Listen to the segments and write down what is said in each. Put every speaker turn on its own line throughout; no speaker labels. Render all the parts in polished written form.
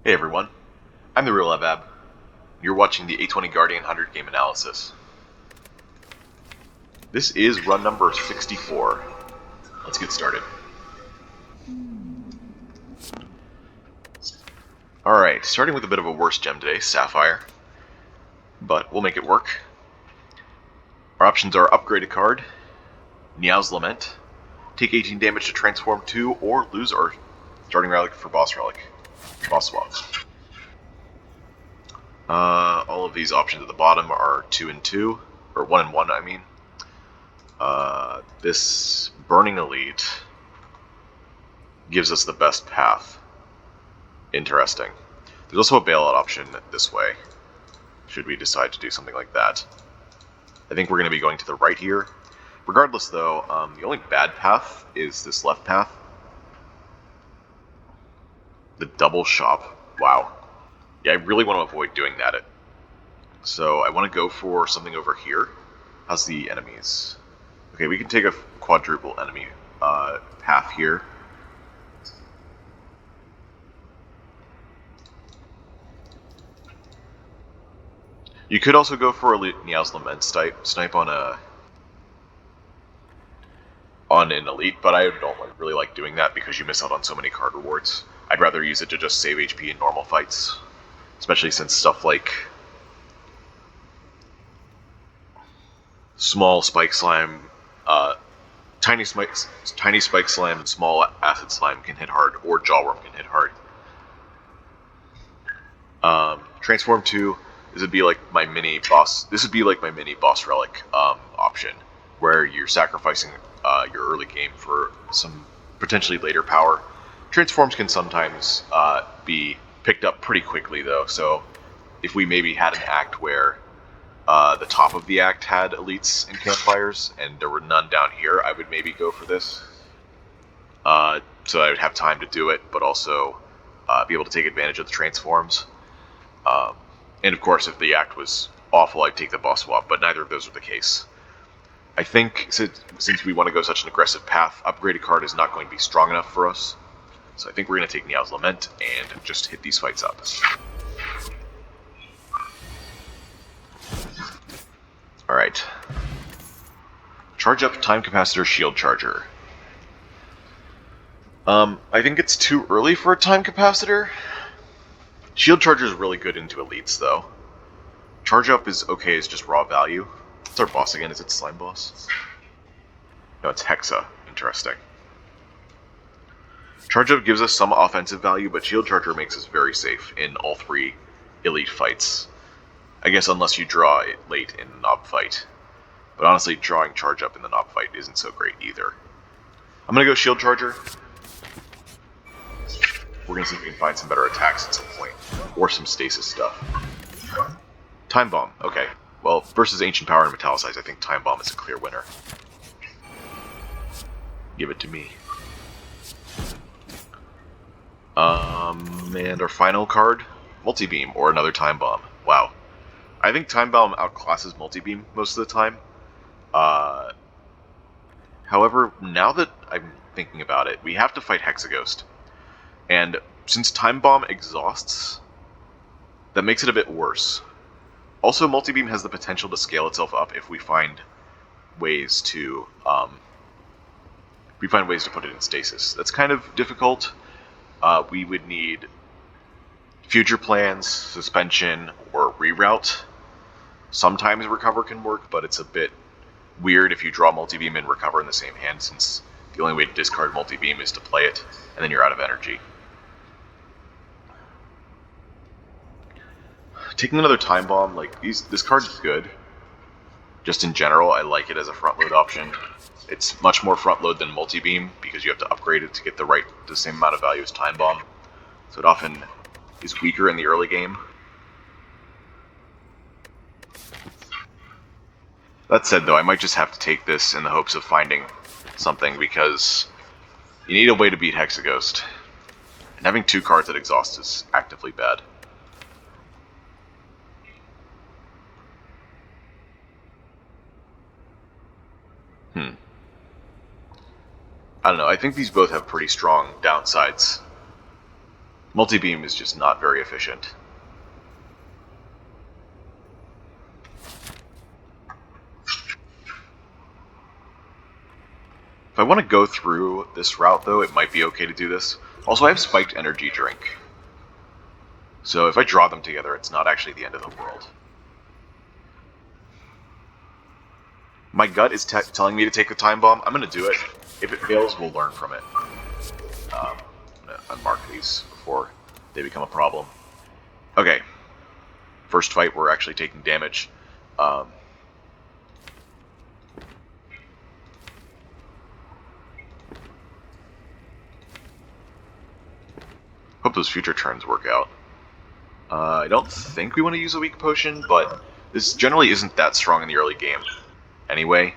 Hey everyone, I'm the Real Abab. You're watching the A20 Guardian 100 game analysis. This is run number 64. Let's get started. Alright, starting with a bit of a worse gem today, Sapphire. But we'll make it work. Our options are upgrade a card, Niao's Lament, take 18 damage to transform 2, or lose our starting relic for boss swap. All of these options at the bottom are 2 and 2, or 1 and 1, I mean. This Burning Elite gives us the best path. Interesting. There's also a bailout option this way, should we decide to do something like that. I think we're going to be going to the right here. Regardless, though, the only bad path is this left path. The double shop. Wow. Yeah, I really want to avoid doing that. So I want to go for something over here. How's the enemies? Okay, we can take a quadruple enemy path here. You could also go for a Niao's Lament snipe on an elite, but I don't really like doing that because you miss out on so many card rewards. I'd rather use it to just save HP in normal fights, especially since stuff like small spike slime, tiny spike slime, and small acid slime can hit hard, or jawworm can hit hard. Transform 2. This would be like my mini boss relic option, where you're sacrificing your early game for some potentially later power. Transforms can sometimes be picked up pretty quickly, though. So if we maybe had an act where the top of the act had elites and campfires, and there were none down here, I would maybe go for this. So I would have time to do it, but also be able to take advantage of the transforms. And of course, if the act was awful, I'd take the boss swap, but neither of those are the case. I think since we want to go such an aggressive path, upgraded card is not going to be strong enough for us. So I think we're going to take Niao's Lament and just hit these fights up. Alright. Charge up Time Capacitor Shield Charger. I think it's too early for a Time Capacitor. Shield Charger is really good into elites, though. Charge up is okay as just raw value. What's our boss again? Is it Slime Boss? No, it's Hexa. Interesting. Charge up gives us some offensive value, but Shield Charger makes us very safe in all three elite fights. I guess unless you draw it late in the Nob fight. But honestly, drawing Charge up in the Nob fight isn't so great either. I'm gonna go Shield Charger. We're gonna see if we can find some better attacks at some point. Or some stasis stuff. Time Bomb, okay. Well, versus Ancient Power and Metallicize, I think Time Bomb is a clear winner. Give it to me. And our final card, Multi-Beam, or another Time Bomb. Wow. I think Time Bomb outclasses Multi-Beam most of the time. However, now that I'm thinking about it, we have to fight Hexaghost. And since Time Bomb exhausts, that makes it a bit worse. Also, Multi-Beam has the potential to scale itself up if we find ways to put it in stasis. That's kind of difficult. We would need future plans, suspension, or reroute. Sometimes recover can work, but it's a bit weird if you draw Multi-Beam and recover in the same hand, since the only way to discard Multi-Beam is to play it, and then you're out of energy. Taking another Time Bomb, this card is good. Just in general, I like it as a front load option. It's much more front load than Multi-Beam because you have to upgrade it to get the same amount of value as Time Bomb. So it often is weaker in the early game. That said, though, I might just have to take this in the hopes of finding something because you need a way to beat Hexaghost. And having two cards that exhaust is actively bad. I don't know, I think these both have pretty strong downsides. Multi-beam is just not very efficient. If I want to go through this route, though, it might be okay to do this. Also, I have Spiked Energy Drink. So if I draw them together, it's not actually the end of the world. My gut is telling me to take the Time Bomb. I'm going to do it. If it fails, we'll learn from it. I'm going to unmark these before they become a problem. Okay. First fight, we're actually taking damage. Hope those future turns work out. I don't think we want to use a weak potion, but this generally isn't that strong in the early game. Anyway,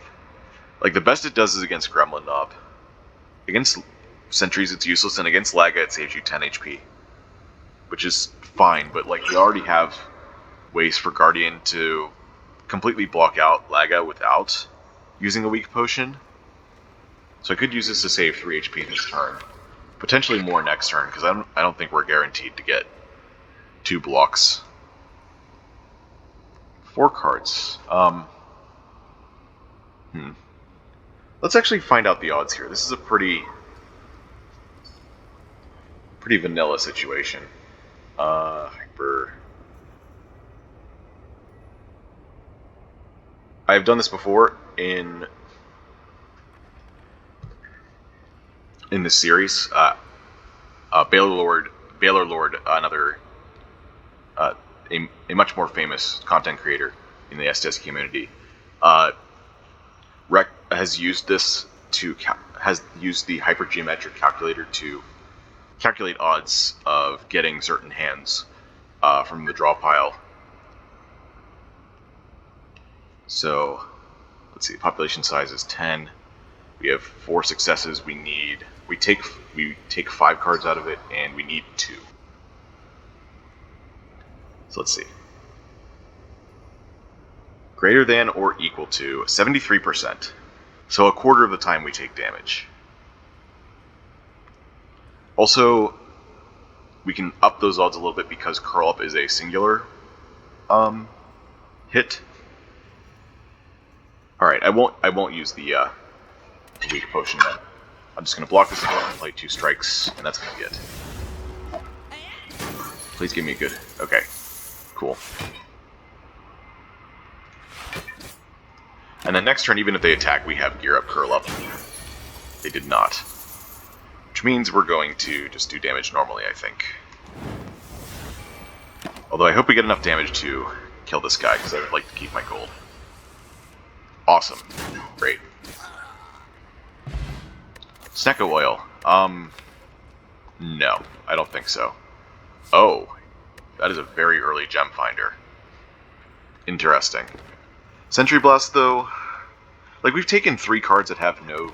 like the best it does is against Gremlin Knob. Against sentries it's useless, and against Laga it saves you 10 HP. Which is fine, but like we already have ways for Guardian to completely block out Laga without using a weak potion. So I could use this to save 3 HP this turn. Potentially more next turn, because I don't think we're guaranteed to get 2 blocks. 4 cards. Let's actually find out the odds here. This is a pretty vanilla situation. Hyper. I've done this before in this series. Baylor Lord, another a much more famous content creator in the STS community, has used this has used the hypergeometric calculator to calculate odds of getting certain hands from the draw pile. So let's see, population size is 10. We have 4 successes. We take 5 cards out of it, and we need 2. So let's see. Greater than or equal to 73%. So a quarter of the time we take damage. Also, we can up those odds a little bit because Curl Up is a singular hit. Alright, I won't use the weak potion then. I'm just gonna block this again and play 2 strikes, and that's gonna be it. Please give me a good. Okay. Cool. And then next turn, even if they attack, we have Gear Up, Curl Up. They did not. Which means we're going to just do damage normally, I think. Although I hope we get enough damage to kill this guy, because I would like to keep my gold. Awesome. Great. Snecko Oil. No, I don't think so. Oh, that is a very early gem finder. Interesting. Sentry Blast, though, like we've taken 3 cards that have no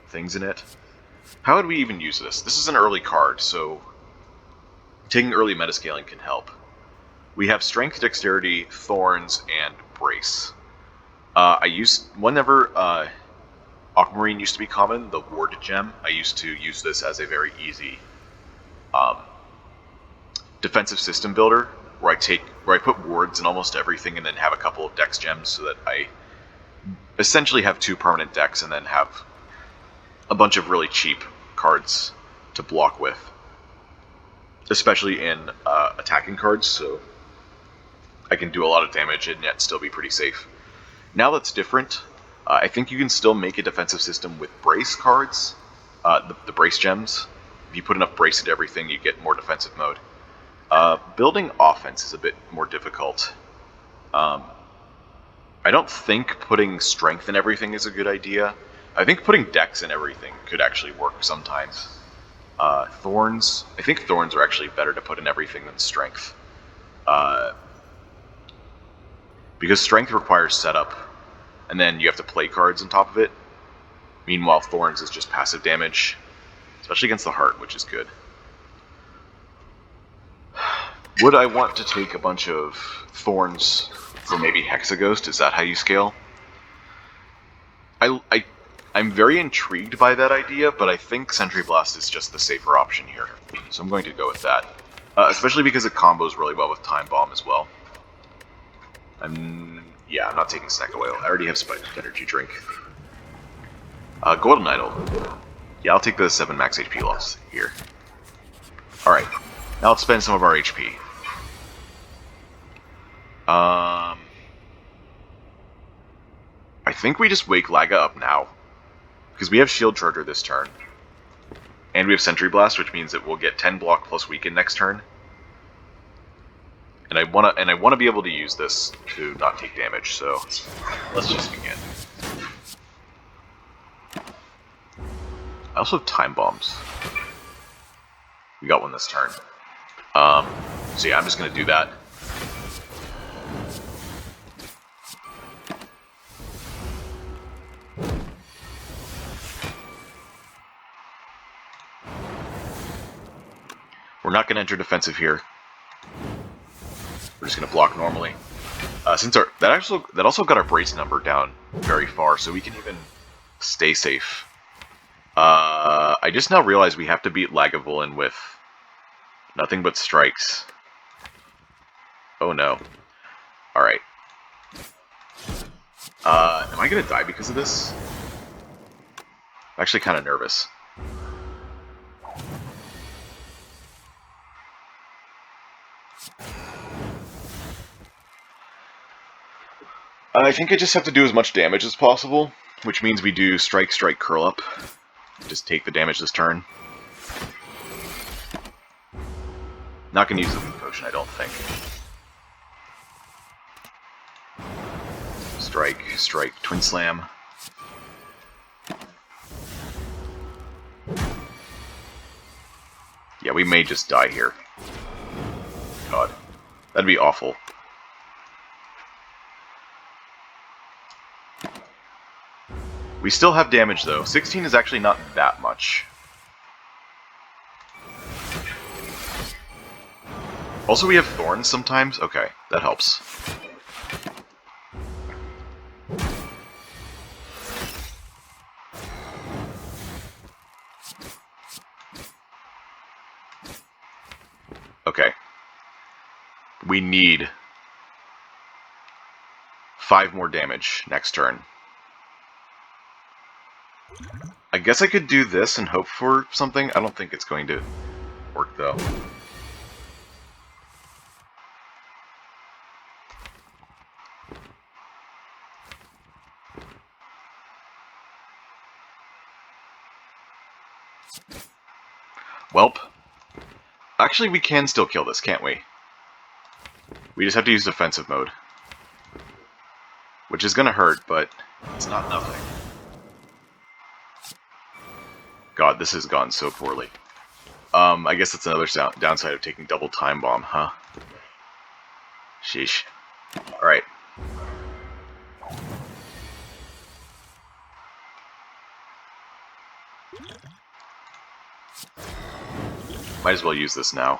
things in it. How would we even use this? This is an early card, so taking early metascaling can help. We have Strength, Dexterity, Thorns, and Brace. Whenever Aquamarine used to be common, the Ward gem, I used to use this as a very easy defensive system builder, where I put wards in almost everything and then have a couple of dex gems so that I essentially have 2 permanent decks and then have a bunch of really cheap cards to block with. Especially in attacking cards, so I can do a lot of damage and yet still be pretty safe. Now that's different. I think you can still make a defensive system with brace cards, the brace gems. If you put enough brace into everything, you get more defensive mode. Building offense is a bit more difficult. I don't think putting strength in everything is a good idea. I think putting dex in everything could actually work sometimes. Thorns, I think thorns are actually better to put in everything than strength. Because strength requires setup, and then you have to play cards on top of it. Meanwhile, thorns is just passive damage, especially against the heart, which is good. Would I want to take a bunch of thorns for maybe Hexaghost? Is that how you scale? I'm very intrigued by that idea, but I think Sentry Blast is just the safer option here. So I'm going to go with that. Especially because it combos really well with Time Bomb as well. Yeah, I'm not taking Snack Oil. I already have Spiked Energy Drink. Golden Idol. Yeah, I'll take the 7 max HP loss here. Alright, now let's spend some of our HP. I think we just wake Laga up now. Because we have Shield Charger this turn. And we have Sentry Blast, which means that we'll get 10 block plus weaken next turn. And I wanna be able to use this to not take damage, so let's just begin. I also have Time Bombs. We got one this turn. So yeah, I'm just gonna do that. We're not gonna enter defensive here. We're just gonna block normally. Since that also got our brace number down very far, so we can even stay safe. I just now realized we have to beat Lagavulin with nothing but strikes. Oh no. Alright. Am I gonna die because of this? I'm actually kind of nervous. I think I just have to do as much damage as possible, which means we do strike, strike, curl up. Just take the damage this turn. Not gonna use the weak potion, I don't think. Strike, strike, twin slam. Yeah, we may just die here. God, that'd be awful. We still have damage though. 16 is actually not that much. Also, we have thorns sometimes. Okay, that helps. Okay. We need 5 more damage next turn. I guess I could do this and hope for something. I don't think it's going to work though. Welp. Actually, we can still kill this, can't we? We just have to use defensive mode. Which is gonna hurt, but it's not nothing. God, this has gone so poorly. I guess that's another downside of taking double time bomb, huh? Sheesh. Alright. Might as well use this now.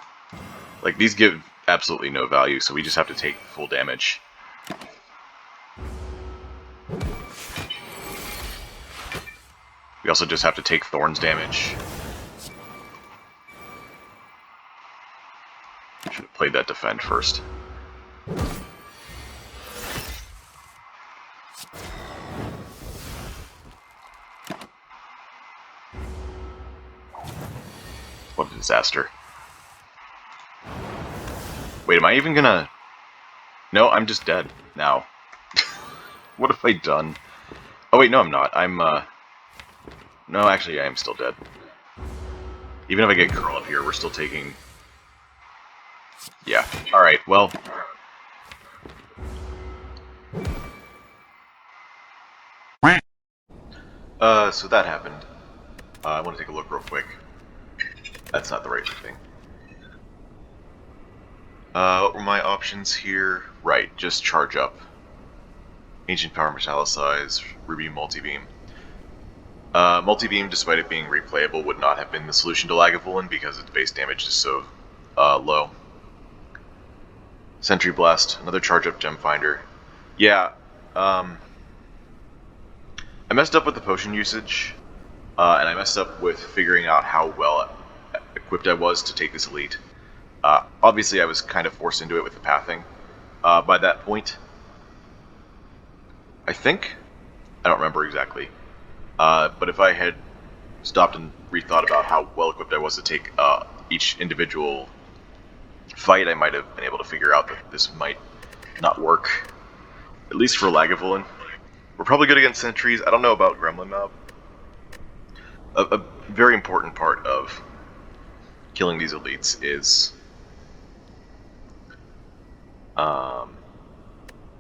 Like, these give absolutely no value, so we just have to take full damage. We also just have to take Thorns damage. Should have played that defend first. What a disaster. Wait, am I even gonna... No, I'm just dead now. What have I done? Oh wait, no I'm not. No, actually I am still dead. Even if I get curl up here, we're still taking... Yeah, alright, well... So that happened. I want to take a look real quick. That's not the right thing. What were my options here? Right, just charge up. Ancient Power Metallicize, Ruby Multi-Beam. Multi-Beam, despite it being replayable, would not have been the solution to Lagavulin because its base damage is so low. Sentry Blast, another charge up Gem Finder. Yeah, I messed up with the potion usage, and I messed up with figuring out how well equipped I was to take this elite. Obviously, I was kind of forced into it with the pathing. By that point, I think, I don't remember exactly, but if I had stopped and rethought about how well equipped I was to take each individual fight, I might have been able to figure out that this might not work, at least for Lagavulin. We're probably good against sentries. I don't know about Gremlin Mob. A very important part of killing these elites is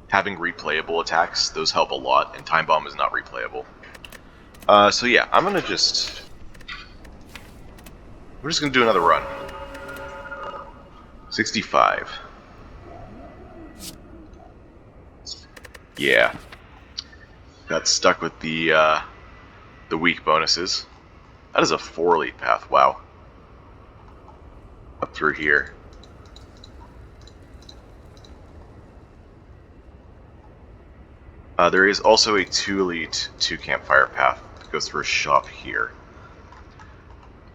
having replayable attacks. Those help a lot, and Time Bomb is not replayable. So yeah, we're just gonna do another run. 65. Yeah. Got stuck with the weak bonuses. That is a 4 elite path, wow. Up through here. There is also a 2 elite, 2 campfire path that goes through a shop here.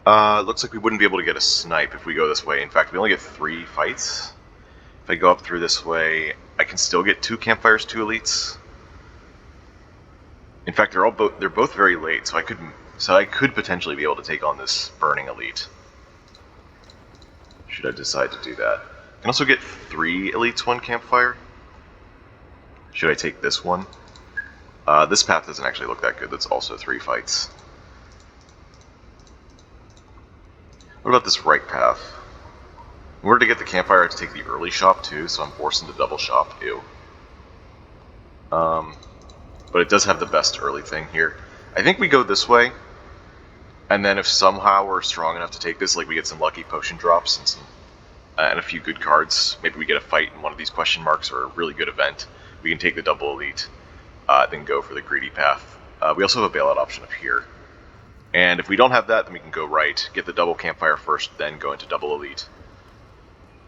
Looks like we wouldn't be able to get a snipe if we go this way. In fact, we only get 3 fights. If I go up through this way, I can still get 2 campfires, 2 elites. In fact, they're both very late, so I could potentially be able to take on this burning elite. Should I decide to do that? I can also get 3 elites, 1 campfire. Should I take this one? This path doesn't actually look that good. That's also 3 fights. What about this right path? In order to get the campfire, I have to take the early shop too, so I'm forced into double shop. Ew. But it does have the best early thing here. I think we go this way, and then if somehow we're strong enough to take this, like we get some lucky potion drops and and a few good cards, maybe we get a fight in one of these question marks or a really good event, we can take the double elite, then go for the greedy path. We also have a bailout option up here. And if we don't have that, then we can go right, get the double campfire first, then go into double elite.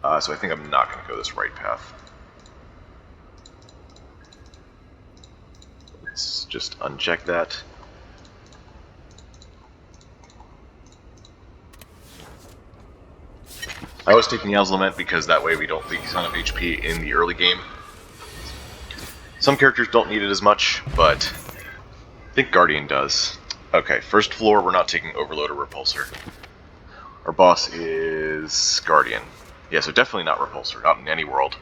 So I think I'm not going to go this right path. Let's just uncheck that. I always take Niall's Lament because that way we don't leak a ton of HP in the early game. Some characters don't need it as much, but I think Guardian does. Okay, first floor, we're not taking Overload or Repulsor. Our boss is Guardian. Yeah, so definitely not Repulsor, not in any world.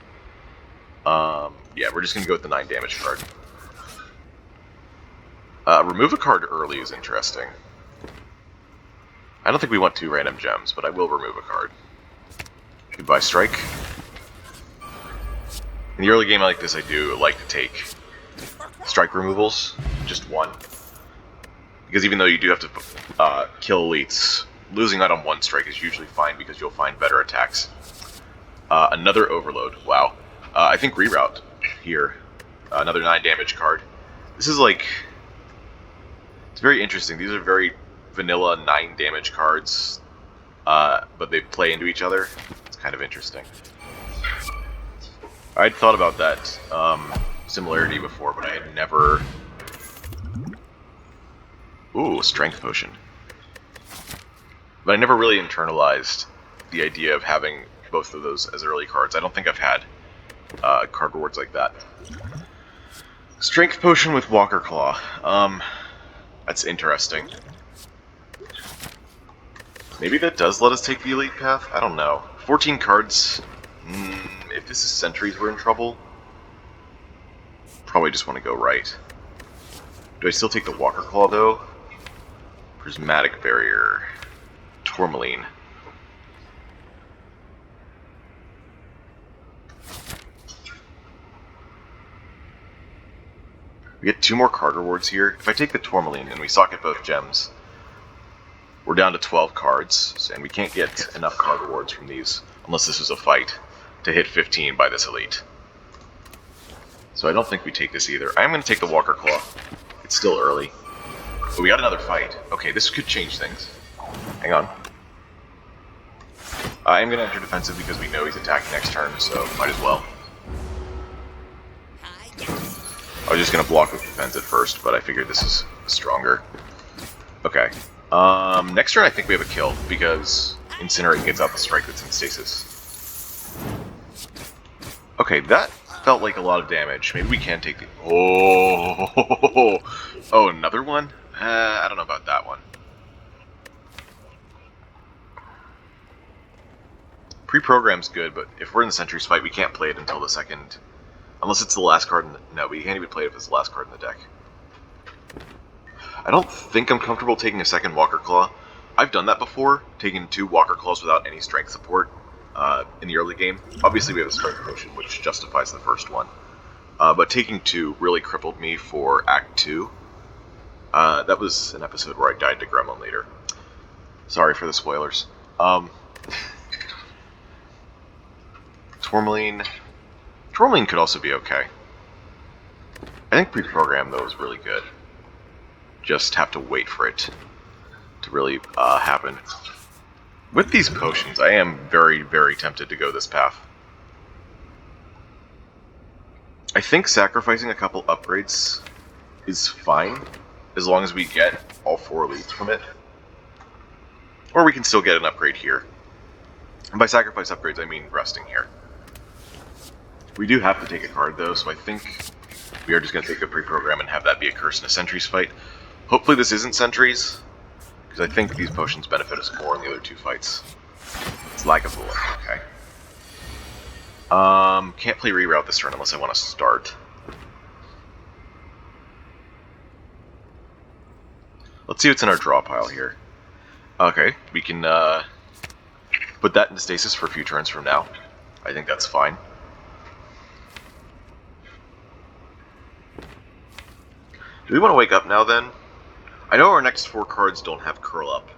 Yeah, we're just going to go with the 9 damage card. Remove a card early is interesting. I don't think we want 2 random gems, but I will remove a card. Goodbye, Strike. In the early game like this, I do like to take strike removals, just 1. Because even though you do have to kill elites, losing out on 1 strike is usually fine because you'll find better attacks. Another Overload, wow. I think Reroute here, another 9 damage card. This is like, it's very interesting. These are very vanilla 9 damage cards, but they play into each other. It's kind of interesting. I'd thought about that similarity before, but I had never... Ooh, Strength Potion. But I never really internalized the idea of having both of those as early cards. I don't think I've had card rewards like that. Strength Potion with Walker Claw. That's interesting. Maybe that does let us take the Elite Path? I don't know. 14 cards. If this is Sentries, we're in trouble. Probably just want to go right. Do I still take the Walker Claw, though? Prismatic Barrier. Tourmaline. We get 2 more card rewards here. If I take the Tourmaline and we socket both gems, we're down to 12 cards, and we can't get enough card rewards from these, unless this is a fight, to hit 15 by this elite. So I don't think we take this either. I'm going to take the Walker Claw. It's still early. But we got another fight. Okay, this could change things. Hang on. I am going to enter defensive because we know he's attacking next turn, so might as well. I was just going to block with defense at first, but I figured this is stronger. Okay. Next turn I think we have a kill, because Incinerate gets out the strike that's in stasis. Okay, that felt like a lot of damage. Maybe we can take the... Oh! Oh, another one? I don't know about that one. Pre-program's good, but if we're in the Sentries fight, we can't play it until the second... Unless it's the last card in the... No, we can't even play it if it's the last card in the deck. I don't think I'm comfortable taking a second Walker Claw. I've done that before, taking 2 Walker Claws without any strength support in the early game. Obviously we have a strength potion, which justifies the first one. But taking 2 really crippled me for Act 2. That was an episode where I died to Gremlin Leader. Sorry for the spoilers. Tourmaline could also be okay. I think pre-program, though, is really good. Just have to wait for it to really happen. With these potions, I am very, very tempted to go this path. I think sacrificing a couple upgrades is fine, as long as we get all 4 elites from it. Or we can still get an upgrade here. And by sacrifice upgrades, I mean resting here. We do have to take a card, though, so I think we are just going to take a pre-program and have that be a Curse in a Sentries fight. Hopefully this isn't Sentries, because I think these potions benefit us more in the other 2 fights. It's Lagavulin, okay. Can't play Reroute this turn unless I want to start. Let's see what's in our draw pile here. Okay, we can put that into stasis for a few turns from now. I think that's fine. Do we want to wake up now, then? I know our next 4 cards don't have Curl Up.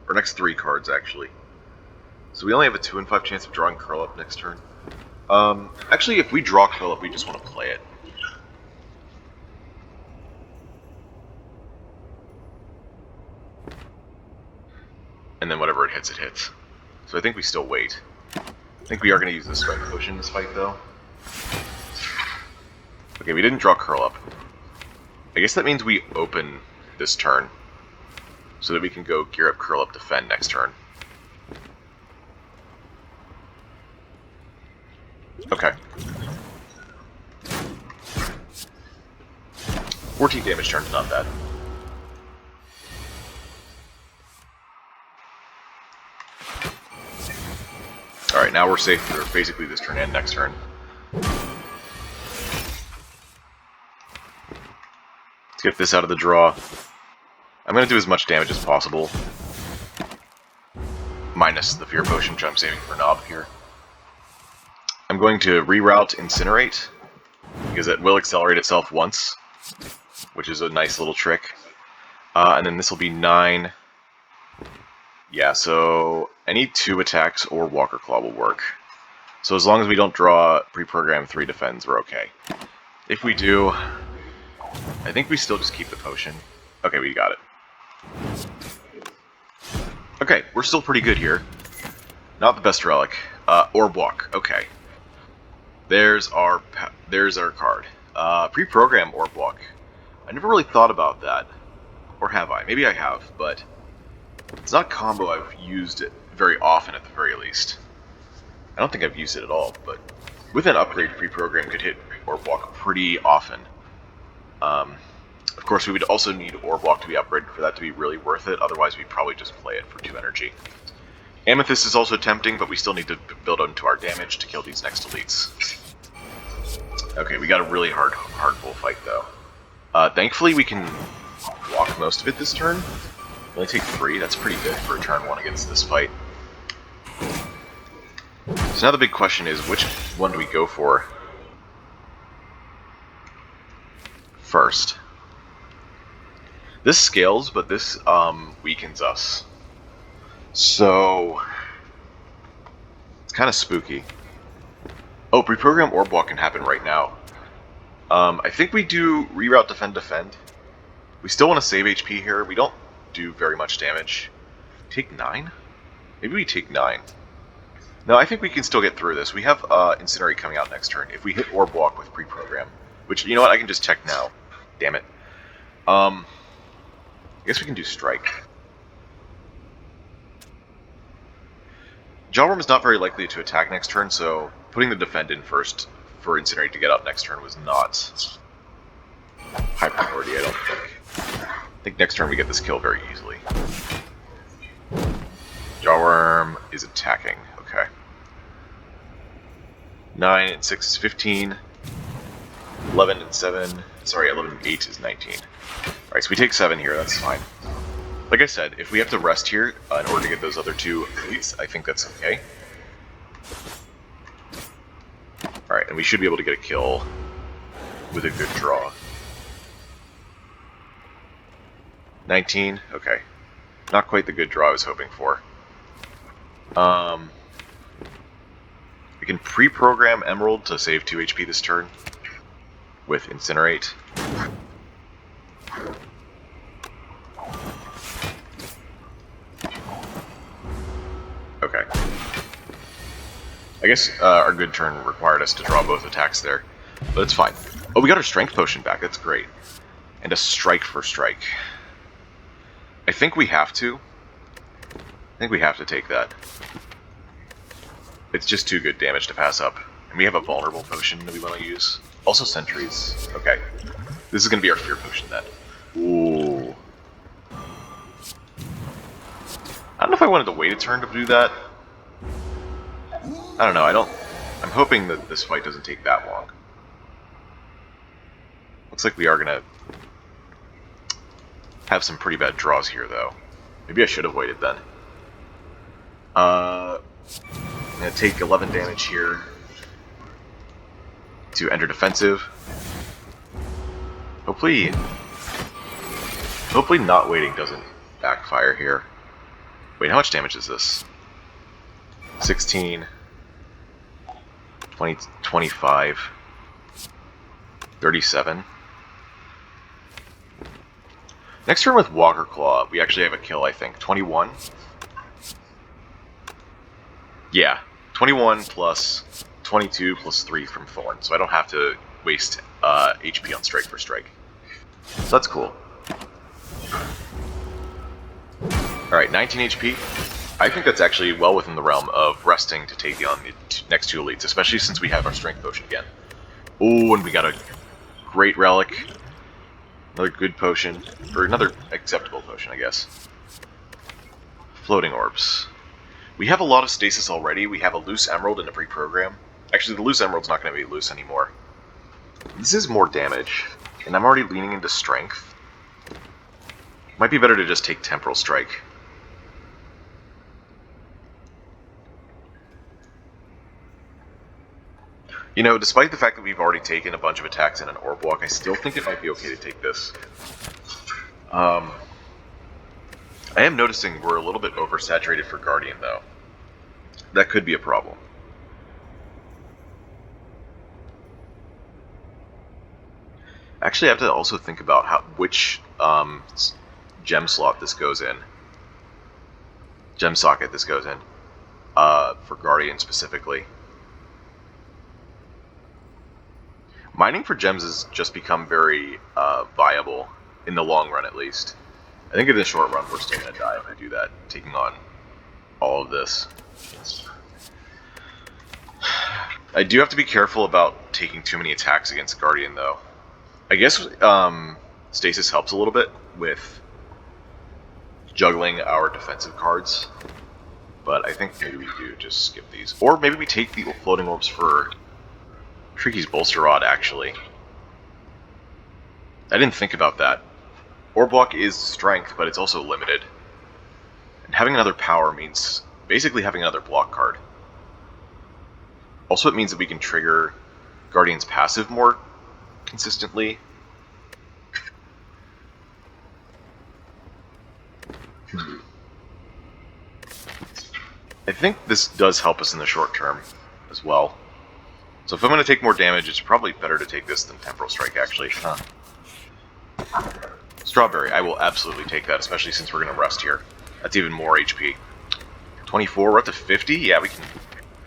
Our next 3 cards, actually. So we only have a 2 in 5 chance of drawing Curl Up next turn. Actually, if we draw Curl Up, we just want to play it. And then whatever it hits, it hits. So I think we still wait. I think we are going to use the Strength Potion in this fight, though. Okay, we didn't draw Curl Up. I guess that means we open this turn, so that we can go Gear Up, Curl Up, Defend next turn. Okay. 14 damage turn's not bad. Alright, now we're safe for basically this turn and next turn. Let's get this out of the draw. I'm going to do as much damage as possible. Minus the Fear Potion, which I'm saving for Knob here. I'm going to reroute Incinerate, because it will accelerate itself once, which is a nice little trick. And then this will be 9. Yeah, so any 2 attacks or Walker Claw will work. So as long as we don't draw pre-program 3 defends, we're okay. If we do, I think we still just keep the potion. Okay, we got it. Okay, we're still pretty good here. Not the best relic. Orb Walk, okay. There's our card. Pre-program Orb Walk. I never really thought about that. Or have I? Maybe I have, but it's not a combo I've used it very often at the very least. I don't think I've used it at all, but with an upgrade, pre-program could hit Orb Walk pretty often. Of course, we would also need Orb Walk to be upgraded for that to be really worth it, otherwise we'd probably just play it for 2 energy. Amethyst is also tempting, but we still need to build onto our damage to kill these next elites. Okay, we got a really hard bullfight, though. Thankfully, we can block most of it this turn. We only take 3, that's pretty good for a turn 1 against this fight. So now the big question is, which one do we go for first? This scales, but this weakens us. So it's kind of spooky. Oh, pre-program Orb Walk can happen right now. I think we do reroute, defend, defend. We still want to save HP here. We don't do very much damage. Take 9? Maybe we take 9. No, I think we can still get through this. We have Incinerate coming out next turn. If we hit Orb Walk with pre-program, which, you know what, I can just check now. Damn it. I guess we can do Strike. Jawworm is not very likely to attack next turn, so putting the defend in first for Incinerate to get up next turn was not high priority, I don't think. I think next turn we get this kill very easily. Jawworm is attacking. Okay. 9 and 6 is 15. 11 and 7. Sorry, 11 and 8 is 19. Alright, so we take 7 here, that's fine. Like I said, if we have to rest here in order to get those other 2 elites, I think that's okay. Alright, and we should be able to get a kill with a good draw. 19, okay. Not quite the good draw I was hoping for. We can pre-program Emerald to save 2 HP this turn with Incinerate. Okay. I guess our good turn required us to draw both attacks there, but it's fine. Oh, we got our Strength Potion back, that's great. And a Strike for Strike. I think we have to. I think we have to take that. It's just too good damage to pass up. And we have a Vulnerable Potion that we want to use. Also Sentries. Okay. This is going to be our Fear Potion then. Ooh. I don't know if I wanted to wait a turn to do that. I don't know, I'm hoping that this fight doesn't take that long. Looks like we are gonna have some pretty bad draws here, though. Maybe I should have waited then. I'm gonna take 11 damage here to enter defensive. Hopefully not waiting doesn't backfire here. Wait, how much damage is this? 16, 20, 25, 37. Next turn with Walker Claw, we actually have a kill, I think. 21? Yeah, 21 plus 22 plus 3 from Thorn, so I don't have to waste HP on Strike for Strike. So that's cool. Alright, 19 HP. I think that's actually well within the realm of resting to take on the next 2 elites, especially since we have our Strength Potion again. Ooh, and we got a great relic. Another good potion. Or another acceptable potion, I guess. Floating Orbs. We have a lot of stasis already. We have a loose emerald and a pre-program. Actually, the loose emerald's not going to be loose anymore. This is more damage, and I'm already leaning into strength. Might be better to just take Temporal Strike. You know, despite the fact that we've already taken a bunch of attacks in an Orb Walk, I still think it might be okay to take this. I am noticing we're a little bit oversaturated for Guardian, though. That could be a problem. Actually, I have to also think about which gem slot this goes in. Gem socket this goes in. For Guardian specifically. Mining for gems has just become very viable, in the long run at least. I think in the short run we're still going to die if I do that, taking on all of this. I do have to be careful about taking too many attacks against Guardian, though. I guess Stasis helps a little bit with juggling our defensive cards, but I think maybe we do just skip these. Or maybe we take the Floating Orbs for Tricky's Bolster Rod, actually. I didn't think about that. Orb Walk is strength, but it's also limited. And having another power means basically having another block card. Also, it means that we can trigger Guardian's passive more consistently. I think this does help us in the short term as well. So if I'm going to take more damage, it's probably better to take this than Temporal Strike, actually. Huh. Strawberry, I will absolutely take that, especially since we're going to rest here. That's even more HP. 24, we're up to 50? Yeah, we can...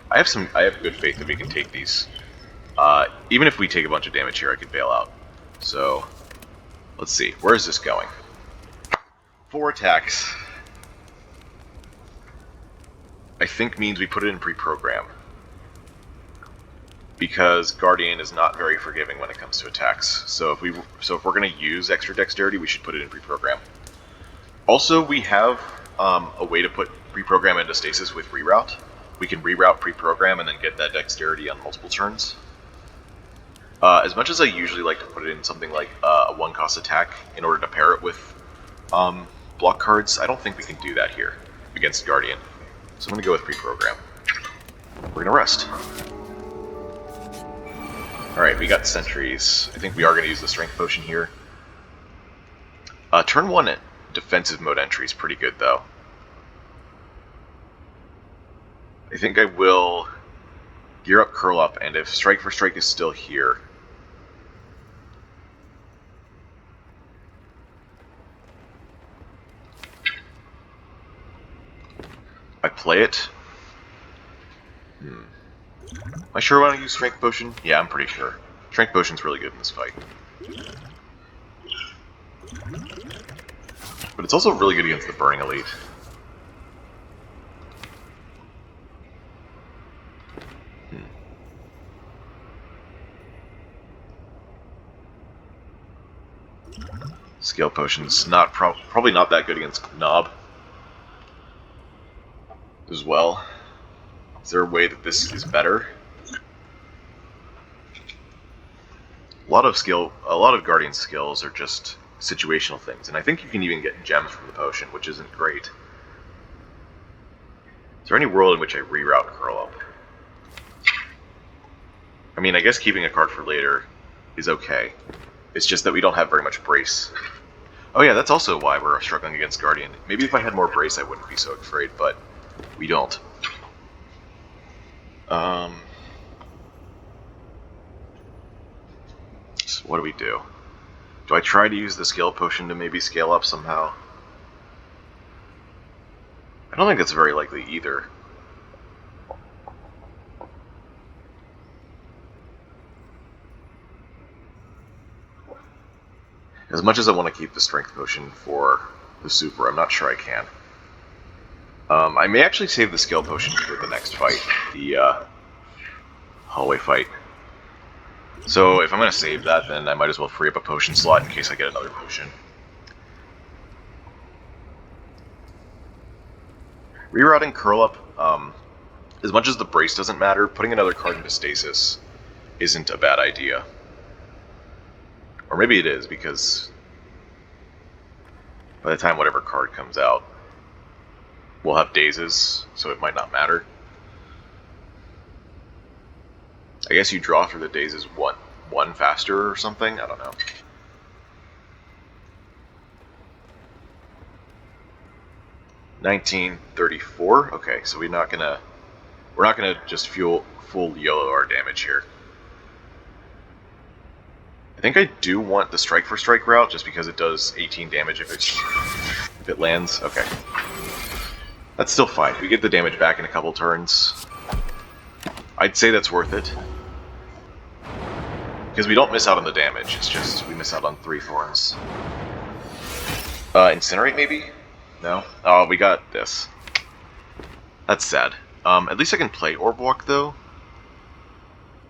I have good faith that we can take these. Even if we take a bunch of damage here, I could bail out. So, let's see. Where is this going? 4 attacks. I think means we put it in pre-program. because Guardian is not very forgiving when it comes to attacks. So if we're going to use extra dexterity, we should put it in pre-program. Also, we have a way to put pre-program into stasis with reroute. We can reroute pre-program and then get that dexterity on multiple turns. As much as I usually like to put it in something like a one-cost attack in order to pair it with block cards, I don't think we can do that here against Guardian. So I'm going to go with pre-program. We're going to rest. Alright, we got sentries. I think we are going to use the strength potion here. Turn 1 defensive mode entry is pretty good, though. I think I will gear up Curl Up, and if Strike for Strike is still here, I play it. Am I sure I want to use Strength Potion? Yeah, I'm pretty sure. Strength Potion's really good in this fight. But it's also really good against the Burning Elite. Scale Potion's not probably not that good against Knob as well. Is there a way that this is better? A lot of Guardian skills are just situational things, and I think you can even get gems from the potion, which isn't great. Is there any world in which I reroute Curl Up? I mean, I guess keeping a card for later is okay. It's just that we don't have very much Brace. Oh yeah, that's also why we're struggling against Guardian. Maybe if I had more Brace I wouldn't be so afraid, but we don't. So what do we do? Do I try to use the Scale Potion to maybe scale up somehow? I don't think that's very likely either. As much as I want to keep the Strength Potion for the Super, I'm not sure I can. I may actually save the Scale Potion for the next fight, the hallway fight. So if I'm going to save that, then I might as well free up a potion slot in case I get another potion. Rerouting Curl Up, as much as the Brace doesn't matter, putting another card into stasis isn't a bad idea. Or maybe it is, because by the time whatever card comes out, we'll have dazes, so it might not matter. I guess you draw through the dazes one faster or something? I don't know. $19.34. Okay, so we're not gonna just full YOLO our damage here. I think I do want the Strike for Strike route just because it does 18 damage if it lands. Okay. That's still fine. We get the damage back in a couple turns. I'd say that's worth it. Because we don't miss out on the damage, it's just we miss out on 3 thorns. Incinerate maybe? No? Oh, we got this. That's sad. At least I can play Orb Walk though.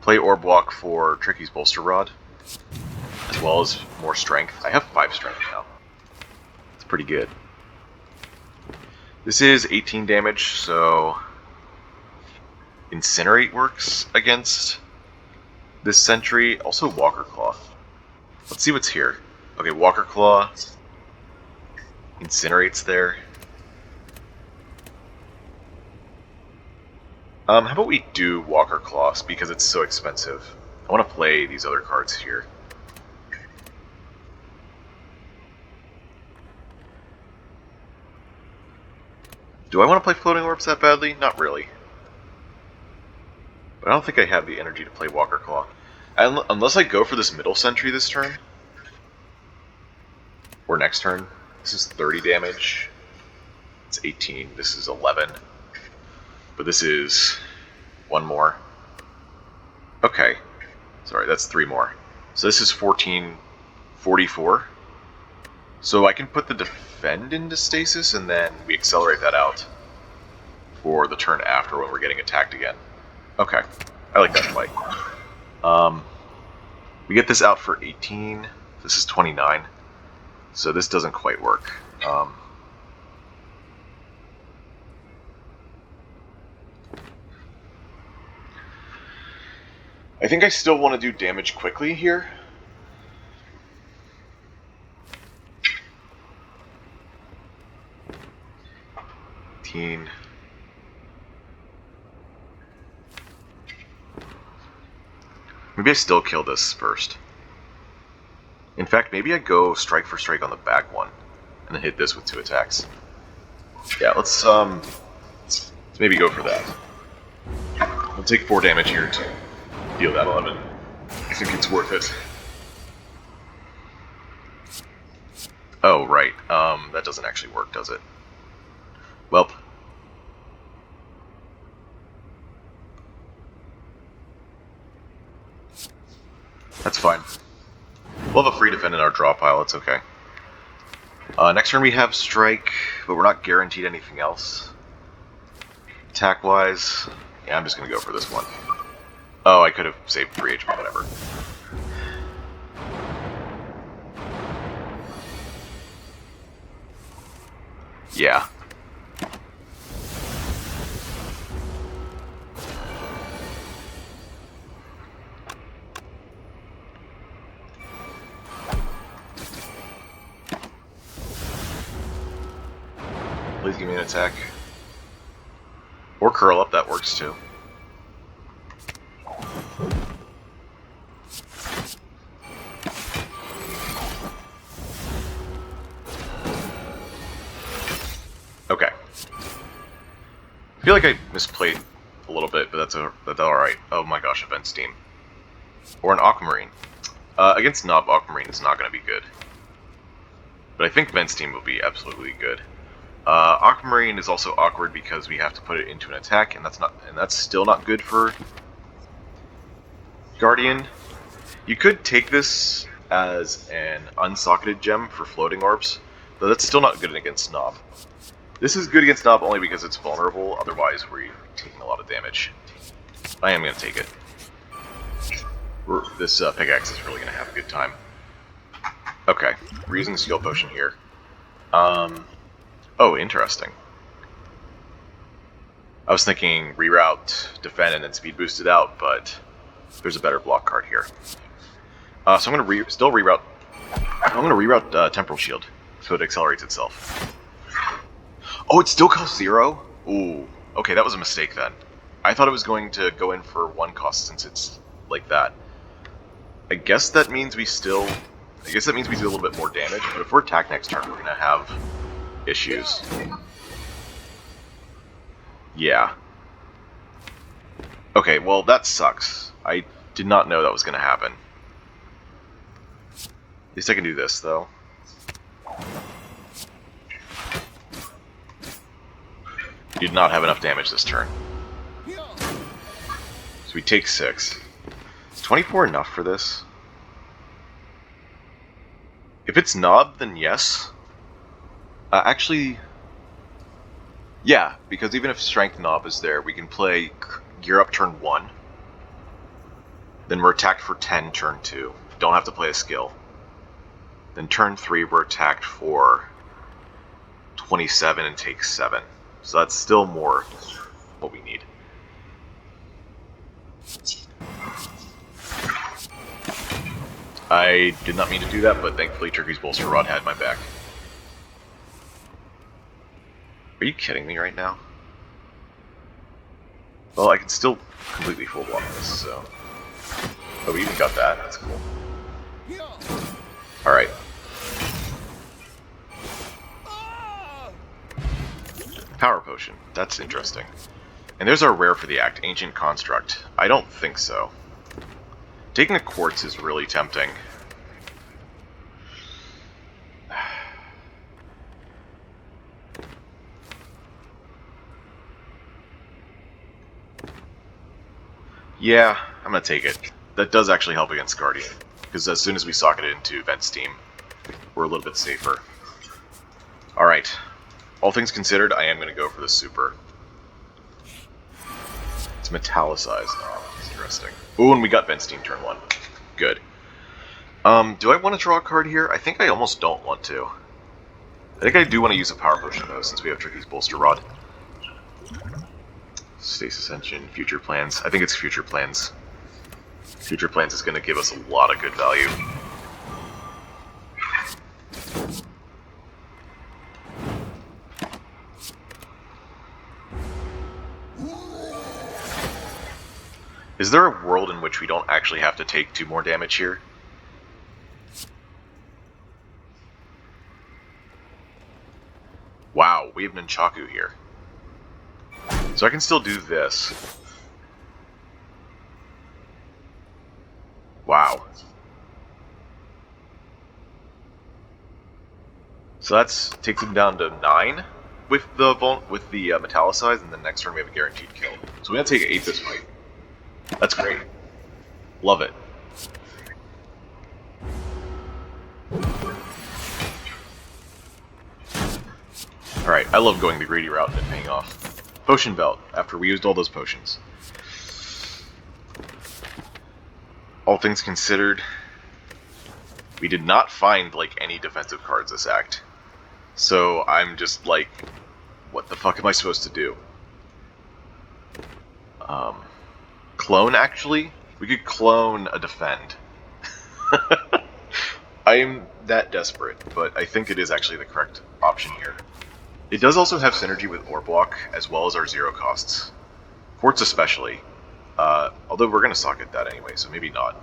Play Orb Walk for Tricky's Bolster Rod. As well as more strength. I have 5 strength now. It's pretty good. This is 18 damage, so Incinerate works against this sentry. Also Walker Claw. Let's see what's here. Okay, Walker Claw. Incinerate's there. How about we do Walker Claws because it's so expensive. I want to play these other cards here. Do I want to play Floating Orbs that badly? Not really. But I don't think I have the energy to play Walker Claw. Unless I go for this middle sentry this turn. Or next turn. This is 30 damage. It's 18. This is 11. But this is 1 more. Okay. Sorry, that's 3 more. So this is 1444. So I can put the defend into stasis, and then we accelerate that out for the turn after when we're getting attacked again. Okay. I like that play. We get this out for 18. This is 29. So this doesn't quite work. I think I still want to do damage quickly here. Maybe I still kill this first. In fact, maybe I go strike for strike on the back one, and then hit this with 2 attacks. Yeah, let's maybe go for that. I'll take 4 damage here to deal that 11. I think it's worth it. Oh, right. That doesn't actually work, does it? Welp. That's fine. We'll have a free defend in our draw pile, it's okay. Next turn we have strike, but we're not guaranteed anything else. Attack-wise, yeah, I'm just gonna go for this one. Oh, I could have saved 3 HP, whatever. Yeah. Please give me an attack. Or curl up, that works too. Okay. I feel like I misplayed a little bit, but that's alright. Oh my gosh, Event Steam. Or an Aquamarine. Against Knob, Aquamarine is not going to be good. But I think Vent Steam will be absolutely good. Aquamarine is also awkward because we have to put it into an attack, and that's still not good for Guardian. You could take this as an unsocketed gem for floating orbs, but that's still not good against Knob. This is good against Knob only because it's vulnerable, otherwise we're taking a lot of damage. I am going to take it. This pickaxe is really going to have a good time. Okay, we're using the skill potion here. Oh, interesting. I was thinking reroute, defend, and then speed boost it out, but there's a better block card here. So I'm going to still reroute. I'm going to reroute Temporal Shield, so it accelerates itself. Oh, it still costs 0? Ooh, okay, that was a mistake then. I thought it was going to go in for 1 cost since it's like that. I guess that means we do a little bit more damage, but if we're attacked next turn, we're going to have issues. Yeah. Okay, well, that sucks. I did not know that was going to happen. At least I can do this, though. Did not have enough damage this turn. So we take 6. Is 24 enough for this? If it's Knob, then yes. Actually, yeah, because even if Strength Knob is there, we can play Gear Up turn 1. Then we're attacked for 10 turn 2. Don't have to play a skill. Then turn 3, we're attacked for 27 and take 7. So that's still more what we need. I did not mean to do that, but thankfully Turkey's Bolster Rod had my back. Are you kidding me right now? Well, I can still completely full block this, so... Oh, we even got that. That's cool. Alright. Power Potion. That's interesting. And there's our rare for the act, Ancient Construct. I don't think so. Taking a Quartz is really tempting. Yeah, I'm gonna take it. That does actually help against Guardian, because as soon as we socket it into Vent Steam, we're a little bit safer. Alright. All things considered, I am gonna go for the super. It's metallicized. Oh, that's interesting. Ooh, and we got Vent Steam turn 1. Good. Do I want to draw a card here? I think I almost don't want to. I think I do want to use a Power Potion, though, since we have Tricky's Bolster Rod. Stasis Engine, Future Plans. I think it's Future Plans. Future Plans is going to give us a lot of good value. Is there a world in which we don't actually have to take 2 more damage here? Wow, we have Nunchaku here. So I can still do this. Wow. So that's takes him down to 9 with the Metallicize, and then next turn we have a guaranteed kill. So we have to take 8 this fight. That's great. Love it. Alright, I love going the greedy route and it paying off. Potion Belt, after we used all those potions. All things considered, we did not find, like, any defensive cards this act. So I'm just like, what the fuck am I supposed to do? Clone, actually? We could clone a defend. I am that desperate, but I think it is actually the correct option here. It does also have synergy with Ore Block, as well as our 0 costs. Quartz especially. Although we're going to socket that anyway, so maybe not.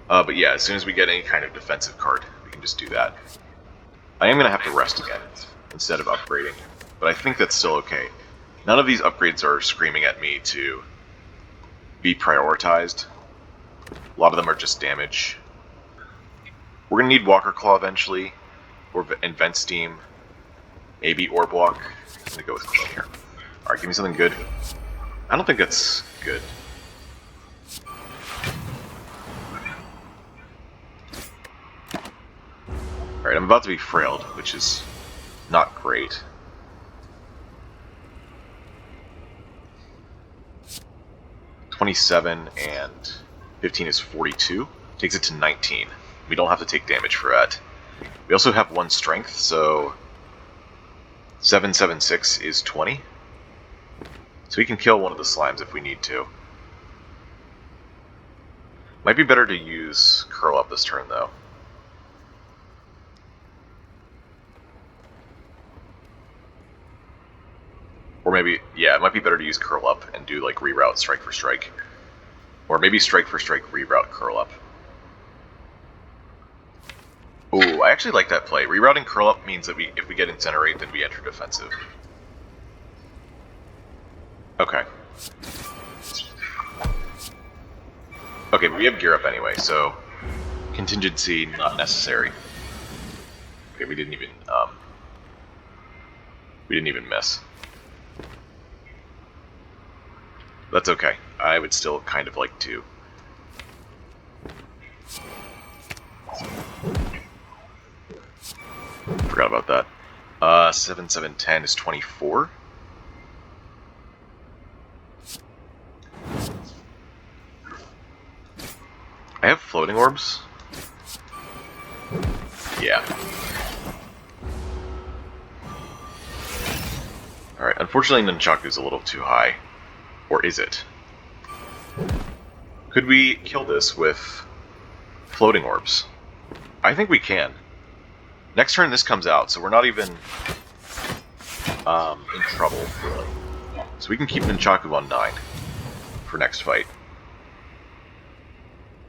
But yeah, as soon as we get any kind of defensive card, we can just do that. I am going to have to rest again, instead of upgrading. But I think that's still okay. None of these upgrades are screaming at me to be prioritized. A lot of them are just damage. We're going to need Walker Claw eventually, or Vent Steam, maybe Ore Block. I'm going to go with Clone here. Alright, give me something good. I don't think that's good. Alright, I'm about to be frailed, which is not great. $27 and 15 is 42. Takes it to 19. We don't have to take damage for that. We also have 1 strength, so 776 is 20. So we can kill one of the slimes if we need to. Might be better to use Curl Up this turn, though. Or maybe, yeah, it might be better to use Curl Up and do, like, reroute Strike for Strike. Or maybe Strike for Strike, reroute Curl Up. Ooh, I actually like that play. Rerouting Curl Up means that if we get Incinerate, then we enter defensive. Okay. Okay, but we have Gear Up anyway, so contingency not necessary. Okay, we didn't even miss. That's okay. I would still kind of like to. Forgot about that. 7, 7, 10 is 24. I have floating orbs. Yeah. Alright, unfortunately Nunchaku's a little too high. Or is it? Could we kill this with floating orbs? I think we can. Next turn this comes out, so we're not even in trouble, really. So we can keep Nunchaku on 9 for next fight.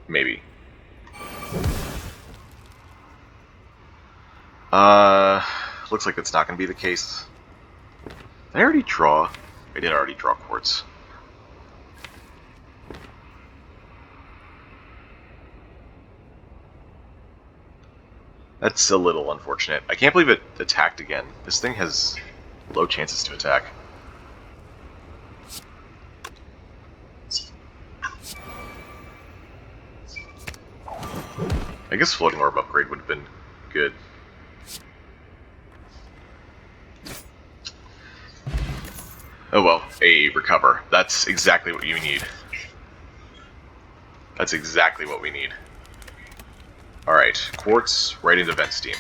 Maybe. Looks like that's not going to be the case. Did I already draw? I did already draw Quartz. That's a little unfortunate. I can't believe it attacked again. This thing has low chances to attack. I guess Floating Orb upgrade would have been good. Oh well, a recover. That's exactly what you need. That's exactly what we need. Alright, Quartz right into Vent Steam.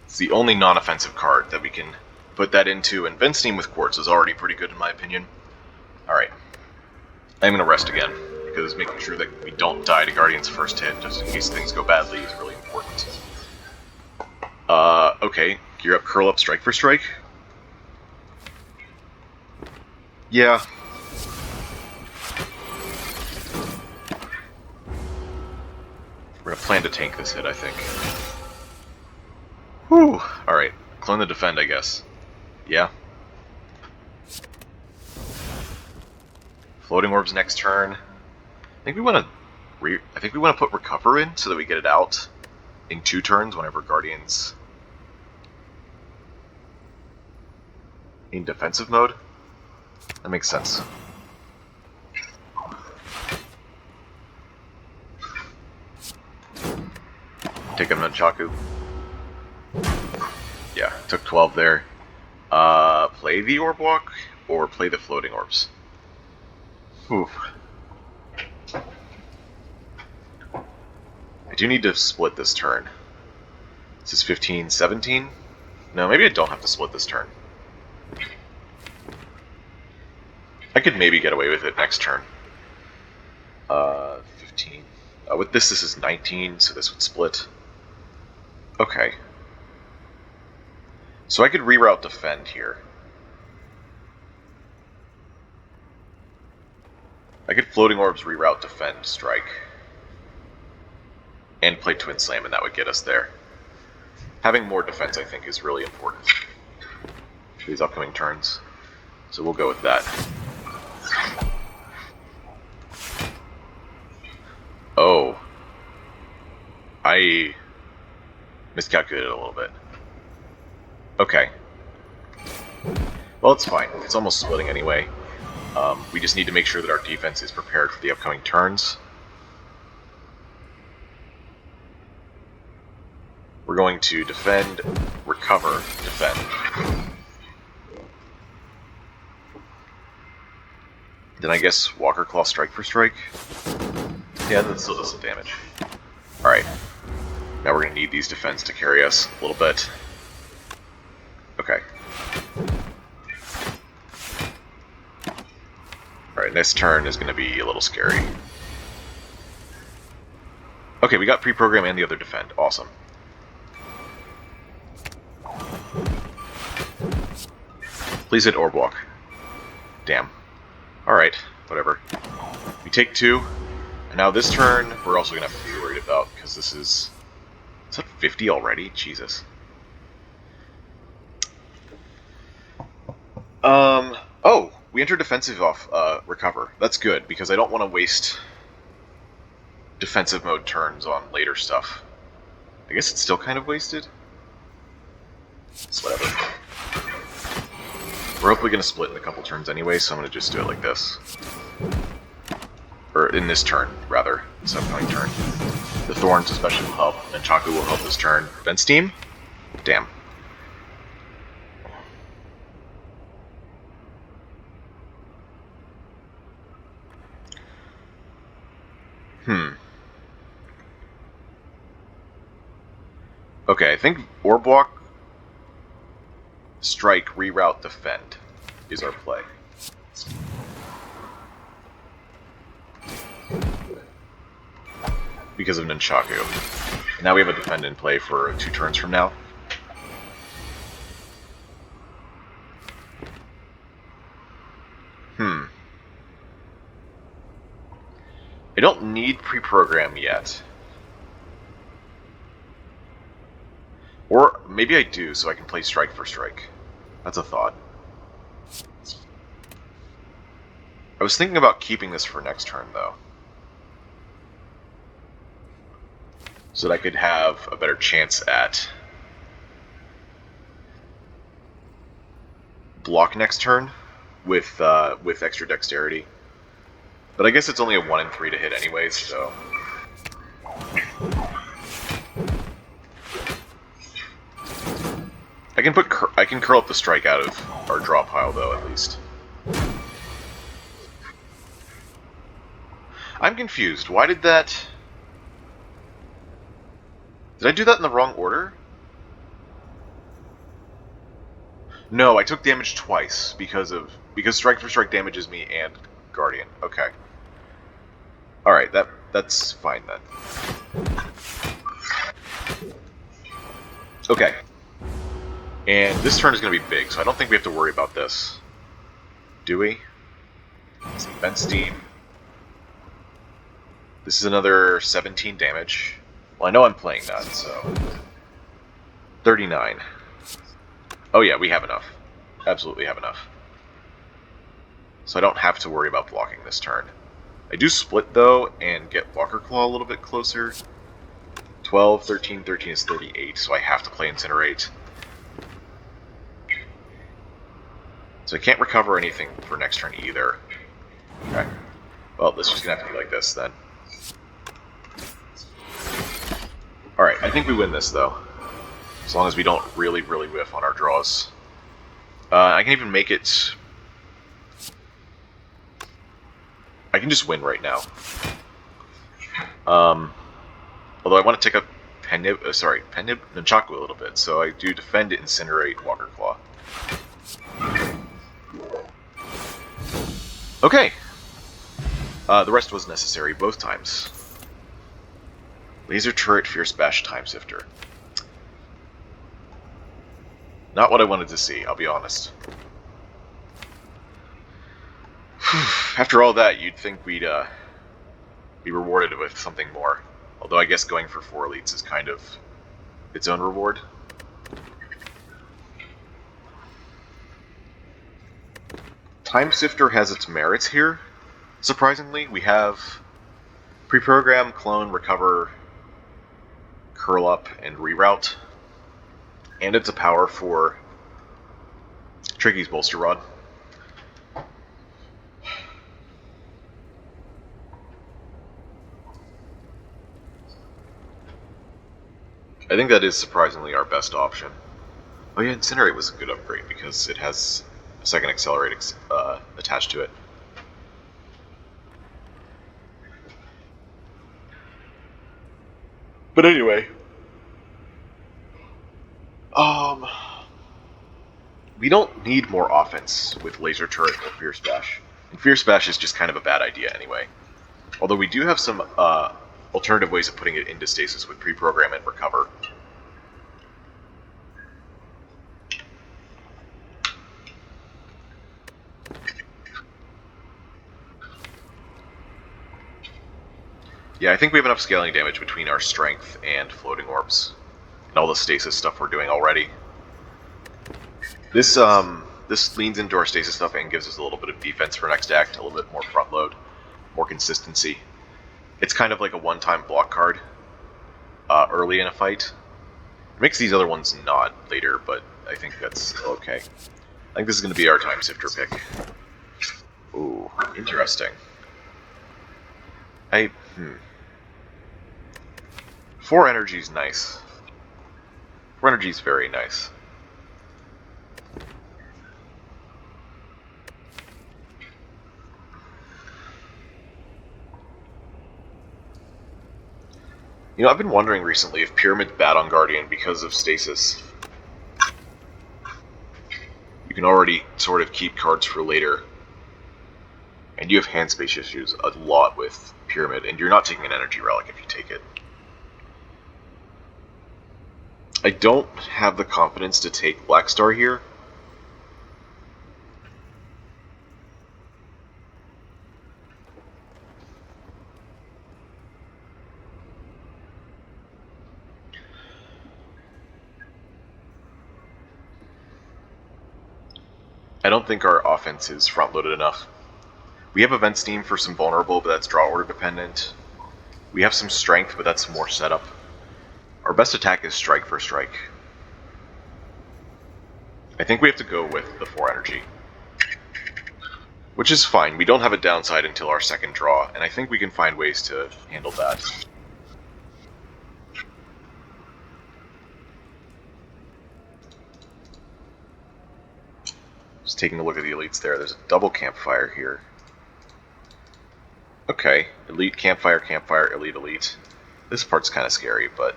It's the only non-offensive card that we can put that into, and Vent Steam with Quartz is already pretty good in my opinion. Alright. I'm gonna rest again, because making sure that we don't die to Guardian's first hit, just in case things go badly, is really important. Okay. Gear up, curl up, strike for strike? Yeah. We're gonna plan to tank this hit, I think. Whew. Alright. Clone the defend, I guess. Yeah. Floating orbs next turn. I think we want to put recover in so that we get it out in 2 turns whenever Guardian's in defensive mode. That makes sense. Take a Nunchaku. Yeah, took 12 there. Play the orb walk or play the floating orbs. Oof. I do need to split this turn. This is 15, 17? No, maybe I don't have to split this turn. I could maybe get away with it next turn. 15. With this is 19, so this would split. Okay. So I could reroute defend here. I could floating orbs reroute defend strike. And play Twin Slam, and that would get us there. Having more defense, I think, is really important for these upcoming turns. So we'll go with that. Oh. I miscalculated a little bit. Okay. Well, it's fine. It's almost splitting anyway. We just need to make sure that our defense is prepared for the upcoming turns. We're going to defend, recover, defend. Then I guess Walker Claw strike for strike? Yeah, that still does some damage. Alright. Now we're going to need these defense to carry us a little bit. Okay. Alright, this turn is going to be a little scary. Okay, we got pre-program and the other defend. Awesome. Please hit Orb Walk. Damn. Alright, whatever. We take 2, and now this turn we're also going to have to be worried about, because this is... Is that 50 already? Jesus. Oh! We enter defensive off recover. That's good, because I don't want to waste defensive mode turns on later stuff. I guess it's still kind of wasted. It's whatever. We're hopefully going to split in a couple turns anyway, so I'm going to just do it like this. Or in this turn, rather. This upcoming turn. The Thorns especially will help, and Chaku will help this turn. Vent Steam? Damn. Okay, I think Orb Walk, strike, reroute, defend is our play. Because of Nunchaku. Now we have a defend in play for 2 turns from now. I don't need pre-program yet. Or maybe I do, so I can play strike for strike. That's a thought. I was thinking about keeping this for next turn, though. So that I could have a better chance at block next turn with extra dexterity. But I guess it's only a 1 in 3 to hit anyways, so... I can curl up the strike out of our draw pile, though, at least. I'm confused. Why did that... Did I do that in the wrong order? No, I took damage twice because Strike for Strike damages me and Guardian. Okay. Alright, that's fine then. Okay. And this turn is going to be big, so I don't think we have to worry about this. Do we? Some Vent Steam. This is another 17 damage. Well, I know I'm playing that, so... 39. Oh yeah, we have enough. Absolutely have enough. So I don't have to worry about blocking this turn. I do split, though, and get Walker Claw a little bit closer. 12, 13, 13 is 38, so I have to play Incinerate. So I can't recover anything for next turn either. Okay. Well, this is going to have to be like this, then. Alright, I think we win this, though. As long as we don't really whiff on our draws. I can even make it... I can just win right now. Although I want to take up Nunchaku a little bit, so I do Defend, Incinerate, Walker Claw. Okay! The rest was necessary both times. Laser Turret, Fierce Bash, Time Sifter. Not what I wanted to see, I'll be honest. After all that, you'd think we'd be rewarded with something more. Although I guess going for 4 elites is kind of its own reward. Time Sifter has its merits here. Surprisingly, we have Pre-Program, Clone, Recover, Curl Up, and Reroute. And it's a power for Tricky's Bolster Rod. I think that is surprisingly our best option. Oh yeah, Incinerate was a good upgrade because it has a second Accelerate attached to it. But anyway, we don't need more offense with Laser Turret or Fierce Bash. And Fierce Bash is just kind of a bad idea anyway. Although we do have some alternative ways of putting it into stasis with Pre-Program and Recover. Yeah, I think we have enough scaling damage between our Strength and Floating Orbs. And all the stasis stuff we're doing already. This leans into our stasis stuff and gives us a little bit of defense for next act, a little bit more front load, more consistency. It's kind of like a one-time block card early in a fight. It makes these other ones not later, but I think that's okay. I think this is going to be our Time Sifter pick. Ooh, interesting. 4 energy is nice. 4 energy is very nice. You know, I've been wondering recently if Pyramid's bad on Guardian because of stasis. You can already sort of keep cards for later. And you have hand space issues a lot with Pyramid, and you're not taking an energy relic if you take it. I don't have the confidence to take Black Star here. I don't think our offense is front-loaded enough. We have Event Steam for some vulnerable, but that's draw order dependent. We have some strength, but that's more setup. Our best attack is Strike for Strike. I think we have to go with the 4 energy. Which is fine. We don't have a downside until our second draw, and I think we can find ways to handle that. Just taking a look at the elites there. There's a double campfire here. Okay, elite, campfire, campfire, elite, elite. This part's kind of scary, but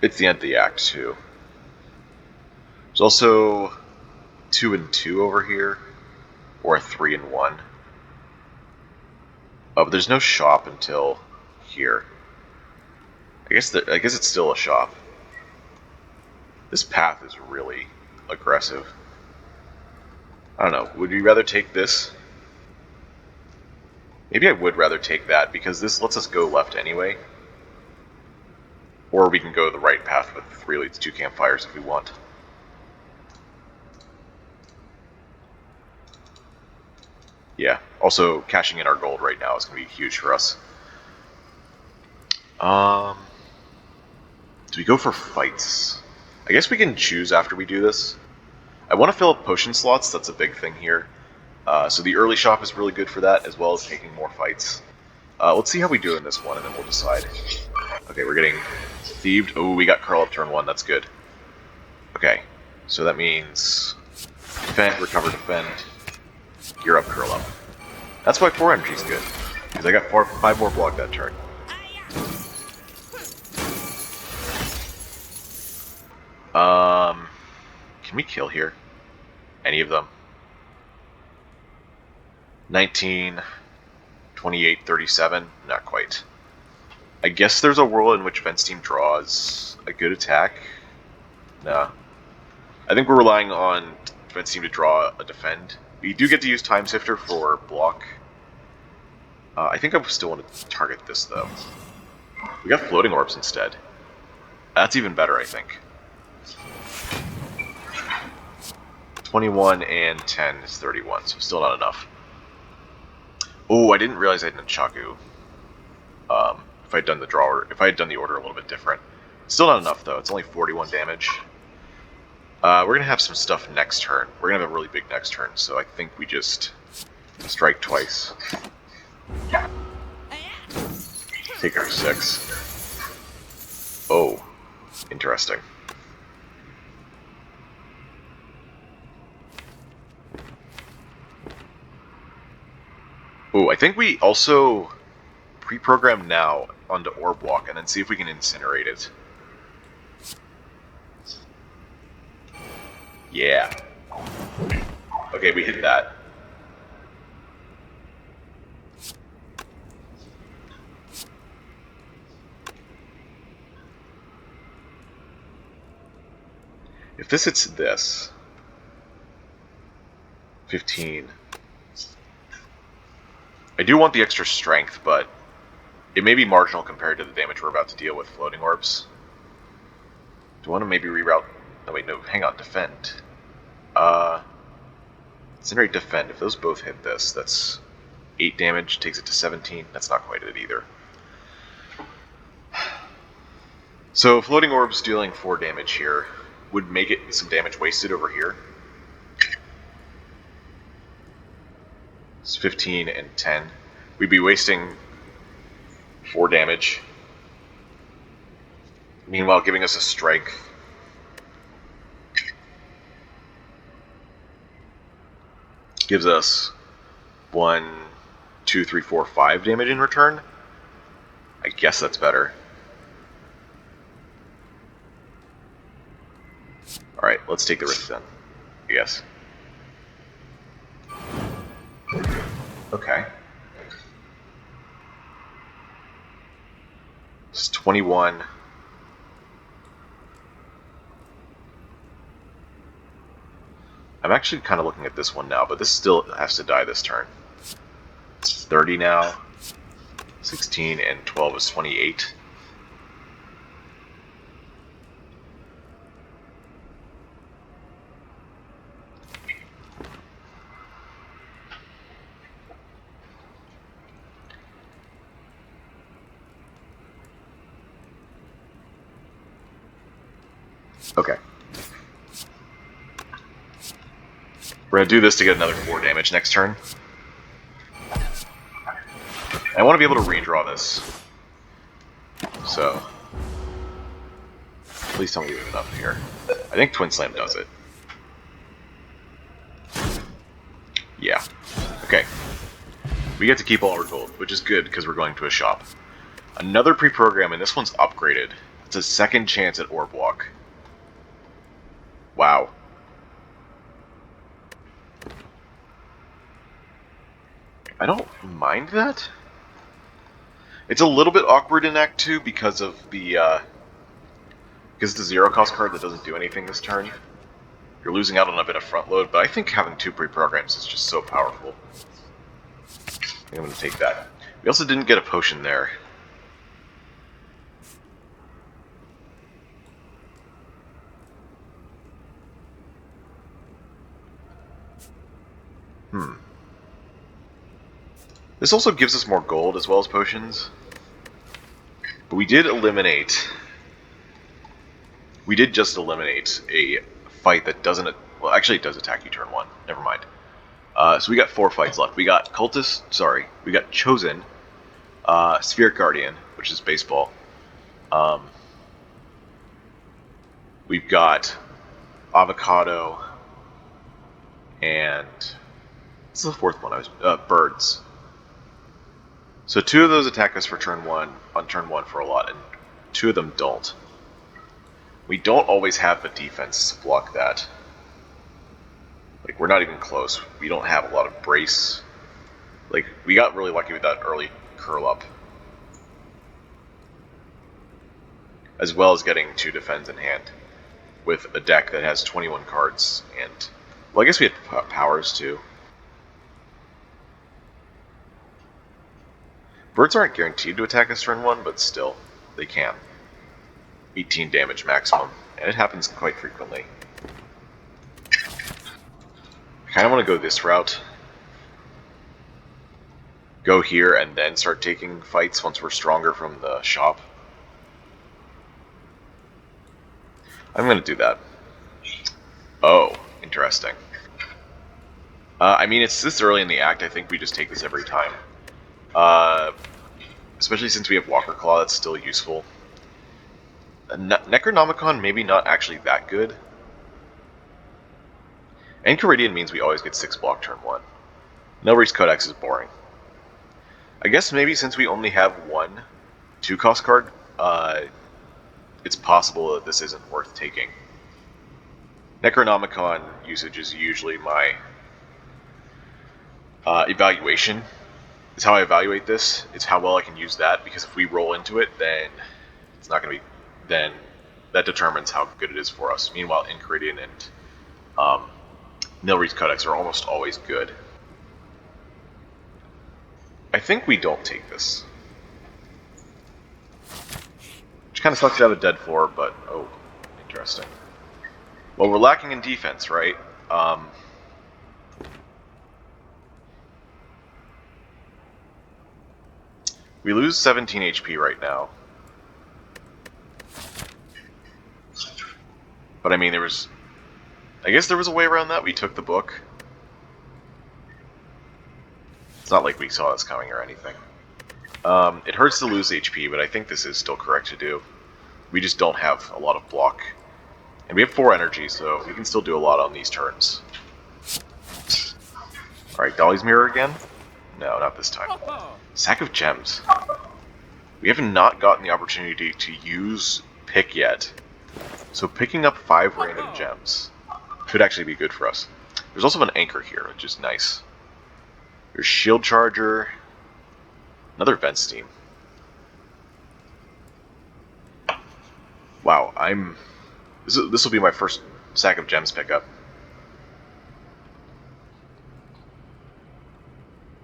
it's the end of the act too. There's also 2 and 2 over here, or a 3 and 1. Oh, but there's no shop until here. I guess it's still a shop. This path is really aggressive. I don't know. Would you rather take this? Maybe I would rather take that because this lets us go left anyway. Or we can go the right path with 3 elites, 2 campfires if we want. Yeah. Also, cashing in our gold right now is going to be huge for us. Do we go for fights? I guess we can choose after we do this. I want to fill up potion slots. That's a big thing here. So the early shop is really good for that, as well as taking more fights. Let's see how we do in this one, and then we'll decide. Okay, we're getting thieved. Oh, we got curl up turn 1. That's good. Okay, so that means defend, recover, defend, gear up, curl up. That's why 4 energy is good, because I got 5 more block that turn. Can we kill here? Any of them? 19, 28, 37? Not quite. I guess there's a world in which Vent's team draws a good attack. Nah. I think we're relying on Vent's team to draw a defend. We do get to use Time Sifter for block. I think I still want to target this, though. We got Floating Orbs instead. That's even better, I think. 21 and 10 is 31, so still not enough. Oh, I didn't realize I had Nunchaku. If I'd done the order a little bit different. Still not enough, though. It's only 41 damage. We're going to have some stuff next turn. We're going to have a really big next turn, so I think we just strike twice. Take our 6. Oh, interesting. Oh, I think we also pre-program now onto Orb Walk and then see if we can incinerate it. Yeah. Okay, we hit that. If this hits this, 15. I do want the extra strength, but it may be marginal compared to the damage we're about to deal with floating orbs. Do I want to maybe reroute? Oh wait, no, hang on, defend. Incinerate, defend. If those both hit this, that's 8 damage, takes it to 17. That's not quite it either. So floating orbs dealing 4 damage here would make it some damage wasted over here. It's 15 and 10. We'd be wasting 4 damage. Meanwhile, giving us a strength. Gives us 1, 2, 3, 4, 5 damage in return. I guess that's better. Alright, let's take the risk then, I guess. Okay. It's 21. I'm actually kind of looking at this one now, but this still has to die this turn. It's 30 now. 16 and 12 is 28. Okay. We're going to do this to get another 4 damage next turn. I want to be able to redraw this. So, please tell me we have enough here. I think Twin Slam does it. Yeah. Okay. We get to keep all our gold, which is good because we're going to a shop. Another pre-program, and this one's upgraded. It's a second chance at orb walk. Wow. I don't mind that. It's a little bit awkward in Act 2 because of the because it's a zero cost card that doesn't do anything this turn. You're losing out on a bit of front load, but I think having 2 pre-programs is just so powerful. I think I'm going to take that. We also didn't get a potion there. This also gives us more gold as well as potions. But we did eliminate... We did just eliminate a fight that doesn't... Well, actually it does attack you turn 1. Never mind. So we got 4 fights left. We got Cultist... Sorry. We got Chosen. Sphere Guardian, which is baseball. We've got Avocado. And... What's the 4th one? Birds. So 2 of those attack us for turn 1, on turn 1 for a lot, and 2 of them don't. We don't always have the defense to block that. Like, we're not even close. We don't have a lot of brace. Like, we got really lucky with that early curl up. As well as getting 2 defense in hand. With a deck that has 21 cards, and... Well, I guess we had powers too. Birds aren't guaranteed to attack us turn 1, but still, they can. 18 damage maximum, and it happens quite frequently. I kind of want to go this route. Go here and then start taking fights once we're stronger from the shop. I'm going to do that. Oh, interesting. I mean, it's this early in the act, I think we just take this every time. Especially since we have Walker Claw, that's still useful. Necronomicon, maybe not actually that good. Enchiridion means we always get 6 block turn 1. Nelre's Codex is boring. I guess maybe since we only have 1 2-cost card, it's possible that this isn't worth taking. Necronomicon usage is usually my evaluation. It's how I evaluate this. It's how well I can use that, because if we roll into it, then it's not going to be... Then that determines how good it is for us. Meanwhile, Enchiridion and Nilre's Codex are almost always good. I think we don't take this. Which kind of sucks to have a dead floor, but oh, interesting. Well, we're lacking in defense, right? We lose 17 HP right now. But I mean, I guess there was a way around that. We took the book. It's not like we saw this coming or anything. It hurts to lose HP, but I think this is still correct to do. We just don't have a lot of block. And we have 4 energy, so we can still do a lot on these turns. Alright, Dolly's Mirror again? No, not this time. Sack of Gems. We have not gotten the opportunity to use pick yet. So picking up 5 random gems could actually be good for us. There's also an anchor here, which is nice. There's Shield Charger. Another Vent Steam. Wow, this will be my first Sack of Gems pickup.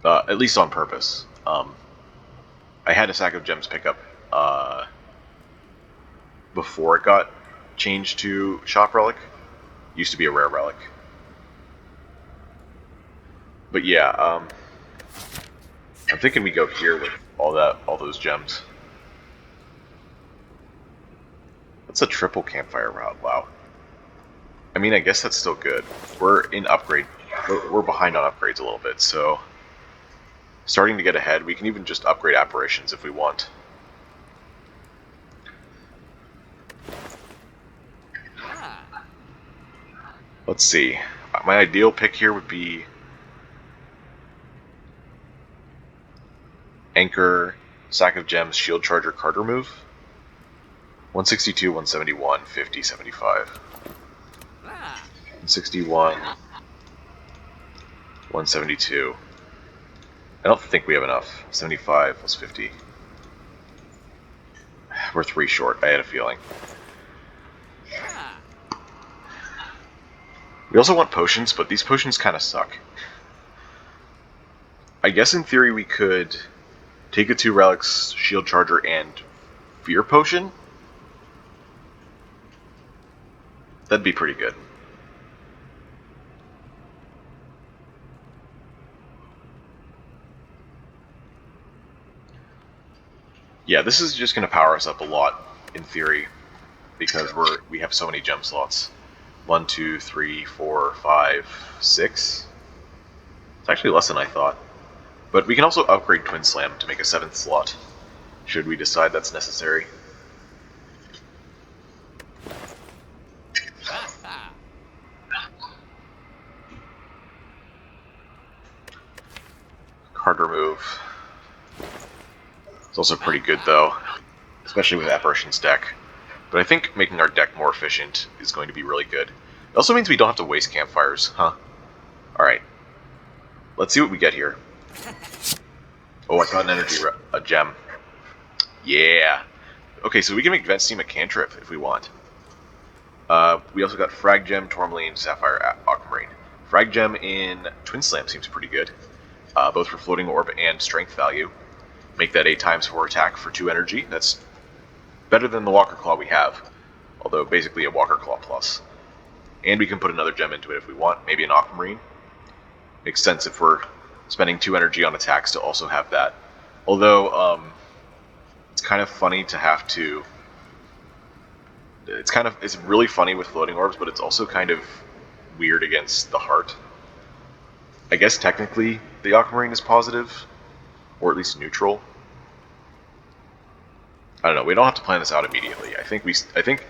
At least on purpose. I had a Sack of Gems pickup before it got changed to Shop Relic. Used to be a rare relic. But yeah, I'm thinking we go here with all those gems. That's a triple campfire route, wow. I mean, I guess that's still good. We're in upgrade. We're behind on upgrades a little bit, so starting to get ahead. We can even just upgrade apparitions if we want. Let's see. My ideal pick here would be... Anchor, Sack of Gems, Shield Charger, card remove. 162, 171, 50, 75. 161, 172. I don't think we have enough. 75 plus 50. We're 3 short, I had a feeling. We also want potions, but these potions kind of suck. I guess in theory we could take the 2 relics, Shield Charger, and Fear Potion. That'd be pretty good. Yeah, this is just going to power us up a lot, in theory, because we have so many gem slots. 1, 2, 3, 4, 5, 6. It's actually less than I thought. But we can also upgrade Twin Slam to make a 7th slot, should we decide that's necessary. Card remove. It's also pretty good though, especially with Apparition's deck. But I think making our deck more efficient is going to be really good. It also means we don't have to waste campfires, huh? Alright. Let's see what we get here. Oh, I got an energy a gem. Yeah. Okay, so we can make Vent Steam a cantrip if we want. We also got Frag Gem, Tourmaline, Sapphire, Aquamarine. Frag Gem in Twin Slam seems pretty good. Both for Floating Orb and Strength value. Make that 8 times 4 attack for 2 energy. That's better than the Walker Claw we have. Although basically a Walker Claw plus. And we can put another gem into it if we want. Maybe an Aquamarine. Makes sense if we're spending 2 energy on attacks to also have that. Although, it's kind of funny to have to... It's really funny with Floating Orbs, but it's also kind of weird against the Heart. I guess technically the Aquamarine is positive, or at least neutral. I don't know, we don't have to plan this out immediately. I think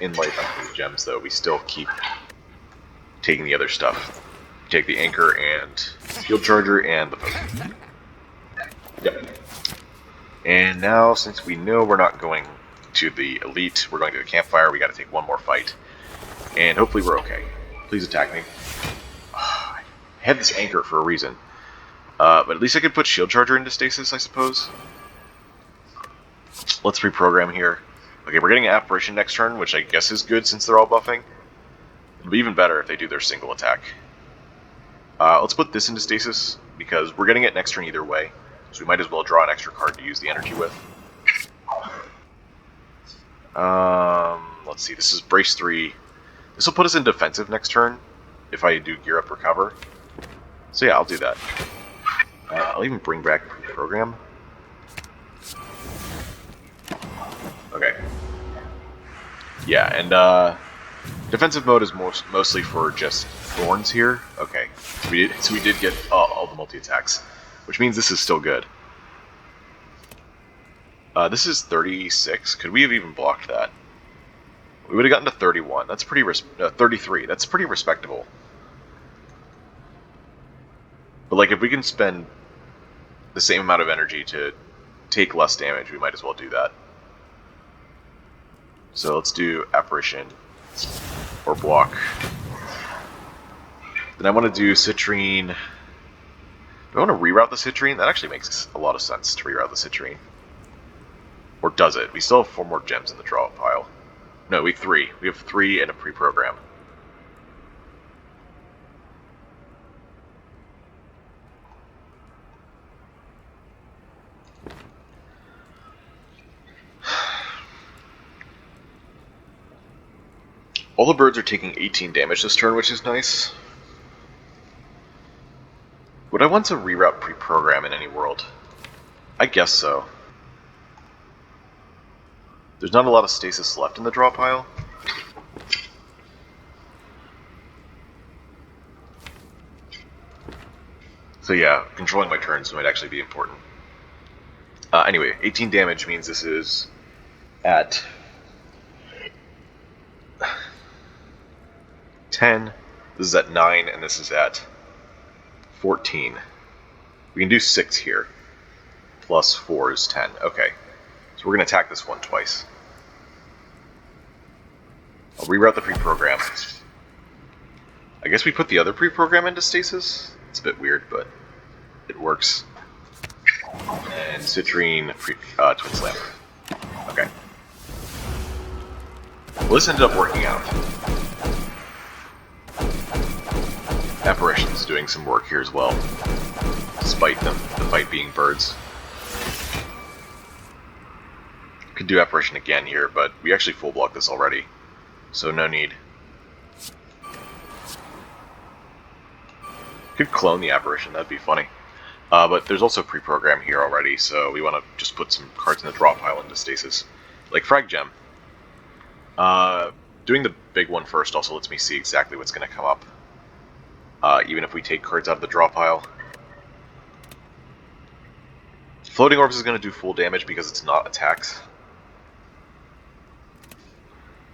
in life after these gems though, we still keep taking the other stuff. Take the Anchor and Shield Charger and the potion. Yep. And now, since we know we're not going to the Elite, we're going to the Campfire, we gotta take one more fight. And hopefully we're okay. Please attack me. I had this Anchor for a reason. But at least I could put Shield Charger into stasis, I suppose. Let's reprogram here. Okay, we're getting an Apparition next turn, which I guess is good since they're all buffing. It'll be even better if they do their single attack. Let's put this into stasis, because we're getting it next turn either way. So we might as well draw an extra card to use the energy with. Let's see, this is Brace 3. This will put us in defensive next turn, if I do Gear Up Recover. So yeah, I'll do that. I'll even bring back Program. Okay. Yeah, and defensive mode is mostly for just Thorns here. Okay, so we did get all the multi-attacks, which means this is still good. This is 36. Could we have even blocked that? We would have gotten to 31. That's pretty 33. That's pretty respectable. But like, if we can spend the same amount of energy to take less damage, we might as well do that. So let's do Apparition or block. Then I want to do Citrine. Do I want to reroute the Citrine? That actually makes a lot of sense to reroute the Citrine. Or does it? We still have 4 more gems in the draw pile. No, we have 3. We have 3 and a pre-program. All the birds are taking 18 damage this turn, which is nice. Would I want to reroute pre-program in any world? I guess so. There's not a lot of stasis left in the draw pile. So yeah, controlling my turns might actually be important. Anyway, 18 damage means this is at 10, this is at 9, and this is at 14. We can do 6 here. plus 4 is 10. Okay. So we're going to attack this one twice. I'll reroute the pre-program. I guess we put the other pre-program into stasis? It's a bit weird, but it works. And Citrine, Twin Slam. Okay. Well, this ended up working out. Apparition's doing some work here as well, despite the fight being birds. Could do Apparition again here, but we actually full block this already, so no need. Could clone the Apparition, that'd be funny. But there's also pre-program here already, so we want to just put some cards in the draw pile into stasis. Like Frag Gem. Doing the big one first also lets me see exactly what's going to come up. Even if we take cards out of the draw pile. Floating Orbs is going to do full damage because it's not attacks.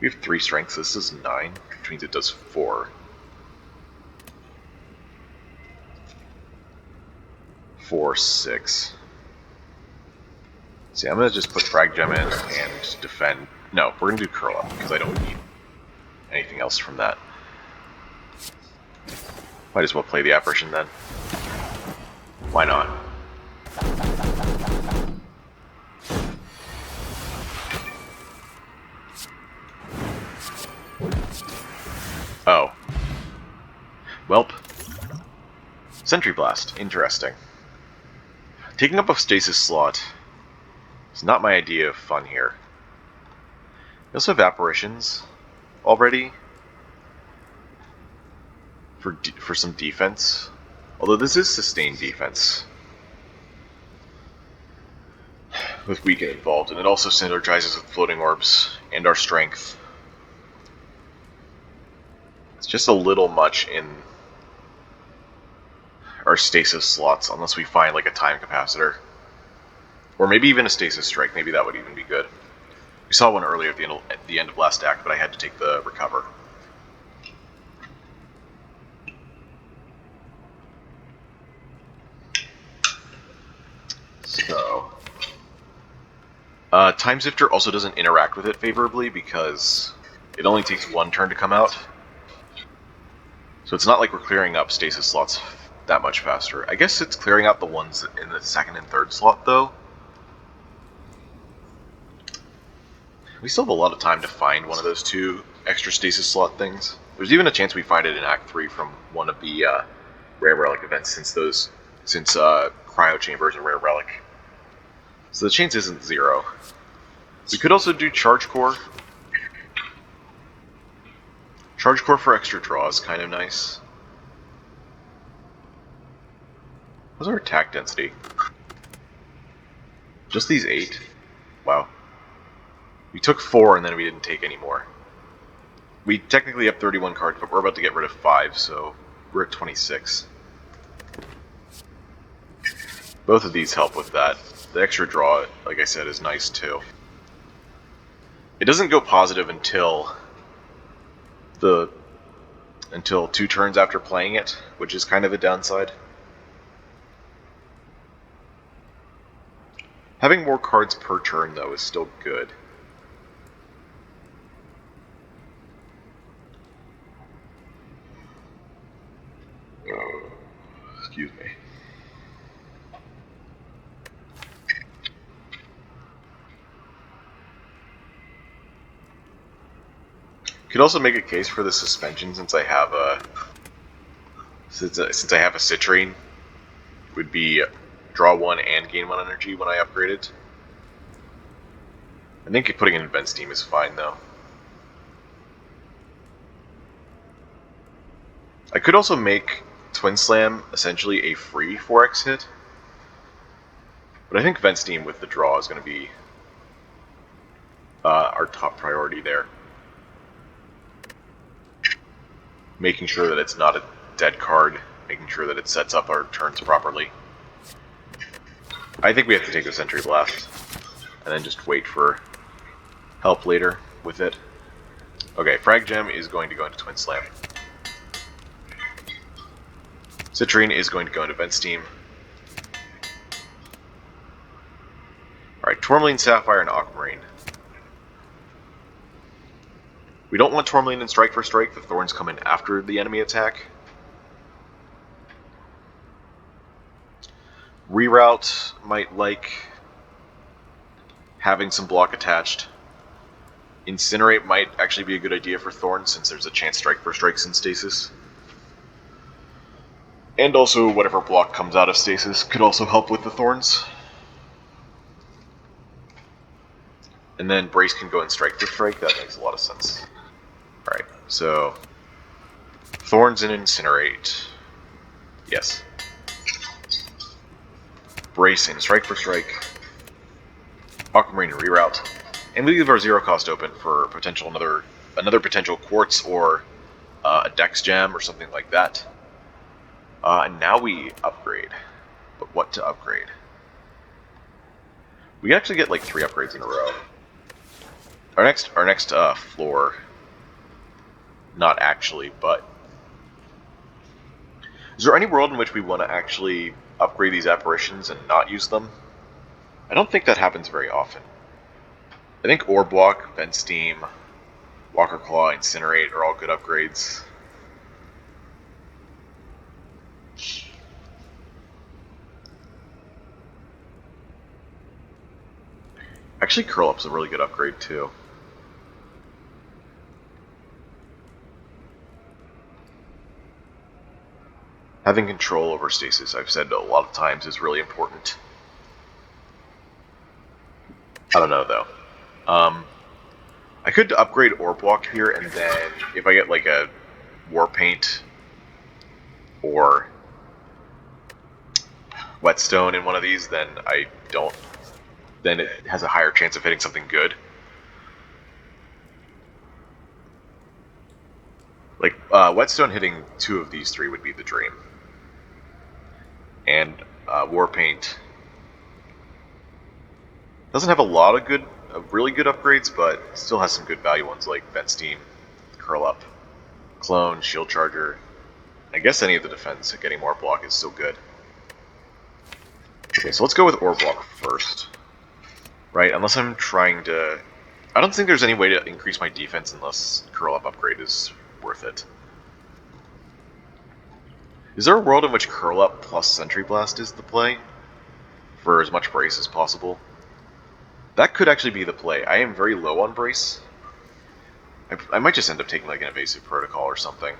We have 3 strengths, this is 9, which means it does 4. 4, 6. See, I'm going to just put Frag Gem in and defend. No, we're going to do Curl Up, because I don't need anything else from that. Might as well play the Apparition then. Why not? Oh. Welp. Sentry Blast. Interesting. Taking up a stasis slot is not my idea of fun here. We also have Apparitions already for some defense. Although this is sustained defense with Weaken involved, and it also synergizes with Floating Orbs and our strength. It's just a little much in our stasis slots, unless we find like a time capacitor. Or maybe even a stasis strike, maybe that would even be good. We saw one earlier at the end of last act, but I had to take the recover. So, Time Sifter also doesn't interact with it favorably because it only takes 1 turn to come out. So it's not like we're clearing up stasis slots that much faster. I guess it's clearing out the ones in the 2nd and 3rd slot, though. We still have a lot of time to find one of those 2 extra stasis slot things. There's even a chance we find it in Act 3 from one of the Rare Relic events, since Cryo Chambers and Rare Relic. So the chance isn't 0. We could also do Charge Core. Charge Core for extra draw is kind of nice. What's our attack density? Just these 8? Wow. We took 4 and then we didn't take any more. We technically have 31 cards, but we're about to get rid of 5, so we're at 26. Both of these help with that. The extra draw, like I said, is nice too. It doesn't go positive until 2 turns after playing it, which is kind of a downside. Having more cards per turn, though, is still good. Excuse me. Could also make a case for the suspension since I have a Citrine. Would be draw 1 and gain 1 energy when I upgrade it. I think putting it in Vent Steam is fine though. I could also make Twin Slam essentially a free 4x hit, but I think Vent Steam with the draw is going to be our top priority there. Making sure that it's not a dead card, making sure that it sets up our turns properly. I think we have to take the Sentry Blast, and then just wait for help later with it. Okay, Frag Gem is going to go into Twin Slam. Citrine is going to go into Vent Steam. Tourmaline, Sapphire, and Aquamarine. We don't want Tourmaline and Strike for Strike. The Thorns come in after the enemy attack. Reroute might like having some block attached. Incinerate might actually be a good idea for Thorns since there's a chance Strike for Strike's in stasis. And also whatever block comes out of stasis could also help with the Thorns. And then Brace can go and Strike for Strike. That makes a lot of sense. Alright, so Thorns and Incinerate. Yes. Brace and Strike for Strike. Aquamarine and Reroute. And we leave our 0 cost open for potential another potential Quartz or a Dex Gem or something like that. And now we upgrade. But what to upgrade? We actually get like 3 upgrades in a row. Our next floor, not actually, but is there any world in which we want to actually upgrade these apparitions and not use them? I don't think that happens very often. I think Orb Walk, Vent Steam, Walker Claw, Incinerate are all good upgrades. Actually, Curl Up's a really good upgrade too. Having control over stasis, I've said a lot of times, is really important. I don't know though. I could upgrade Orb Walk here, and then if I get like a War Paint or Whetstone in one of these, then then it has a higher chance of hitting something good. Like Whetstone hitting 2 of these 3 would be the dream. And War Paint doesn't have a lot of really good upgrades, but still has some good value ones like Vent Steam, Curl Up, Clone, Shield Charger. I guess any of the defense getting more block is still good. Okay, so let's go with Orb Walk first. Right, unless I'm trying to... I don't think there's any way to increase my defense unless Curl Up upgrade is worth it. Is there a world in which Curl Up plus Sentry Blast is the play? For as much Brace as possible? That could actually be the play. I am very low on Brace. I might just end up taking like an Evasive Protocol or something.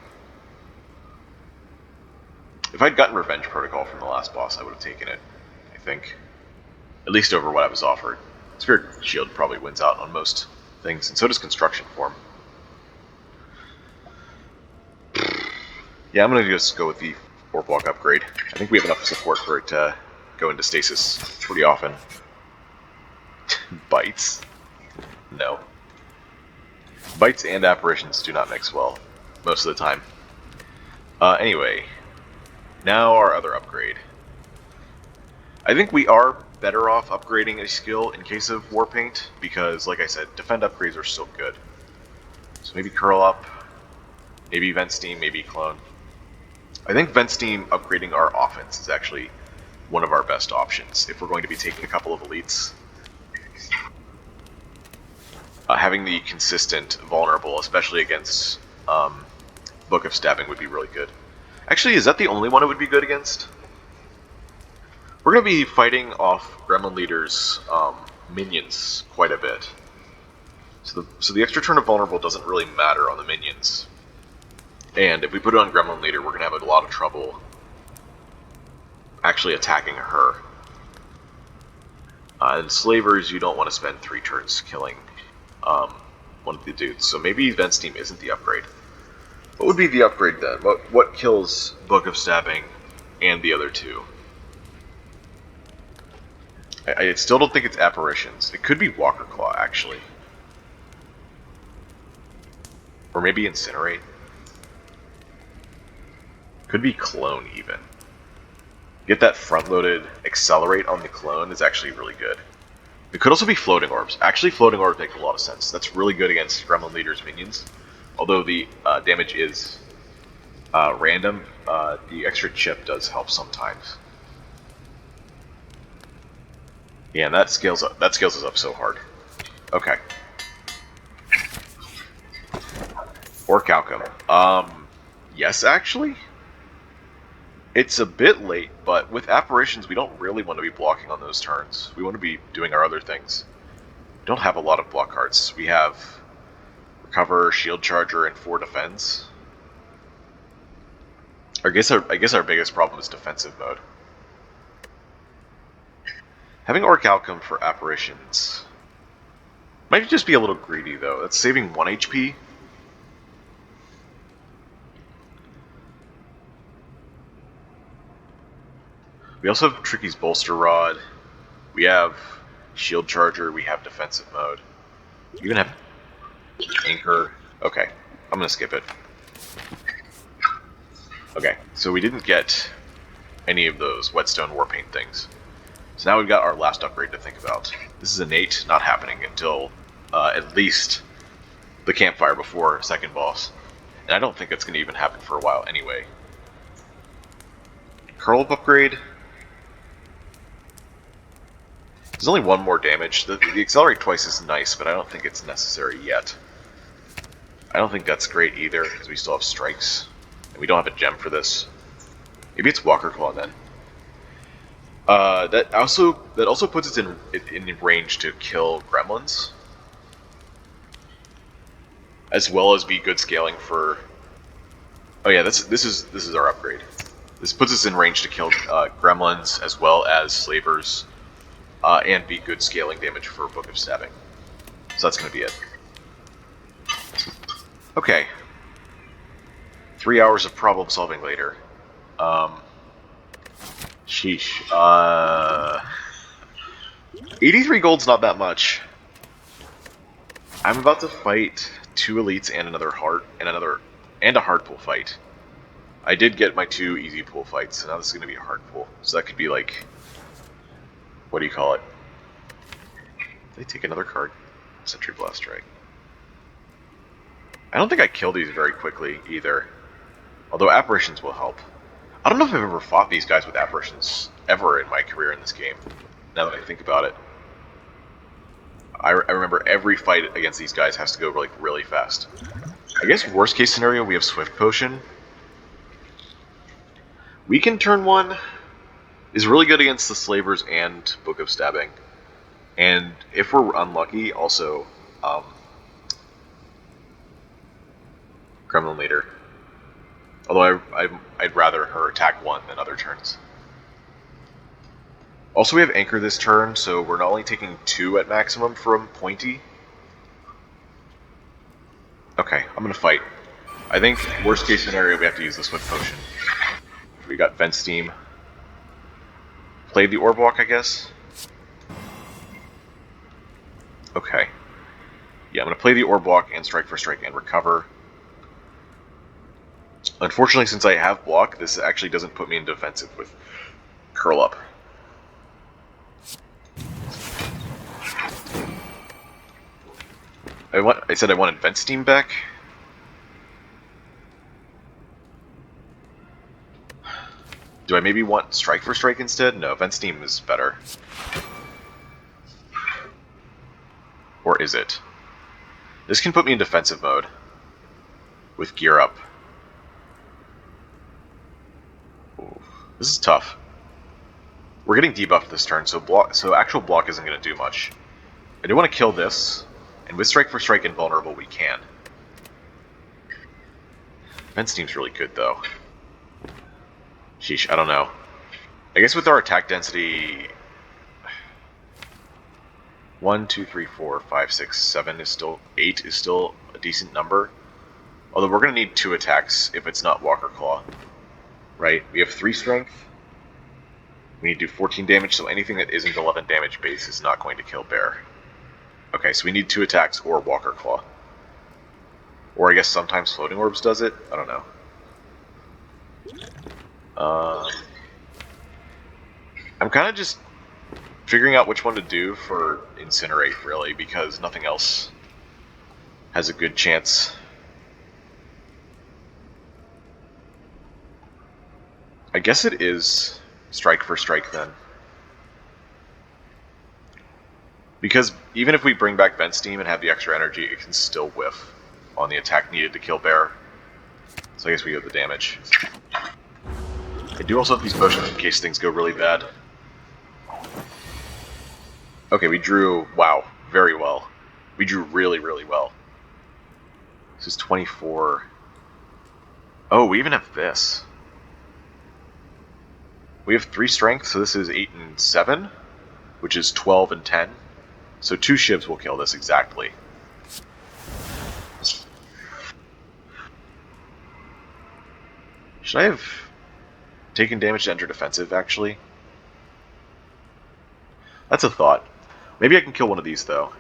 If I'd gotten Revenge Protocol from the last boss, I would have taken it, I think. At least over what I was offered. Spirit Shield probably wins out on most things, and so does Construction Form. Yeah, I'm going to just go with the Orb Walk upgrade. I think we have enough support for it to go into stasis pretty often. Bites? No. Bites and apparitions do not mix well, most of the time. Anyway, now our other upgrade. I think we are better off upgrading a skill in case of War Paint, because, like I said, defend upgrades are still good. So maybe Curl Up, maybe Vent Steam, maybe Clone. I think Vent Steam upgrading our offense is actually one of our best options if we're going to be taking a couple of elites. Having the consistent vulnerable, especially against Book of Stabbing, would be really good. Actually, is that the only one it would be good against? We're going to be fighting off Gremlin Leader's minions quite a bit. So the extra turn of vulnerable doesn't really matter on the minions. And if we put it on Gremlin Leader, we're going to have a lot of trouble actually attacking her. And Slavers, you don't want to spend 3 turns killing one of the dudes. So maybe Vent Steam isn't the upgrade. What would be the upgrade then? What kills Book of Stabbing and the other 2? I still don't think it's Apparitions. It could be Walker Claw, actually. Or maybe Incinerate. Could be Clone, even. Get that front-loaded Accelerate on the Clone is actually really good. It could also be Floating Orbs. Actually, Floating Orbs make a lot of sense. That's really good against Gremlin Leader's minions. Although the damage is random, the extra chip does help sometimes. Yeah, and that scales up. That scales us up so hard. Okay. Orc Outcome. Yes, actually. It's a bit late, but with apparitions, we don't really want to be blocking on those turns. We want to be doing our other things. We don't have a lot of block cards. We have Recover, Shield Charger, and 4 Defense. I guess our biggest problem is defensive mode. Having Orc Outcome for apparitions might just be a little greedy, though. That's saving 1 HP. We also have Tricky's Bolster Rod. We have Shield Charger. We have defensive mode. We even have Anchor. Okay, I'm gonna skip it. Okay, so we didn't get any of those Whetstone Warpaint things. So now we've got our last upgrade to think about. This is innate, not happening until at least the campfire before second boss. And I don't think it's going to even happen for a while anyway. Curl Up upgrade. There's only 1 more damage. The Accelerate Twice is nice, but I don't think it's necessary yet. I don't think that's great either, because we still have Strikes. And we don't have a gem for this. Maybe it's Walker Claw then. That also puts us in range to kill gremlins, as well as be good scaling for. Oh yeah, this is our upgrade. This puts us in range to kill gremlins as well as slavers, and be good scaling damage for Book of Stabbing. So that's gonna be it. Okay. 3 hours of problem solving later. Sheesh. 83 gold's not that much. I'm about to fight 2 elites and another heart and a hard pull fight. I did get my 2 easy pull fights, so now this is gonna be a hard pull. So that could be like, what do you call it? Did they take another card? Sentry Blast Strike. I don't think I kill these very quickly either. Although apparitions will help. I don't know if I've ever fought these guys with apparitions ever in my career in this game, now that I think about it. I remember every fight against these guys has to go like really fast. I guess worst case scenario, we have Swift Potion. Weaken turn 1 is really good against the Slavers and Book of Stabbing. And if we're unlucky, also Gremlin Leader. Although I'd rather her attack 1 than other turns. Also, we have Anchor this turn, so we're not only taking 2 at maximum from Pointy. Okay, I'm gonna fight. I think worst case scenario we have to use the Swift Potion. We got Vent Steam. Play the Orb Walk, I guess. Okay. Yeah, I'm gonna play the Orb Walk and Strike for Strike and Recover. Unfortunately, since I have block, this actually doesn't put me in defensive with Curl Up. I said I wanted Vent Steam back. Do I maybe want Strike for Strike instead? No, Vent Steam is better. Or is it? This can put me in defensive mode with Gear Up. Ooh, this is tough. We're getting debuffed this turn, so actual block isn't going to do much. I do want to kill this, and with Strike for Strike Invulnerable we can. Vent Steam's really good though. Sheesh, I don't know. I guess with our attack density, 1, 2, 3, 4, 5, 6, 7 is still 8 is still a decent number. Although we're going to need 2 attacks if it's not Walker Claw. Right? We have 3 strength. We need to do 14 damage, so anything that isn't 11 damage base is not going to kill Bear. Okay, so we need 2 attacks or Walker Claw. Or I guess sometimes Floating Orbs does it? I don't know. I'm kind of just figuring out which one to do for Incinerate, really, because nothing else has a good chance. I guess it is Strike for Strike, then. Because even if we bring back Vent Steam and have the extra energy, it can still whiff on the attack needed to kill Bear. So I guess we go the damage. I do also have these potions in case things go really bad. Okay, we drew, wow, very well. We drew really, really well. This is 24. Oh, we even have this. We have 3 strength, so this is 8 and 7, which is 12 and 10. So 2 shivs will kill this exactly. Should I have taken damage to enter defensive, actually? That's a thought. Maybe I can kill one of these, though.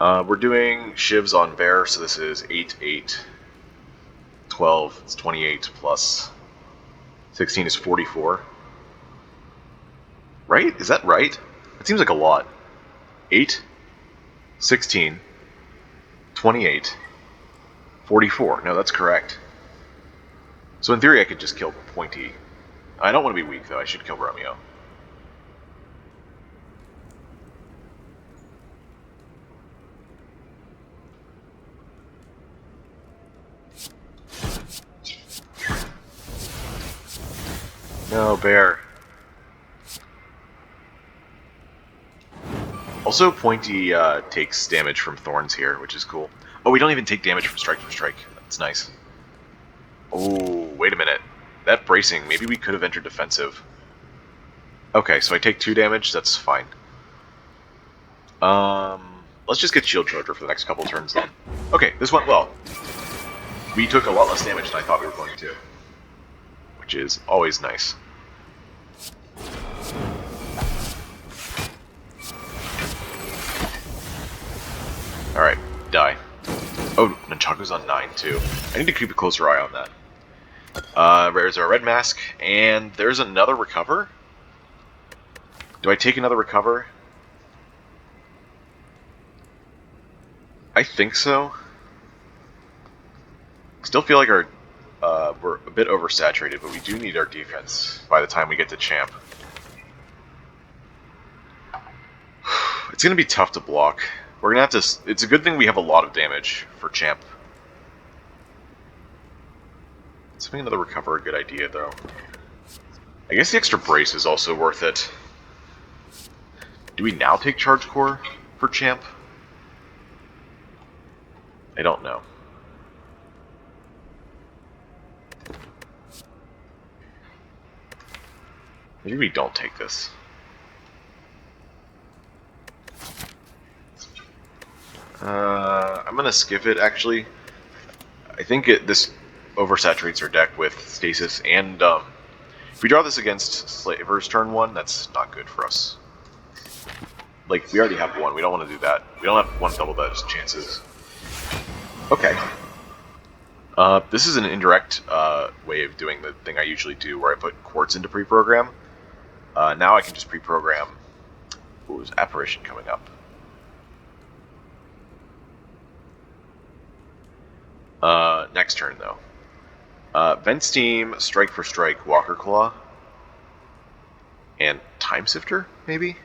We're doing shivs on Bear, so this is 8, 8, 12, it's 28, plus 16 is 44. Right? Is that right? That seems like a lot. 8, 16, 28, 44. No, that's correct. So in theory I could just kill Pointy. I don't want to be weak, though. I should kill Romeo. No, Bear. Also, Pointy takes damage from Thorns here, which is cool. Oh, we don't even take damage from Strike. That's nice. Oh, wait a minute. That bracing, maybe we could have entered defensive. Okay, so I take 2 damage, that's fine. Let's just get Shield Charger for the next couple turns then. Okay, this went well. We took a lot less damage than I thought we were going to, which is always nice. Alright, die. Oh, Nunchaku's on 9 too. I need to keep a closer eye on that. There's our red mask, and there's another recover? Do I take another recover? I think so. Still feel like our we're a bit oversaturated, but we do need our defense by the time we get to Champ. It's gonna be tough to block. We're gonna have to. It's a good thing we have a lot of damage for Champ. Is having another recover a good idea, though? I guess the extra brace is also worth it. Do we now take Charge Core for Champ? I don't know. Maybe we don't take this. I'm gonna skip it, actually. I think this oversaturates our deck with Stasis, and if we draw this against Slaver's turn 1, that's not good for us. Like, we already have 1, we don't want to do that. We don't have 1 double those chances. Okay. This is an indirect way of doing the thing I usually do, where I put Quartz into pre-program. Now I can just pre-program... Ooh, there's Apparition coming up. Next turn, though. Vent Steam, Strike for Strike, Walker Claw, and Time Sifter, maybe?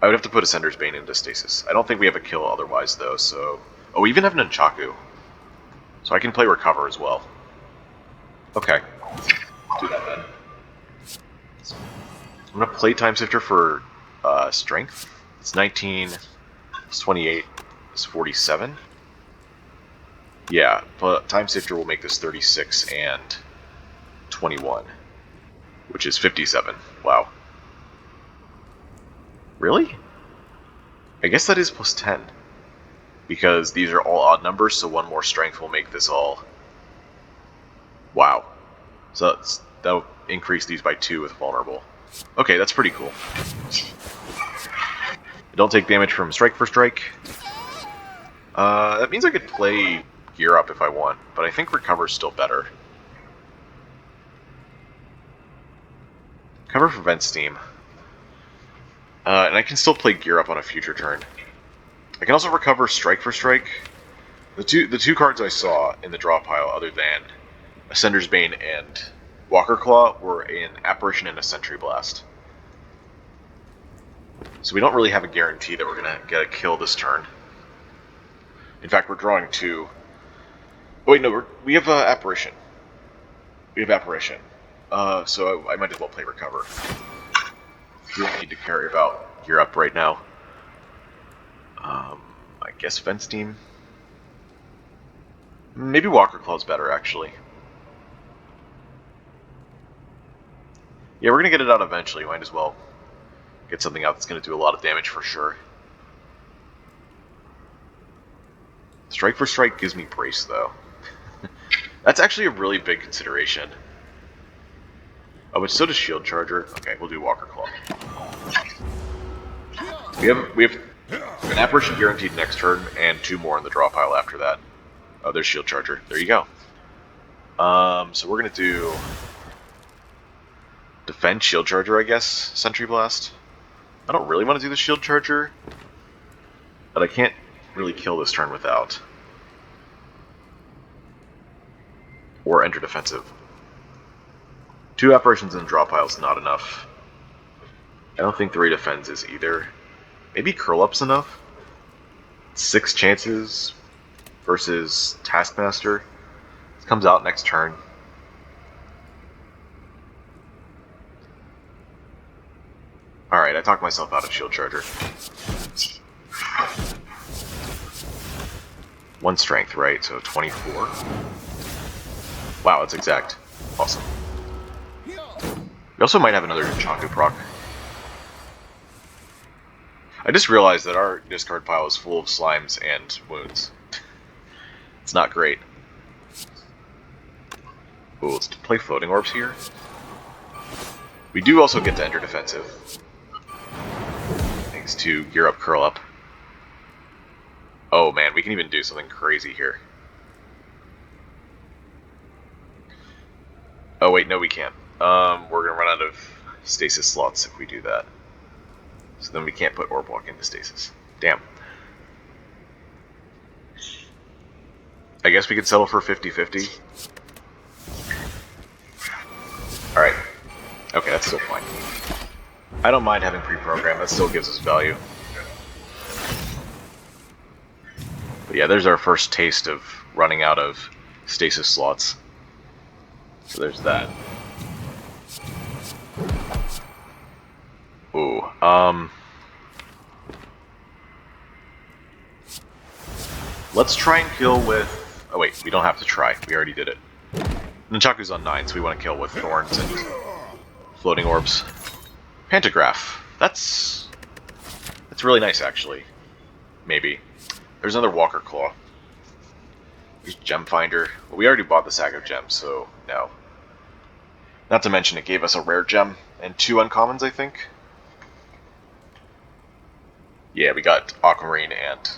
I would have to put Ascender's Bane into Stasis. I don't think we have a kill otherwise, though, so... Oh, we even have Nunchaku. So I can play Recover as well. Okay. Do that then. I'm gonna play Time Sifter for Strength. It's 19, it's 28, it's 47. Yeah, but Time Sifter will make this 36 and 21, which is 57. Wow. Really? I guess that is plus 10. Because these are all odd numbers, so 1 more strength will make this all... Wow. So that'll increase these by 2 with vulnerable. Okay, that's pretty cool. I don't take damage from Strike for Strike. That means I could play Gear Up if I want, but I think Recover's still better. Cover for Vent Steam. And I can still play Gear Up on a future turn. I can also recover Strike for Strike. The two cards I saw in the draw pile, other than Ascender's Bane and Walker Claw, were an Apparition and a Sentry Blast. So we don't really have a guarantee that we're going to get a kill this turn. In fact, we're drawing 2. Oh, wait, no, we have Apparition. We have Apparition. So I might as well play Recover. We don't need to carry about Gear Up right now. I guess Fence Team. Maybe Walker Claw's better, actually. Yeah, we're going to get it out eventually. Might as well get something out that's going to do a lot of damage for sure. Strike for Strike gives me Brace, though. That's actually a really big consideration. Oh, but so does Shield Charger. Okay, we'll do Walker Claw. We have an Apparition guaranteed next turn, and 2 more in the draw pile after that. Oh, there's Shield Charger. There you go. So we're gonna do Defend Shield Charger, I guess. Sentry Blast. I don't really want to do the Shield Charger, but I can't really kill this turn without. Or enter defensive. 2 Apparitions in the draw pile is not enough. I don't think 3 defends is either. Maybe Curl Up's enough? 6 chances versus Taskmaster. This comes out next turn. Alright, I talked myself out of Shield Charger. 1 strength, right? So 24. Wow, it's exact. Awesome. We also might have another Chaku proc. I just realized that our discard pile is full of slimes and wounds. It's not great. Ooh, let's play Floating Orbs here. We do also get to enter defensive. Thanks to Gear Up, Curl Up. Oh man, we can even do something crazy here. Oh wait, no we can't. We're gonna run out of stasis slots if we do that. So then we can't put Orb Walk into stasis. Damn. I guess we could settle for 50-50. Alright. Okay, that's still fine. I don't mind having pre-program, that still gives us value. But yeah, there's our first taste of running out of stasis slots. So there's that. Ooh, let's try and kill with... Oh wait, we don't have to try. We already did it. Nunchaku's on 9, so we want to kill with Thorns and Floating Orbs. Pantograph. That's really nice, actually. Maybe. There's another Walker Claw. There's Gem Finder. Well, we already bought the sack of gems, so no. Not to mention it gave us a rare gem and 2 uncommons, I think. Yeah, we got Aquamarine and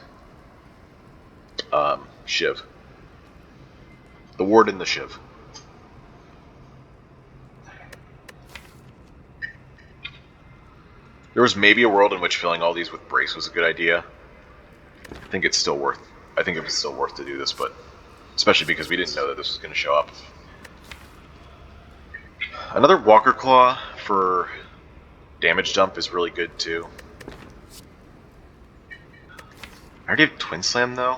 Shiv. The Ward and the Shiv. There was maybe a world in which filling all these with Brace was a good idea. I think it was still worth to do this, but especially because we didn't know that this was going to show up. Another Walker Claw for damage dump is really good too. I already have Twin Slam though.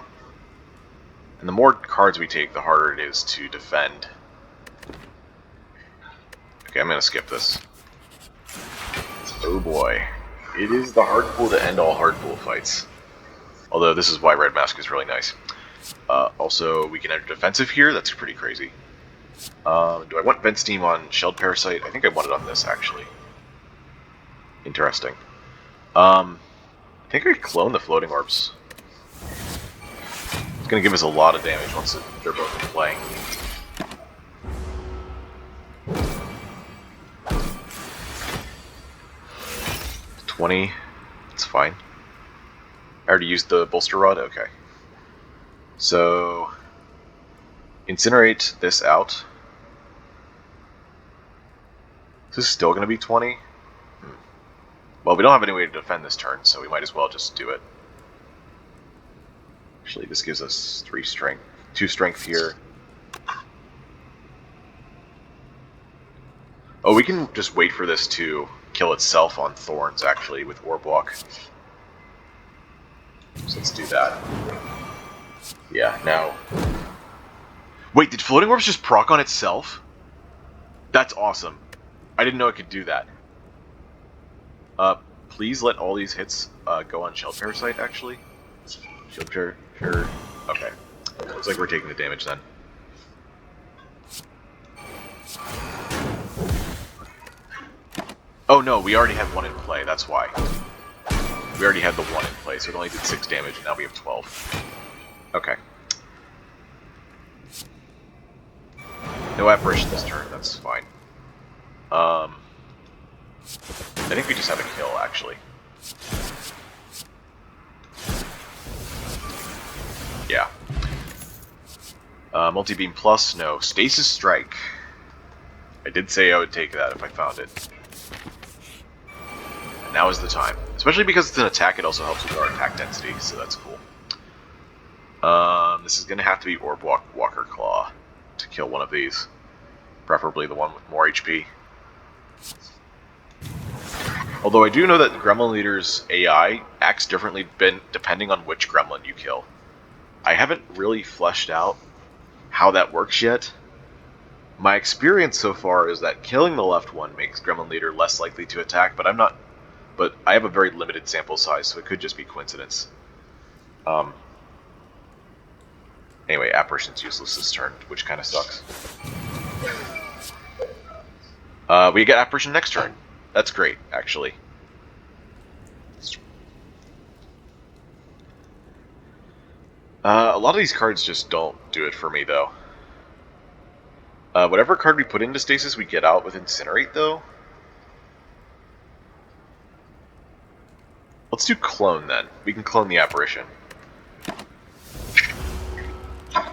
And the more cards we take, the harder it is to defend. Okay, I'm gonna skip this. Oh boy. It is the hard pool to end all hard pool fights. Although this is why Red Mask is really nice. Also, we can enter defensive here. That's pretty crazy. Do I want Vent Steam on Shelled Parasite? I think I want it on this, actually. Interesting. I think I clone the Floating Orbs. It's going to give us a lot of damage once they're both in play. $20. It's fine. I already used the Bolster Rod? Okay. So... Incinerate this out. Is this still going to be 20? Well, we don't have any way to defend this turn, so we might as well just do it. Actually, this gives us 3 strength. 2 strength here. Oh, we can just wait for this to kill itself on thorns, actually, with Orb Walk. So let's do that. Yeah, now... Wait, did Floating Orbs just proc on itself? That's awesome. I didn't know it could do that. Please let all these hits go on Shield Parasite, actually. Shield Parasite. Okay. Looks like we're taking the damage then. Oh no, we already had one in play, that's why. We already had the one in play, so it only did 6 damage, and now we have 12. Okay. No apparition this turn, that's fine. I think we just have a kill, actually. Yeah. Multi-beam plus, no. Stasis Strike. I did say I would take that if I found it. And now is the time. Especially because it's an attack, it also helps with our attack density, so that's cool. This is going to have to be Orb Walker Claw to kill one of these. Preferably the one with more HP. Although I do know that Gremlin Leader's AI acts differently depending on which Gremlin you kill. I haven't really fleshed out how that works yet. My experience so far is that killing the left one makes Gremlin Leader less likely to attack, but I have a very limited sample size, so it could just be coincidence. Anyway, Apparition's useless this turn, which kind of sucks. We get Apparition next turn. That's great, actually. A lot of these cards just don't do it for me, though. Whatever card we put into Stasis, we get out with Incinerate, though. Let's do Clone, then. We can clone the Apparition. I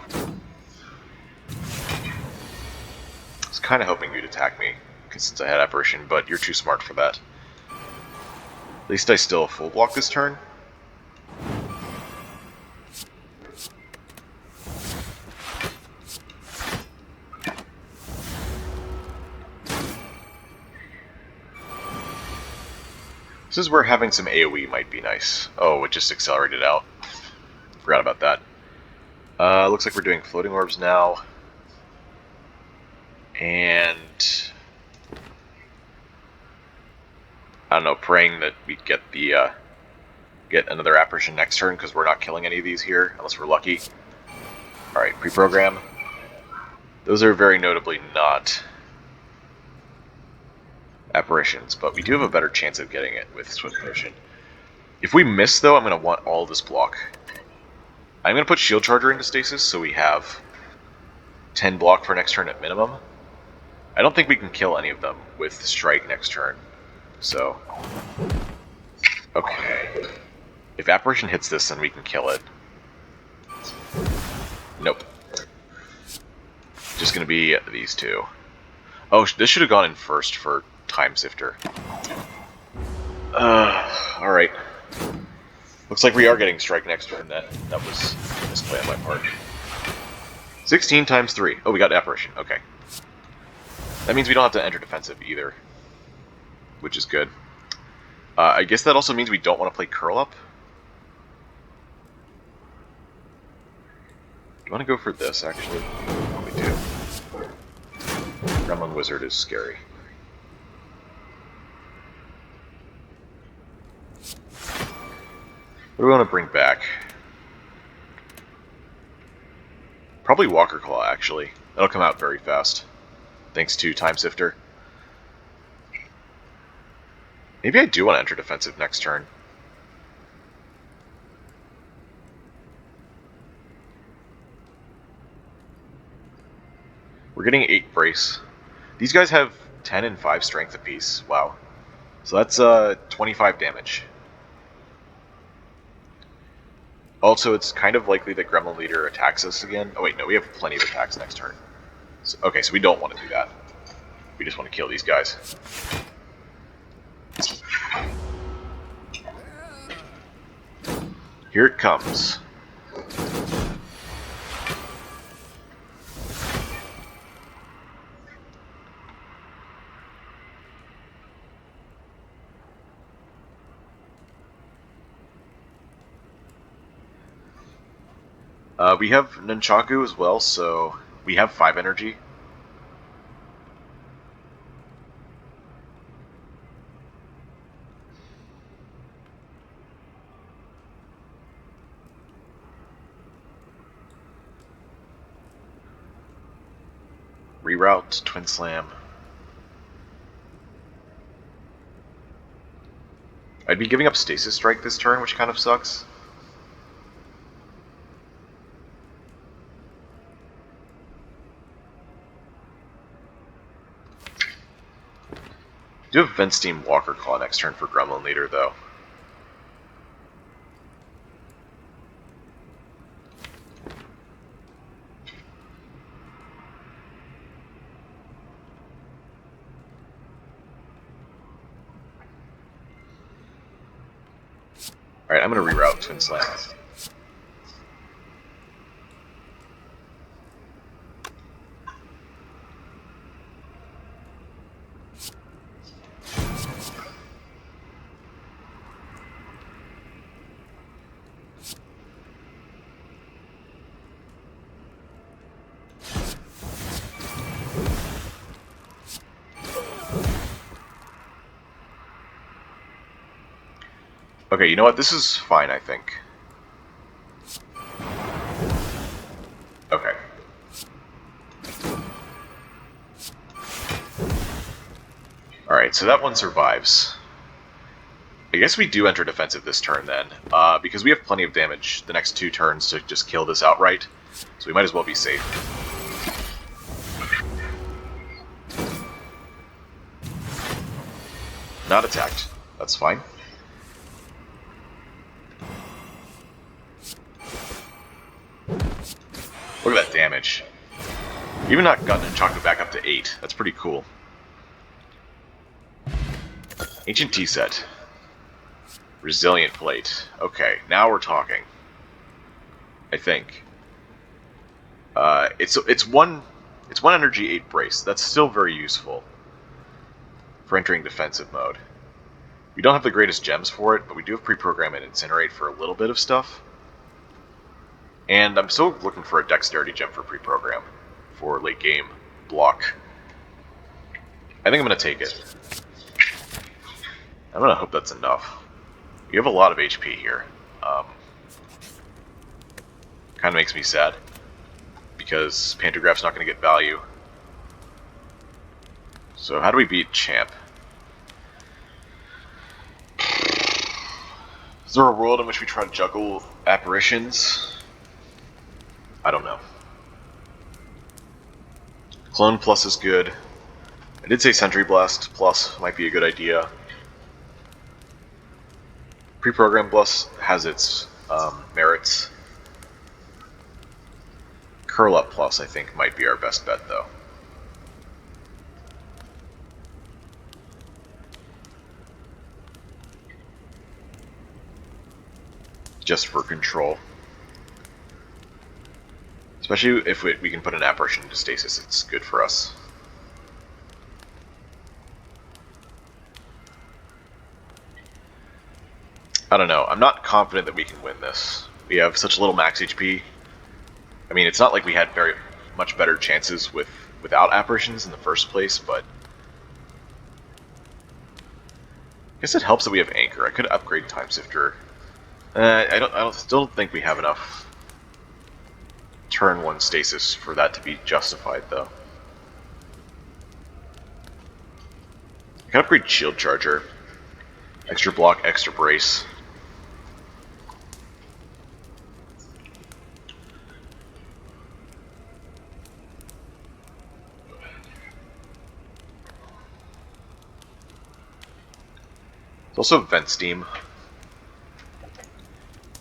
was kind of hoping you'd attack me, since I had Apparition, but you're too smart for that. At least I still full block this turn. This is where having some AoE might be nice. Oh, it just accelerated out. Forgot about that. Looks like we're doing Floating Orbs now. And... I don't know, praying that we get the get another Apparition next turn, because we're not killing any of these here, unless we're lucky. Alright, pre-program. Those are very notably not Apparitions, but we do have a better chance of getting it with Swift Motion. If we miss, though, I'm going to want all this block. I'm going to put Shield Charger into Stasis, so we have 10 block for next turn at minimum. I don't think we can kill any of them with Strike next turn. So, okay. If Apparition hits this, then we can kill it. Nope. Just going to be these two. Oh, this should have gone in first for Time Sifter. Alright. Looks like we are getting Strike next turn. That was a misplay on my part. 16 times 3. Oh, we got Apparition. Okay. That means we don't have to enter defensive either, which is good. I guess that also means we don't want to play Curl Up. Do you want to go for this, actually? Oh, we do. Gremlin Wizard is scary. What do we want to bring back? Probably Walker Claw, actually. That'll come out very fast, thanks to Time Sifter. Maybe I do want to enter defensive next turn. We're getting 8 brace. These guys have 10 and 5 strength apiece. Wow. So that's 25 damage. Also, it's kind of likely that Gremlin Leader attacks us again. Oh wait, no, we have plenty of attacks next turn. So, okay, so we don't want to do that. We just want to kill these guys. Here it comes. We have Nunchaku as well, so we have 5 energy. Reroute, Twin Slam. I'd be giving up Stasis Strike this turn, which kind of sucks. I do have Vent Steam Walker Claw next turn for Gremlin Leader, though. Alright, I'm going to reroute Twin Slam. Okay, you know what? This is fine, I think. Okay. Alright, so that one survives. I guess we do enter defensive this turn then, because we have plenty of damage the next 2 turns to just kill this outright, so we might as well be safe. Not attacked. That's fine. Look at that damage. Even not gotten Nunchaku back up to 8. That's pretty cool. Ancient Tea Set. Resilient Plate. Okay, now we're talking. I think. It's one energy, 8 brace. That's still very useful for entering defensive mode. We don't have the greatest gems for it, but we do have pre-program and incinerate for a little bit of stuff. And I'm still looking for a dexterity gem for pre-program for late game block. I think I'm going to take it. I'm going to hope that's enough. You have a lot of HP here. Kind of makes me sad, because Pantograph's not going to get value. So how do we beat Champ? Is there a world in which we try to juggle apparitions? I don't know. Clone Plus is good. I did say Sentry Blast Plus might be a good idea. Pre-Program Plus has its merits. Curl Up Plus, I think, might be our best bet, though. Just for control. Especially if we can put an apparition into stasis, it's good for us. I don't know. I'm not confident that we can win this. We have such little max HP. I mean, it's not like we had very much better chances without apparitions in the first place, but I guess it helps that we have Anchor. I could upgrade Time Sifter. I still don't think we have enough turn 1 stasis for that to be justified, though. I can upgrade Shield Charger. Extra block, extra brace. There's also Vent Steam.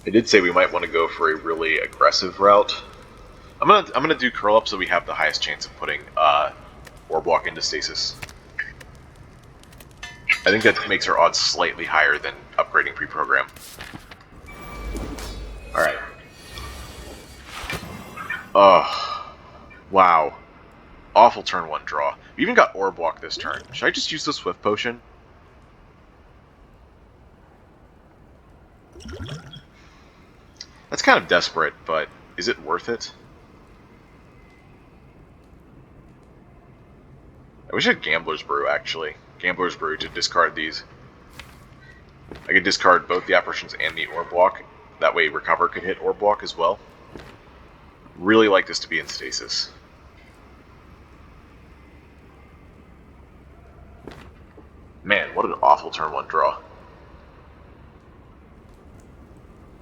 I did say we might want to go for a really aggressive route. I'm gonna do curl up so we have the highest chance of putting Orb Walk into stasis. I think that makes our odds slightly higher than upgrading pre-program. Alright. Oh, wow. Awful turn 1 draw. We even got Orb Walk this turn. Should I just use the Swift Potion? That's kind of desperate, but Is it worth it? I wish I had Gambler's Brew, actually. Gambler's Brew to discard these. I could discard both the apparitions and the orb walk. That way Recover could hit orb walk as well. Really like this to be in stasis. Man, what an awful turn 1 draw.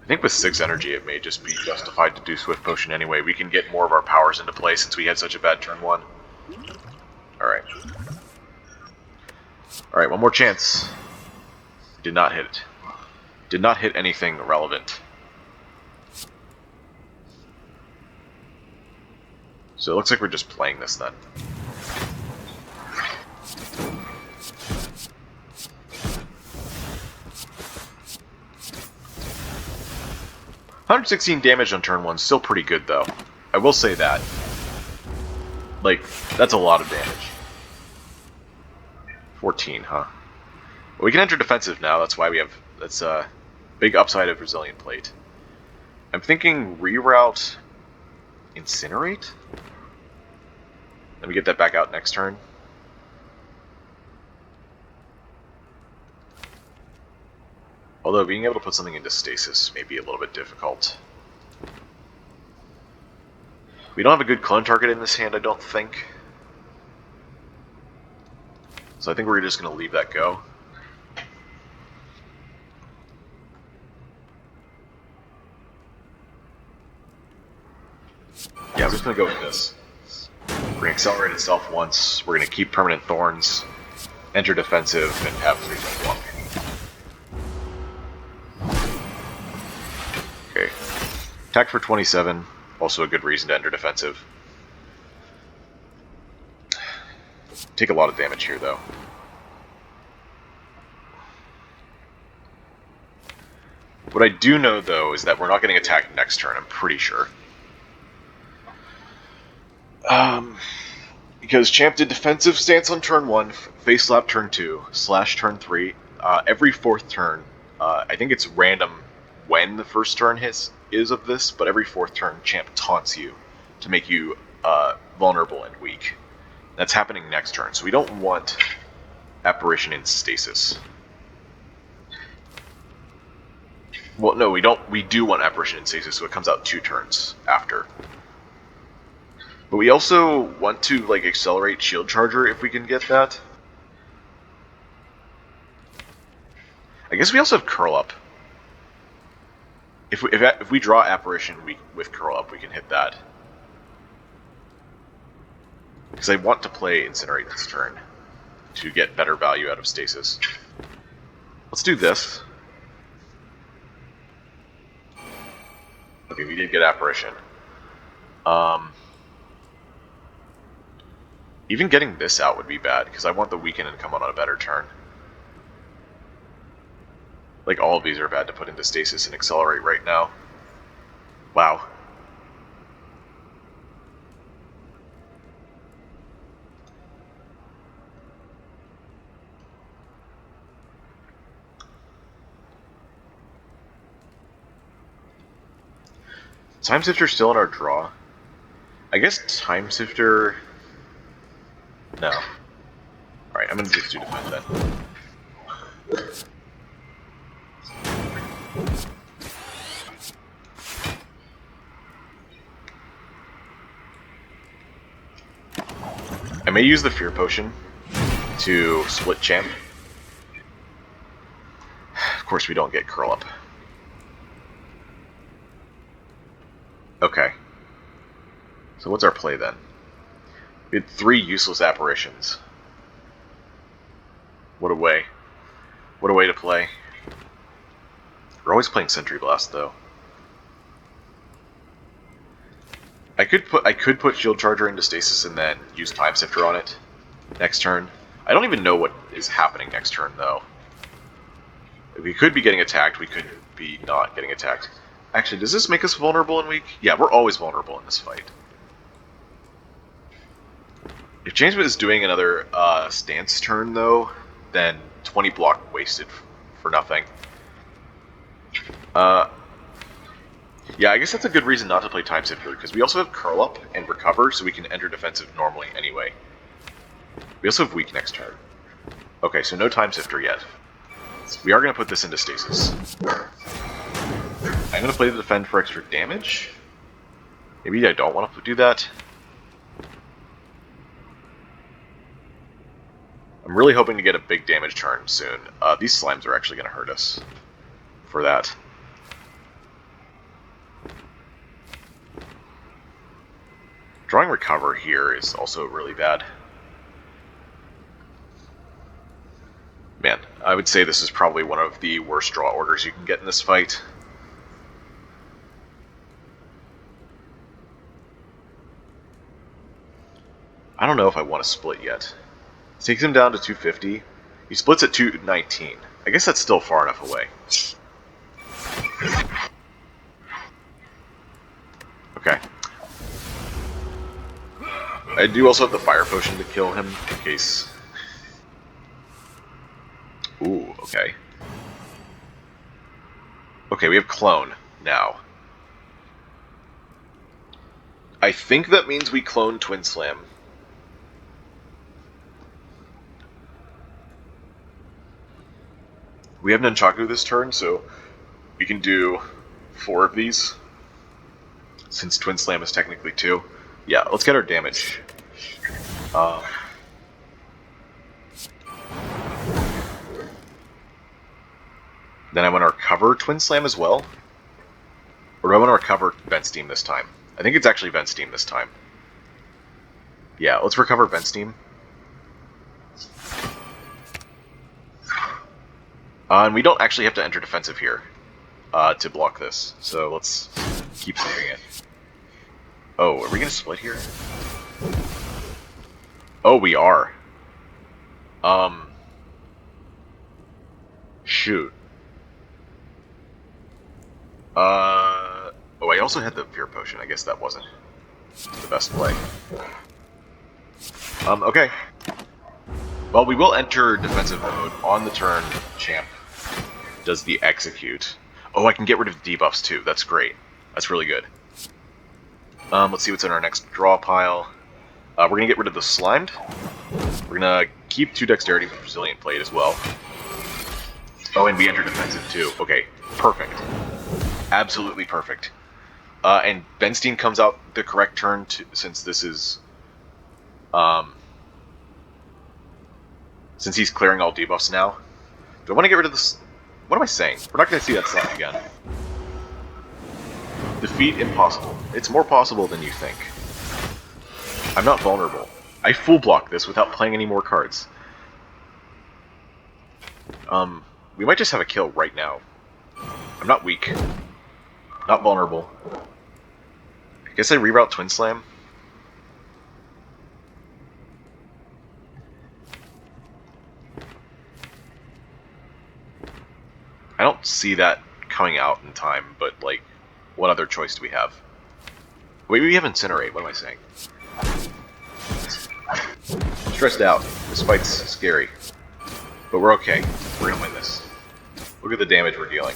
I think with 6 energy it may just be justified to do Swift Potion anyway. We can get more of our powers into play since we had such a bad turn 1. Alright. Alright, one more chance. Did not hit it. Did not hit anything relevant. So it looks like we're just playing this then. $116 damage on turn 1, still pretty good though. I will say that. Like, that's a lot of damage. 14, huh? Well, we can enter defensive now, that's why we have... That's a big upside of Resilient Plate. I'm thinking reroute... Incinerate? Let me get that back out next turn. Although being able to put something into stasis may be a little bit difficult. We don't have a good clone target in this hand, I don't think. So I think we're just going to leave that go. Yeah, I'm just going to go with this. We're going to accelerate itself once, we're going to keep Permanent Thorns, enter defensive, and have 3 block. Okay. Attack for 27, also a good reason to enter defensive. Take a lot of damage here, though. What I do know, though, is that we're not getting attacked next turn, I'm pretty sure. Because Champ did defensive stance on turn 1, face slap turn 2, slash turn 3. Every 4th turn, I think it's random when the first turn is of this, but every 4th turn, Champ taunts you to make you vulnerable and weak. That's happening next turn, so we don't want Apparition in stasis. Well, no, we don't. We do want Apparition in stasis, so it comes out 2 turns after. But we also want to like accelerate Shield Charger if we can get that. I guess we also have Curl Up. If we draw Apparition with Curl Up, we can hit that. Because I want to play Incinerate this turn to get better value out of stasis. Let's do this. Okay, we did get Apparition. Even getting this out would be bad, because I want the Weaken and come on a better turn. Like, all of these are bad to put into stasis and accelerate right now. Wow. Time Sifter still in our draw? I guess Time Sifter... No. Alright, I'm gonna just do defend then. I may use the Fear Potion to split Champ. Of course we don't get Curl Up. Okay. So what's our play then? We had 3 useless apparitions. What a way. What a way to play. We're always playing Sentry Blast though. I could put Shield Charger into stasis and then use Time Sifter on it next turn. I don't even know what is happening next turn though. We could be getting attacked, we could be not getting attacked. Actually, does this make us vulnerable and weak? Yeah, we're always vulnerable in this fight. If Changement is doing another stance turn though, then 20 block wasted for nothing. Yeah, I guess that's a good reason not to play Time Sifter, because we also have Curl Up and Recover, so we can enter defensive normally anyway. We also have Weak next turn. Okay, so no Time Sifter yet. We are going to put this into Stasis. I'm going to play the Defend for extra damage. Maybe I don't want to do that. I'm really hoping to get a big damage turn soon. These slimes are actually going to hurt us for that. Drawing Recover here is also really bad. Man, I would say this is probably one of the worst draw orders you can get in this fight. I don't know if I want to split yet. Takes him down to 250. He splits at 219. I guess that's still far enough away. Okay. I do also have the Fire Potion to kill him, in case... Ooh, okay. Okay, we have Clone now. I think that means we clone Twin Slam. We have Nunchaku this turn, so we can do 4 of these. Since Twin Slam is technically 2. Yeah, let's get our damage. Then I want to recover Twin Slam as well. Or do I want to recover Vent Steam this time? I think it's actually Vent Steam this time. Yeah, let's recover Vent Steam. And we don't actually have to enter defensive here to block this. So let's keep saving it. Oh, are we going to split here? Oh, we are. Shoot. Oh, I also had the Fear Potion. I guess that wasn't the best play. Okay. Well, we will enter defensive mode on the turn Champ does the Execute. Oh, I can get rid of the debuffs too. That's great. That's really good. Let's see what's in our next draw pile. We're going to get rid of the Slimed. We're going to keep 2 Dexterity for Resilient Plate as well. Oh, and we enter defensive too. Okay, perfect. Absolutely perfect. And Benstein comes out the correct turn since this is... since he's clearing all debuffs now. Do I want to get rid of this? What am I saying? We're not going to see that slime again. Defeat impossible. It's more possible than you think. I'm not vulnerable. I full block this without playing any more cards. We might just have a kill right now. I'm not weak. Not vulnerable. I guess I reroute Twin Slam. I don't see that coming out in time, but, like, what other choice do we have? Wait, we have Incinerate. What am I saying? I'm stressed out. This fight's scary. But we're okay. We're gonna win this. Look at the damage we're dealing.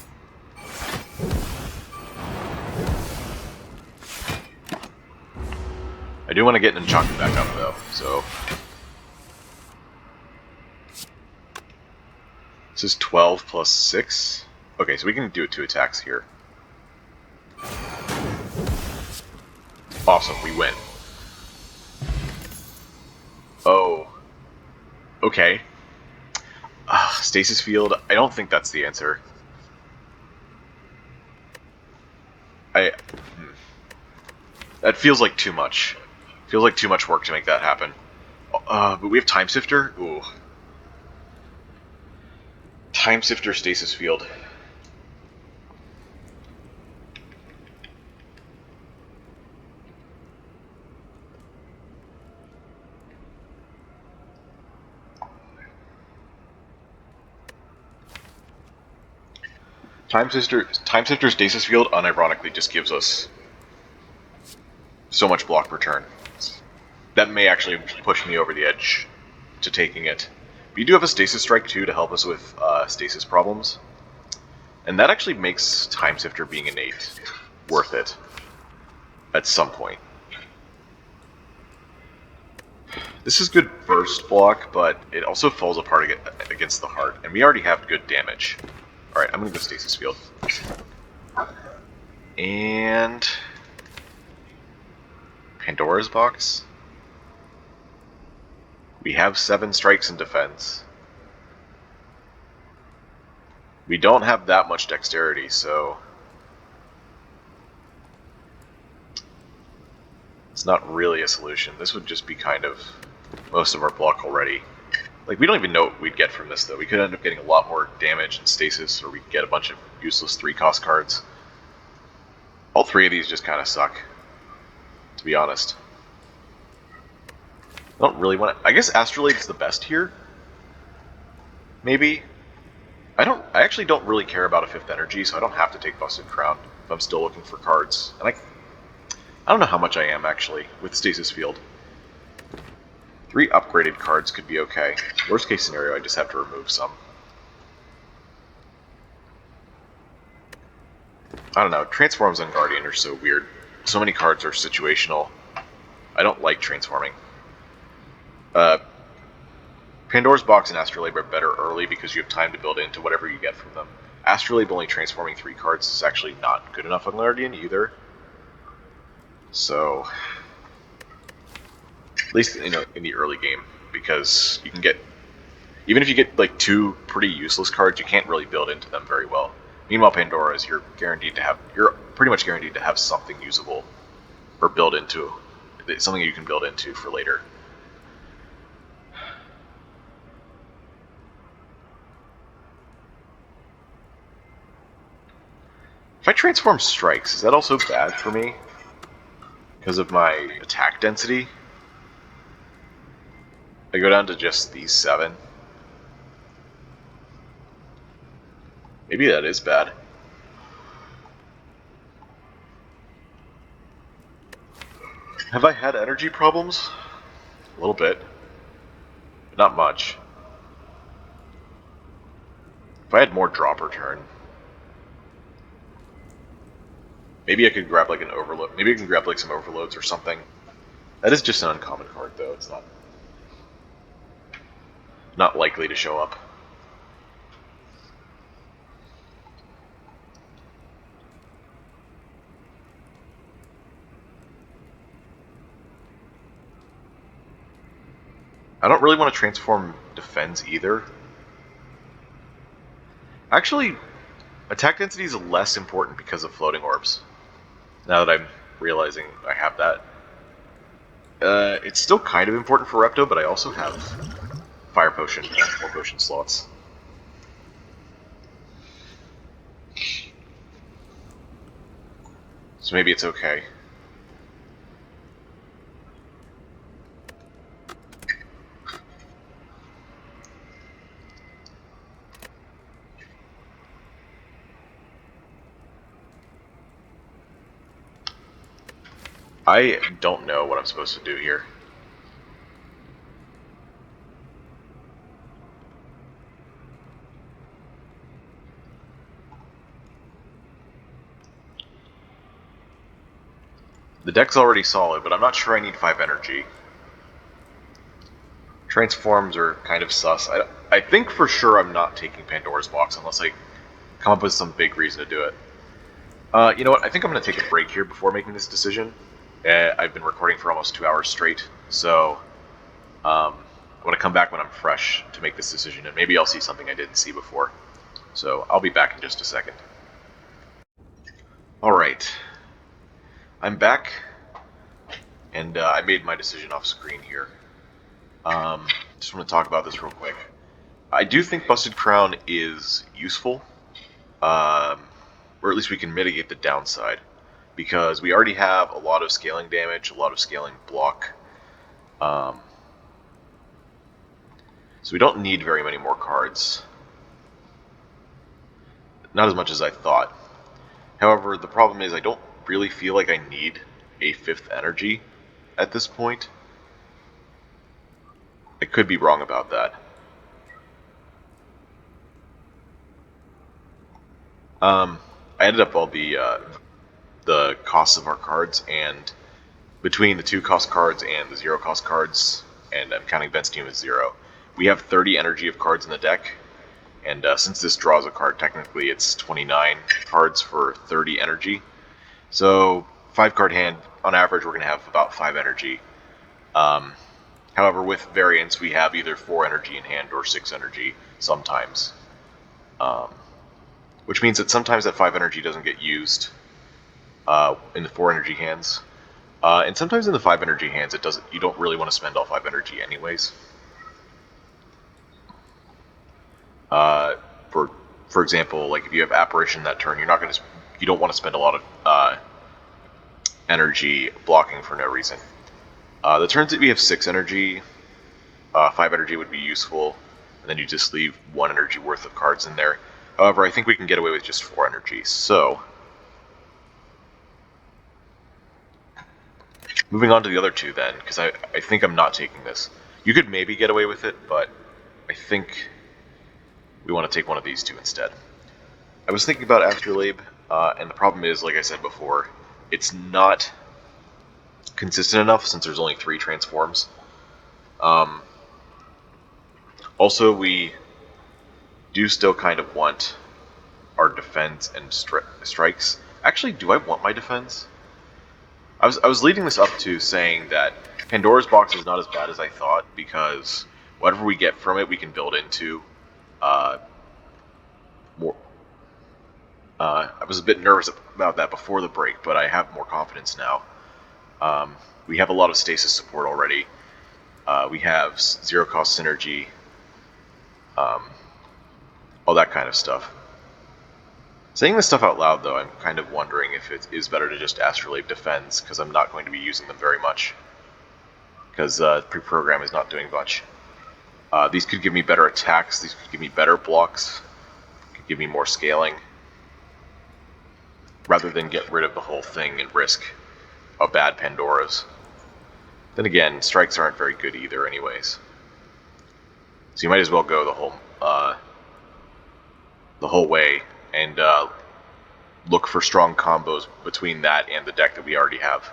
I do want to get Nunchaku back up, though, so... This is 12 plus 6. Okay, so we can do 2 attacks here. Awesome, we win. Oh. Okay. Stasis Field, I don't think that's the answer. That feels like too much. Feels like too much work to make that happen. But we have Time Sifter? Ooh. Time Sifter, Stasis Field. Time Sifter, Stasis Field unironically just gives us so much block per turn. That may actually push me over the edge to taking it. We do have a Stasis Strike too to help us with stasis problems. And that actually makes Time Sifter being innate worth it at some point. This is good burst block, but it also falls apart against the heart, and we already have good damage. Alright, I'm gonna go Stasis Field. And Pandora's Box. We have 7 strikes in defense. We don't have that much dexterity, so it's not really a solution. This would just be kind of most of our block already. Like, we don't even know what we'd get from this, though. We could end up getting a lot more damage and stasis, or we could get a bunch of useless 3-cost cards. All 3 of these just kind of suck, to be honest. I don't really want to... I guess Astrolabe's the best here? Maybe? I actually don't really care about a 5th energy, so I don't have to take Busted Crown if I'm still looking for cards. And I don't know how much I am, actually, with Stasis Field. 3 upgraded cards could be okay. Worst case scenario, I just have to remove some. I don't know, Transforms on Guardian are so weird. So many cards are situational. I don't like transforming. Pandora's Box and Astrolabe are better early because you have time to build into whatever you get from them. Astrolabe only transforming 3 cards is actually not good enough on Guardian either. So, at least in the early game, because you can get, even if you get like 2 pretty useless cards, you can't really build into them very well. Meanwhile, Pandora's, you're pretty much guaranteed to have something usable or build into, something you can build into for later. If I transform strikes, is that also bad for me? Because of my attack density? I go down to just these 7. Maybe that is bad. Have I had energy problems? A little bit. But not much. If I had more drop return, maybe I could grab like an overload. Maybe I can grab like some overloads or something. That is just an uncommon card, though. It's not likely to show up. I don't really want to transform defense either. Actually, attack density is less important because of floating orbs. Now that I'm realizing I have that. It's still kind of important for Repto, but I also have Fire Potion and 4 potion slots. So maybe it's okay. I don't know what I'm supposed to do here. The deck's already solid, but I'm not sure I need 5 energy. Transforms are kind of sus. I think for sure I'm not taking Pandora's Box unless I come up with some big reason to do it. You know what? I think I'm going to take a break here before making this decision. I've been recording for almost 2 hours straight, so I want to come back when I'm fresh to make this decision, and maybe I'll see something I didn't see before. So I'll be back in just a second. Alright. I'm back, and I made my decision off screen here. Just want to talk about this real quick. I do think Busted Crown is useful, or at least we can mitigate the downside, because we already have a lot of scaling damage, a lot of scaling block, so we don't need very many more cards. Not as much as I thought. However, the problem is I don't really feel like I need a 5th energy at this point. I could be wrong about that. I ended up all the the costs of our cards, and between the 2 cost cards and the 0 cost cards, and I'm counting Ben's team as 0, we have 30 energy of cards in the deck, and since this draws a card, technically it's 29 cards for 30 energy. So 5 card hand, on average we're going to have about 5 energy. However, with variants we have either 4 energy in hand or 6 energy sometimes. Which means that sometimes that 5 energy doesn't get used in the 4 energy hands. And sometimes in the 5 energy hands it doesn't. You don't really want to spend all 5 energy anyways. For example, like if you have apparition that turn, you don't want to spend a lot of energy blocking for no reason. The turns that we have 6 energy, 5 energy would be useful, and then you just leave 1 energy worth of cards in there. However, I think we can get away with just 4 energy. So, moving on to the other 2 then, because I think I'm not taking this. You could maybe get away with it, but I think we want to take one of these 2 instead. I was thinking about Astrolabe, and the problem is, like I said before, it's not consistent enough since there's only 3 transforms. Also, we do still kind of want our defense and strikes. Actually, do I want my defense? I was leading this up to saying that Pandora's box is not as bad as I thought, because whatever we get from it, we can build into more. I was a bit nervous about that before the break, but I have more confidence now. We have a lot of stasis support already. We have 0 cost synergy, all that kind of stuff. Saying this stuff out loud, though, I'm kind of wondering if it is better to just Astrolabe Defense, because I'm not going to be using them very much. Because pre-program is not doing much. These could give me better attacks, these could give me better blocks, could give me more scaling, rather than get rid of the whole thing and risk a bad Pandora's. Then again, strikes aren't very good either anyways. So you might as well go the whole way and look for strong combos between that and the deck that we already have.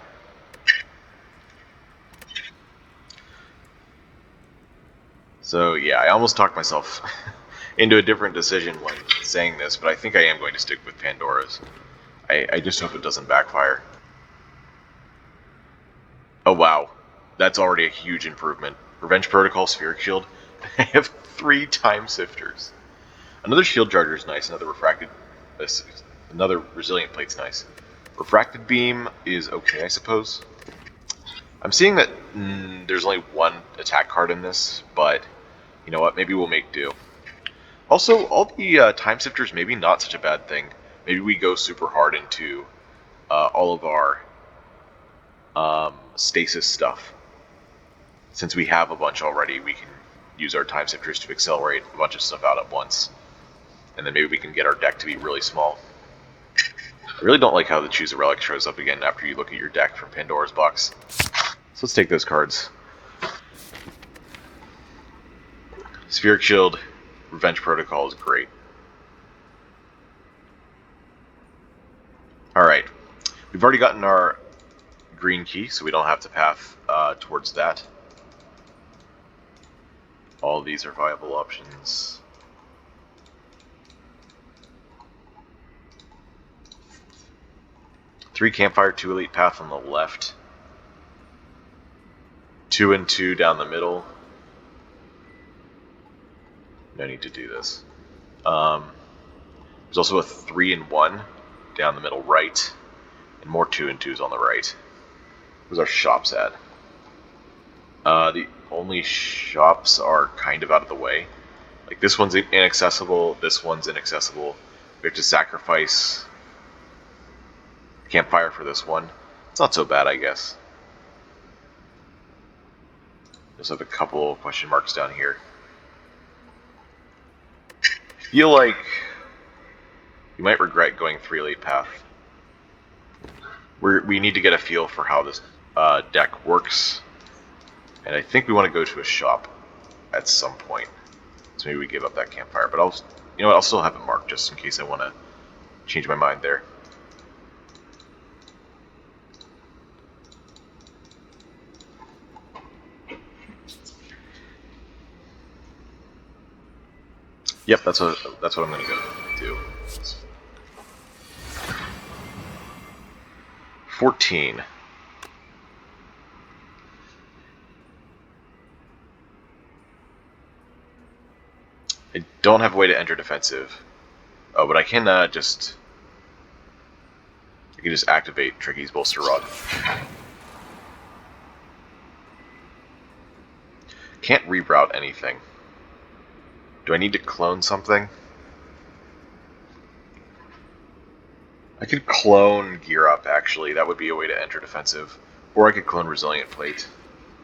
So yeah, I almost talked myself into a different decision when saying this, but I think I am going to stick with Pandora's. I just hope it doesn't backfire. Oh wow, that's already a huge improvement. Revenge Protocol, Spheric Shield. I have 3 Time Sifters. Another Shield Charger is nice, another Resilient Plate's nice. Refracted Beam is okay, I suppose. I'm seeing that there's only 1 attack card in this, but you know what, maybe we'll make do. Also, all the Time Sifters, maybe not such a bad thing. Maybe we go super hard into all of our stasis stuff. Since we have a bunch already, we can use our Time Sifters to accelerate a bunch of stuff out at once. And then maybe we can get our deck to be really small. I really don't like how the Choose a Relic shows up again after you look at your deck from Pandora's box. So let's take those cards. Spheric Shield, Revenge Protocol is great. Alright, we've already gotten our green key, so we don't have to path towards that. All of these are viable options. Three Campfire, 2 Elite Path on the left. 2 and 2 down the middle. No need to do this. There's also a 3 and 1 down the middle right. And more 2 and 2s on the right. Where's our shops at? The only shops are kind of out of the way. Like this one's inaccessible, this one's inaccessible. We have to sacrifice Campfire for this one. It's not so bad, I guess. Just have a couple question marks down here. Feel like you might regret going 3 Elite Path. We need to get a feel for how this deck works. And I think we want to go to a shop at some point. So maybe we give up that Campfire. But I'll still have it marked just in case I want to change my mind there. Yep, that's what I'm gonna go do. 14. I don't have a way to enter defensive. Oh, but I can just activate Tricky's Bolster Rod. Can't reroute anything. Do I need to clone something? I could clone Gear Up, actually. That would be a way to enter defensive. Or I could clone Resilient Plate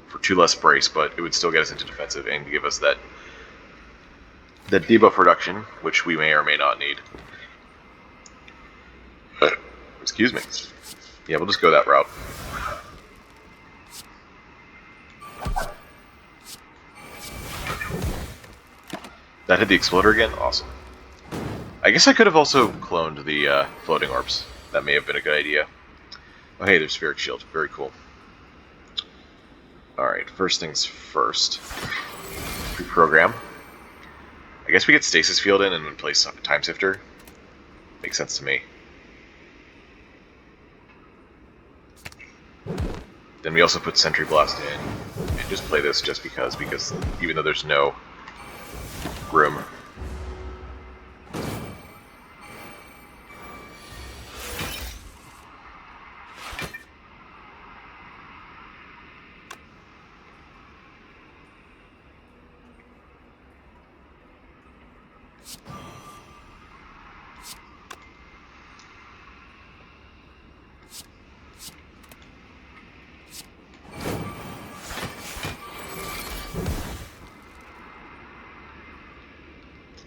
for 2 less brace, but it would still get us into defensive and give us that debuff reduction, which we may or may not need. Excuse me. Yeah, we'll just go that route. That hit the exploder again? Awesome. I guess I could have also cloned the floating orbs. That may have been a good idea. Oh hey, there's Spheric Shield. Very cool. Alright, first things first. Pre-program. I guess we get Stasis Field in and then place Time Sifter. Makes sense to me. Then we also put Sentry Blast in. And just play this just because even though there's no room.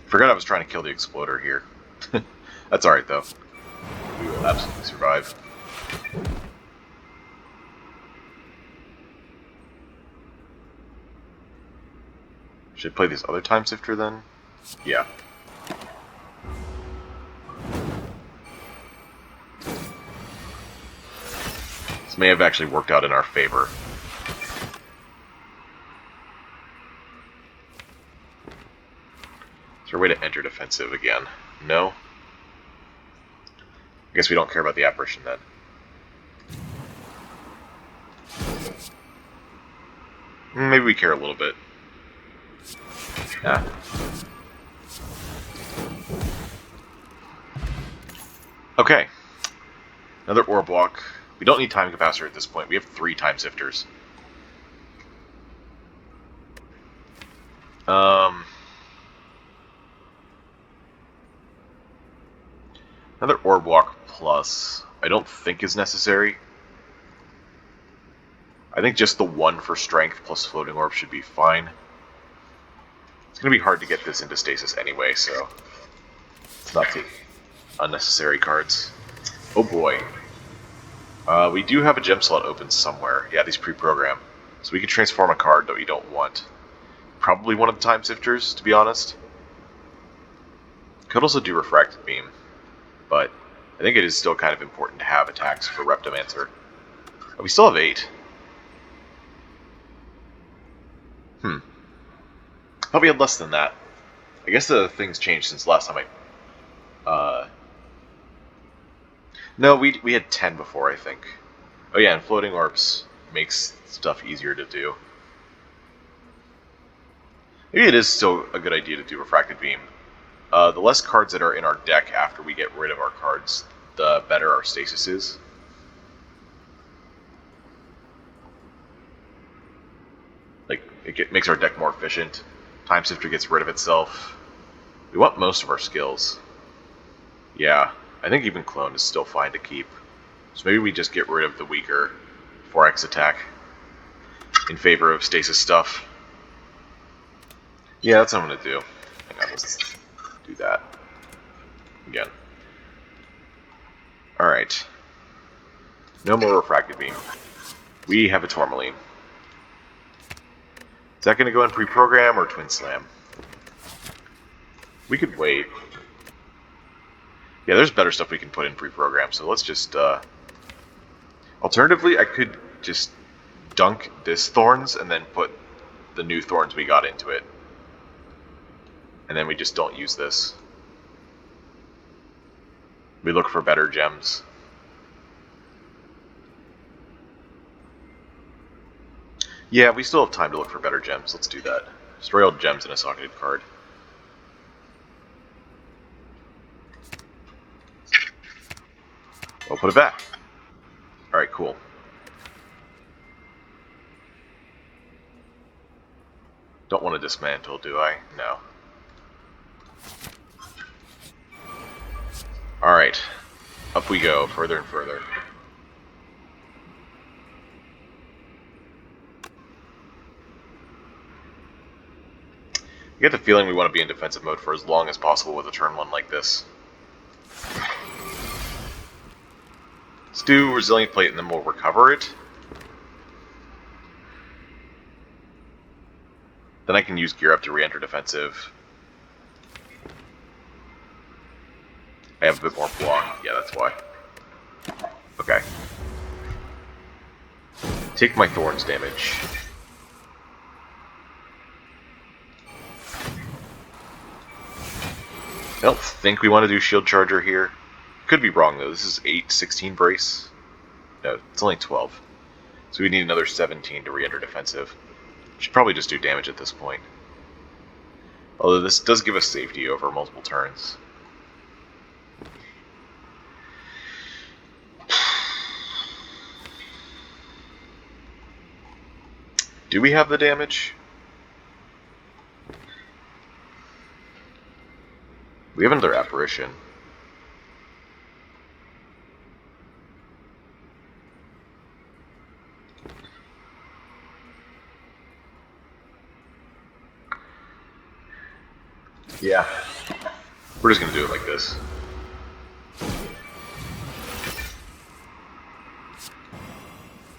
Forgot I was trying to kill the exploder here. That's alright though. We will absolutely survive. Should I play this other Time Sifter then? Yeah. This may have actually worked out in our favor. Is there a way to enter defensive again? No? I guess we don't care about the apparition then. Maybe we care a little bit. Yeah. Okay. Another orb walk. We don't need time capacitor at this point. We have 3 time sifters. Another orb walk plus I don't think is necessary. I think just the 1 for strength plus floating orb should be fine. It's going to be hard to get this into stasis anyway, so let's not take unnecessary cards. Oh boy. We do have a gem slot open somewhere. Yeah, these pre-program. So we can transform a card that we don't want. Probably one of the Time Sifters, to be honest. Could also do Refracted Beam. But I think it is still kind of important to have attacks for Reptomancer. Oh, we still have 8. Thought we had less than that. I guess the things changed since last time No, we had 10 before, I think. Oh yeah, and floating orbs makes stuff easier to do. Maybe it is still a good idea to do Refracted Beam. The less cards that are in our deck after we get rid of our cards, the better our stasis is. Like, it makes our deck more efficient. Time Sifter gets rid of itself. We want most of our skills. Yeah, I think even Clone is still fine to keep. So maybe we just get rid of the weaker 4x attack in favor of stasis stuff. Yeah, that's what I'm going to do. Hang on, let's do that again. Alright. No more Refracted Beam. We have a Tourmaline. Is that going to go in pre-program or Twin Slam? We could wait. Yeah, there's better stuff we can put in pre-program, so let's just... Alternatively, I could just dunk this Thorns and then put the new Thorns we got into it. and then we just don't use this. We look for better gems. Yeah, we still have time to look for better gems. Let's do that. Destroy all gems in a socketed card. We'll put it back. Alright, cool. Don't want to dismantle, do I? No. Alright. Up we go, further and further. I get the feeling we want to be in defensive mode for as long as possible with a turn 1 like this. Let's do Resilient Plate and then we'll recover it. Then I can use Gear Up to re-enter defensive. I have a bit more block. Yeah, that's why. Okay. Take my Thorns damage. I don't think we want to do Shield Charger here. Could be wrong though. This is 8-16 brace. No, it's only 12. So we need another 17 to re-enter defensive. Should probably just do damage at this point. Although this does give us safety over multiple turns. Do we have the damage? We have another apparition. Yeah. We're just gonna do it like this.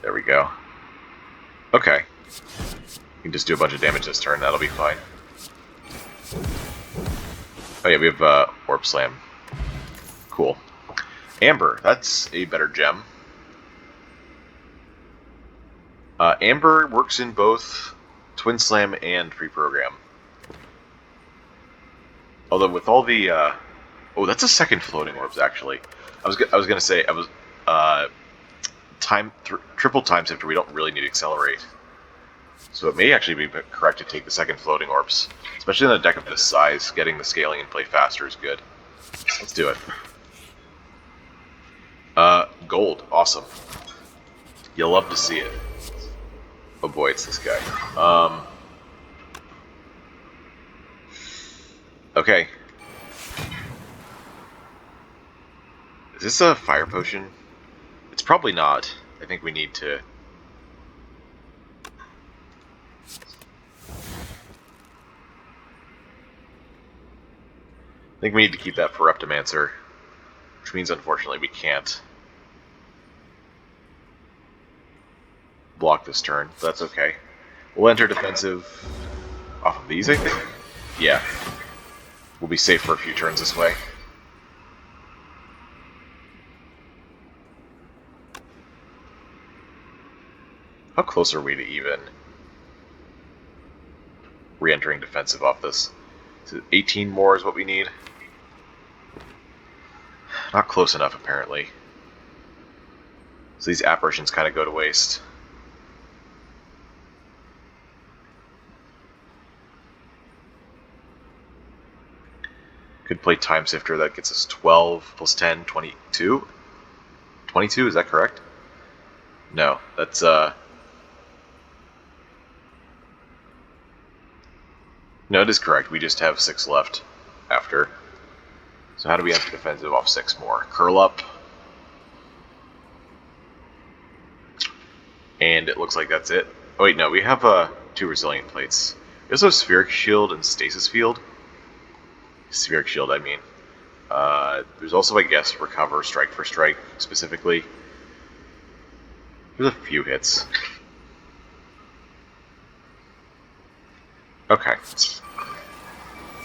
There we go. Okay. We can just do a bunch of damage this turn, that'll be fine. Oh yeah, we have Orb Slam. Cool. Amber, that's a better gem. Amber works in both Twin Slam and Free Program. Although with all the oh, that's a second floating orbs actually. I was gonna say triple time shifter. We don't really need to accelerate, so it may actually be correct to take the second floating orbs, especially in a deck of this size. Getting the scaling and play faster is good. Let's do it. Gold, awesome. You'll love to see it. Oh boy, it's this guy. Okay. Is this a fire potion? It's probably not. I think we need to... I think we need to keep that for Reptimancer, which means unfortunately we can't block this turn, but that's okay. We'll enter defensive off of these, I think? Yeah. We'll be safe for a few turns this way. How close are we to even re-entering defensive off this? So 18 more is what we need. Not close enough, apparently. So these apparitions kind of go to waste. Could play Time Sifter, that gets us 12 plus 10, 22? 22, is that correct? No, that's, no, it is correct. We just have 6 left after. So how do we enter defensive off 6 more? Curl up. And it looks like that's it. Oh wait, no, we have 2 resilient plates. We also have Spheric Shield and Stasis Field. Spheric Shield, I mean. There's also, I guess, Recover, Strike for Strike, specifically. There's a few hits. Okay.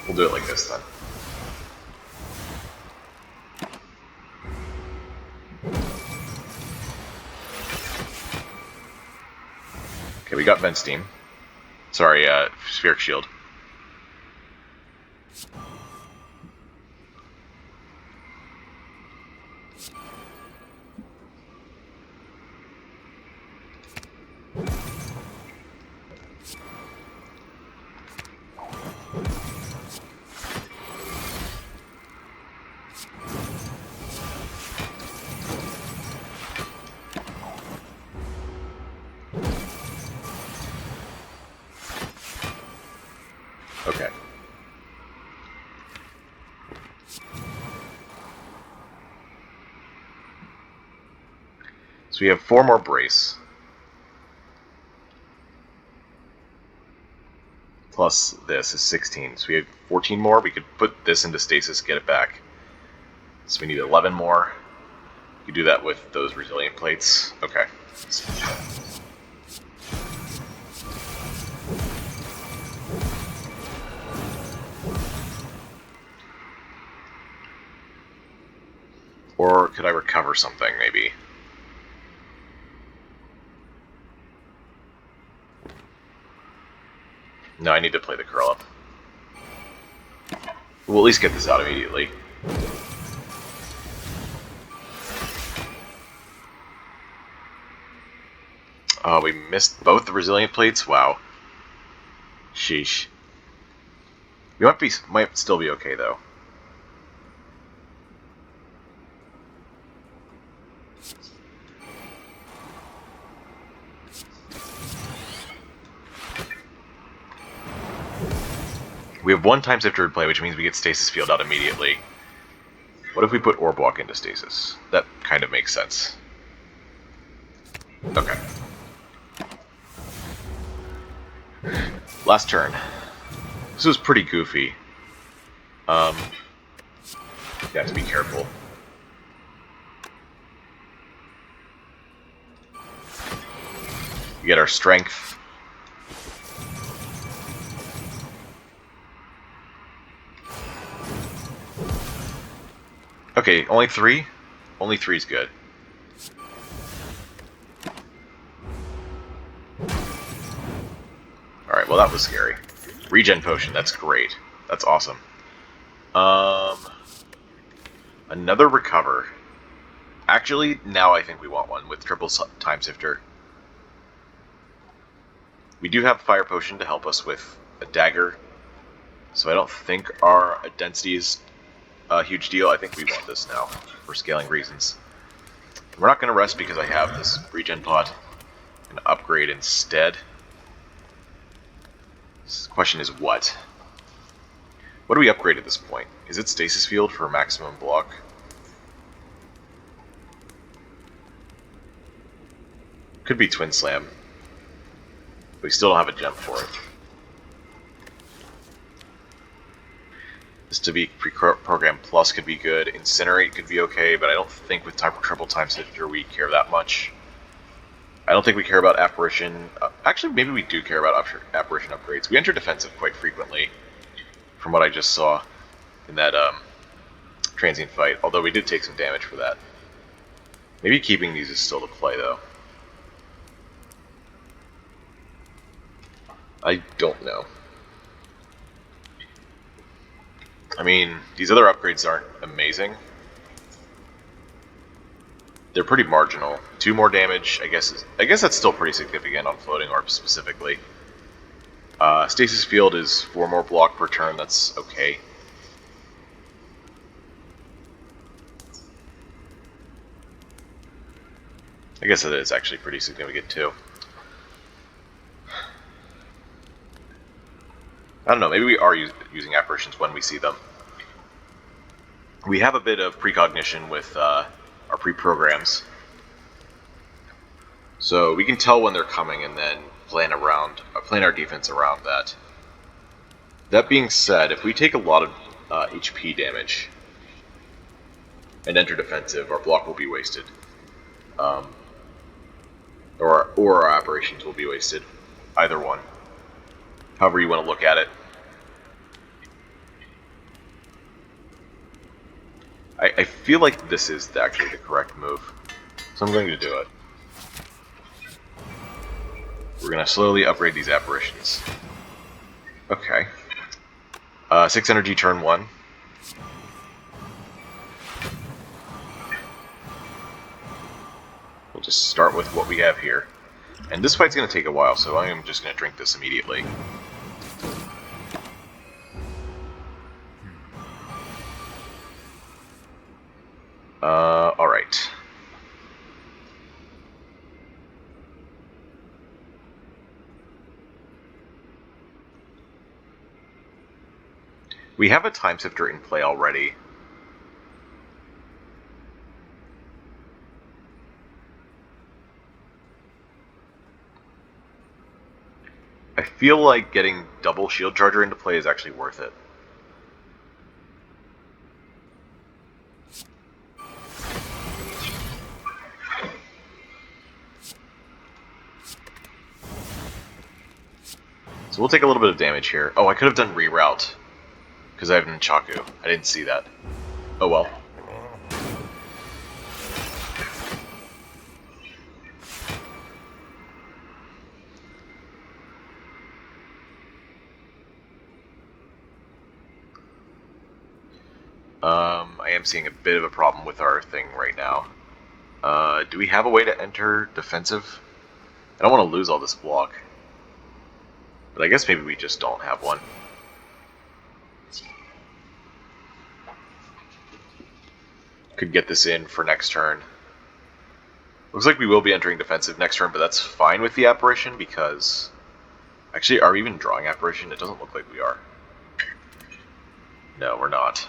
We'll do it like this, then. Okay, we got Vent Steam. Sorry, Spheric Shield. Okay. So we have 4 more brace. Plus this is 16. So we have 14 more. We could put this into stasis, get it back. So we need 11 more. We could do that with those resilient plates. Okay. Or could I recover something, maybe? No, I need to play the curl up. We'll at least get this out immediately. Oh, we missed both the resilient plates? Wow. Sheesh. We might still be okay, though. We have 1 time sifter in play, which means we get stasis field out immediately. What if we put orb walk into stasis? That kind of makes sense. Okay. Last turn. This was pretty goofy. You have to be careful. We get our strength. Okay, only 3? Only 3 is good. Alright, well that was scary. Regen potion, that's great. That's awesome. Another recover. Actually, now I think we want one with triple time sifter. We do have fire potion to help us with a dagger, so I don't think our density is a huge deal. I think we want this now for scaling reasons. We're not going to rest because I have this regen pot. I'm going to upgrade instead. The question is what? What do we upgrade at this point? Is it stasis field for maximum block? Could be twin slam. But we still don't have a gem for it. This to be pre-programmed plus could be good. Incinerate could be okay, but I don't think with triple time signature we care that much. I don't think we care about apparition. Actually, maybe we do care about apparition upgrades. We enter defensive quite frequently, from what I just saw in that transient fight. Although we did take some damage for that. Maybe keeping these is still the play, though. I don't know. I mean, these other upgrades aren't amazing. They're pretty marginal. 2 more damage, I guess that's still pretty significant on floating orbs specifically. Stasis field is 4 more block per turn, that's okay. I guess it is actually pretty significant too. I don't know, maybe we are using apparitions when we see them. We have a bit of precognition with our pre-programs. So we can tell when they're coming and then plan our defense around that. That being said, if we take a lot of HP damage and enter defensive, our block will be wasted. Or our apparitions will be wasted. Either one. However you want to look at it. I feel like this is actually the correct move. So I'm going to do it. We're going to slowly upgrade these apparitions. Okay. 6 energy turn 1. just start with what we have here. And this fight's going to take a while, so I am just going to drink this immediately. Alright. We have a time sifter in play already. I feel like getting double shield charger into play is actually worth it. So we'll take a little bit of damage here. Oh, I could have done reroute, because I have Nunchaku. I didn't see that. Oh well. I am seeing a bit of a problem with our thing right now. Do we have a way to enter defensive? I don't want to lose all this block. But I guess maybe we just don't have one. Could get this in for next turn. Looks like we will be entering defensive next turn, but that's fine with the apparition because... Actually, are we even drawing apparition? It doesn't look like we are. No, we're not.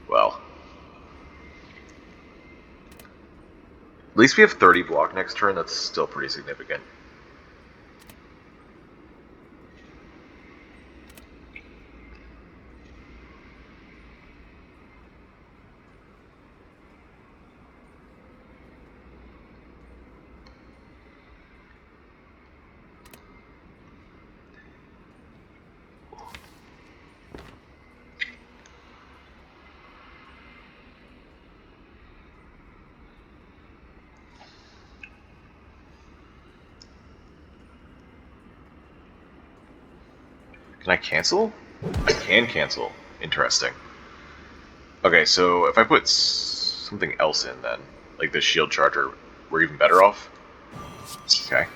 Well. At least we have 30 block next turn, that's still pretty significant. Can I cancel? I can cancel. Interesting. Okay, so if I put something else in then, like the shield charger, we're even better off? Okay.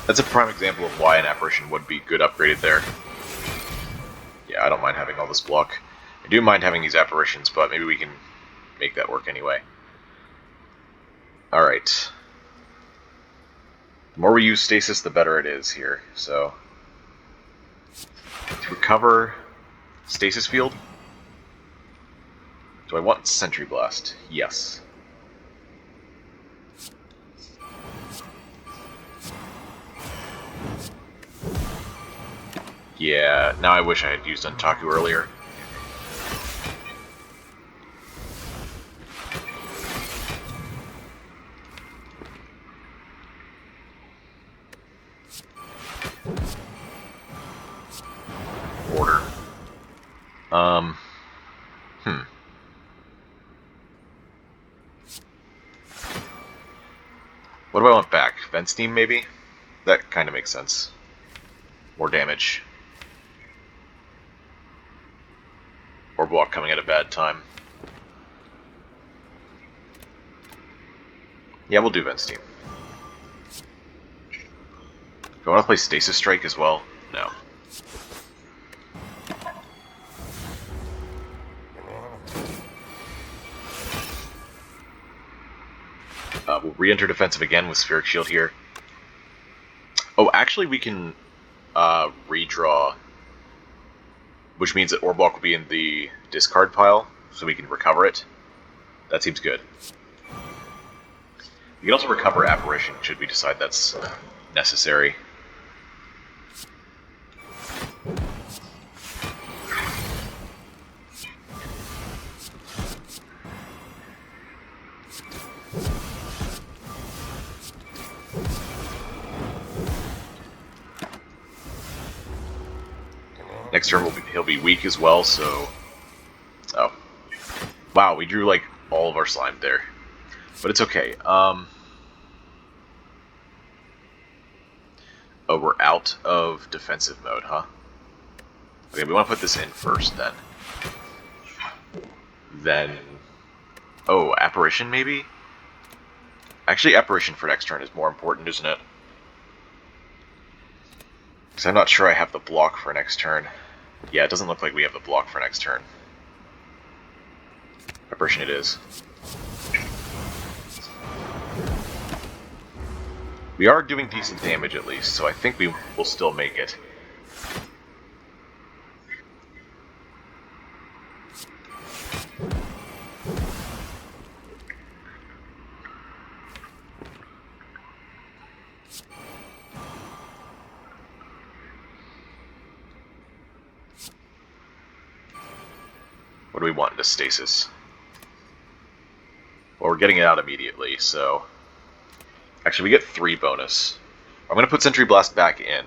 That's a prime example of why an apparition would be good upgraded there. Yeah, I don't mind having all this block. I do mind having these apparitions, but maybe we can make that work anyway. Alright. The more we use stasis, the better it is here, so... To recover stasis field? Do I want Sentry Blast? Yes. Yeah, now I wish I had used Untaku earlier. Order. What do I want back? Vent Steam, maybe? That kind of makes sense. More damage. Or block coming at a bad time. Yeah, we'll do Vent Steam. Do I want to play Stasis Strike as well? No. We'll re-enter defensive again with Spheric Shield here. Oh, actually we can redraw, which means that Orblock will be in the discard pile, so we can recover it. That seems good. We can also recover Apparition, should we decide that's necessary. Next turn he'll be weak as well, so... Oh. Wow, we drew like all of our slime there. But it's okay. Oh, we're out of defensive mode, huh? Okay, we want to put this in first, then. Then... Oh, Apparition, maybe? Actually, Apparition for next turn is more important, isn't it? Because I'm not sure I have the block for next turn. Yeah, it doesn't look like we have the block for next turn. Apparition it is. We are doing decent damage at least, so I think we will still make it. What do we want into stasis? Well, we're getting it out immediately, so... Actually, we get 3 bonus. I'm going to put Sentry Blast back in.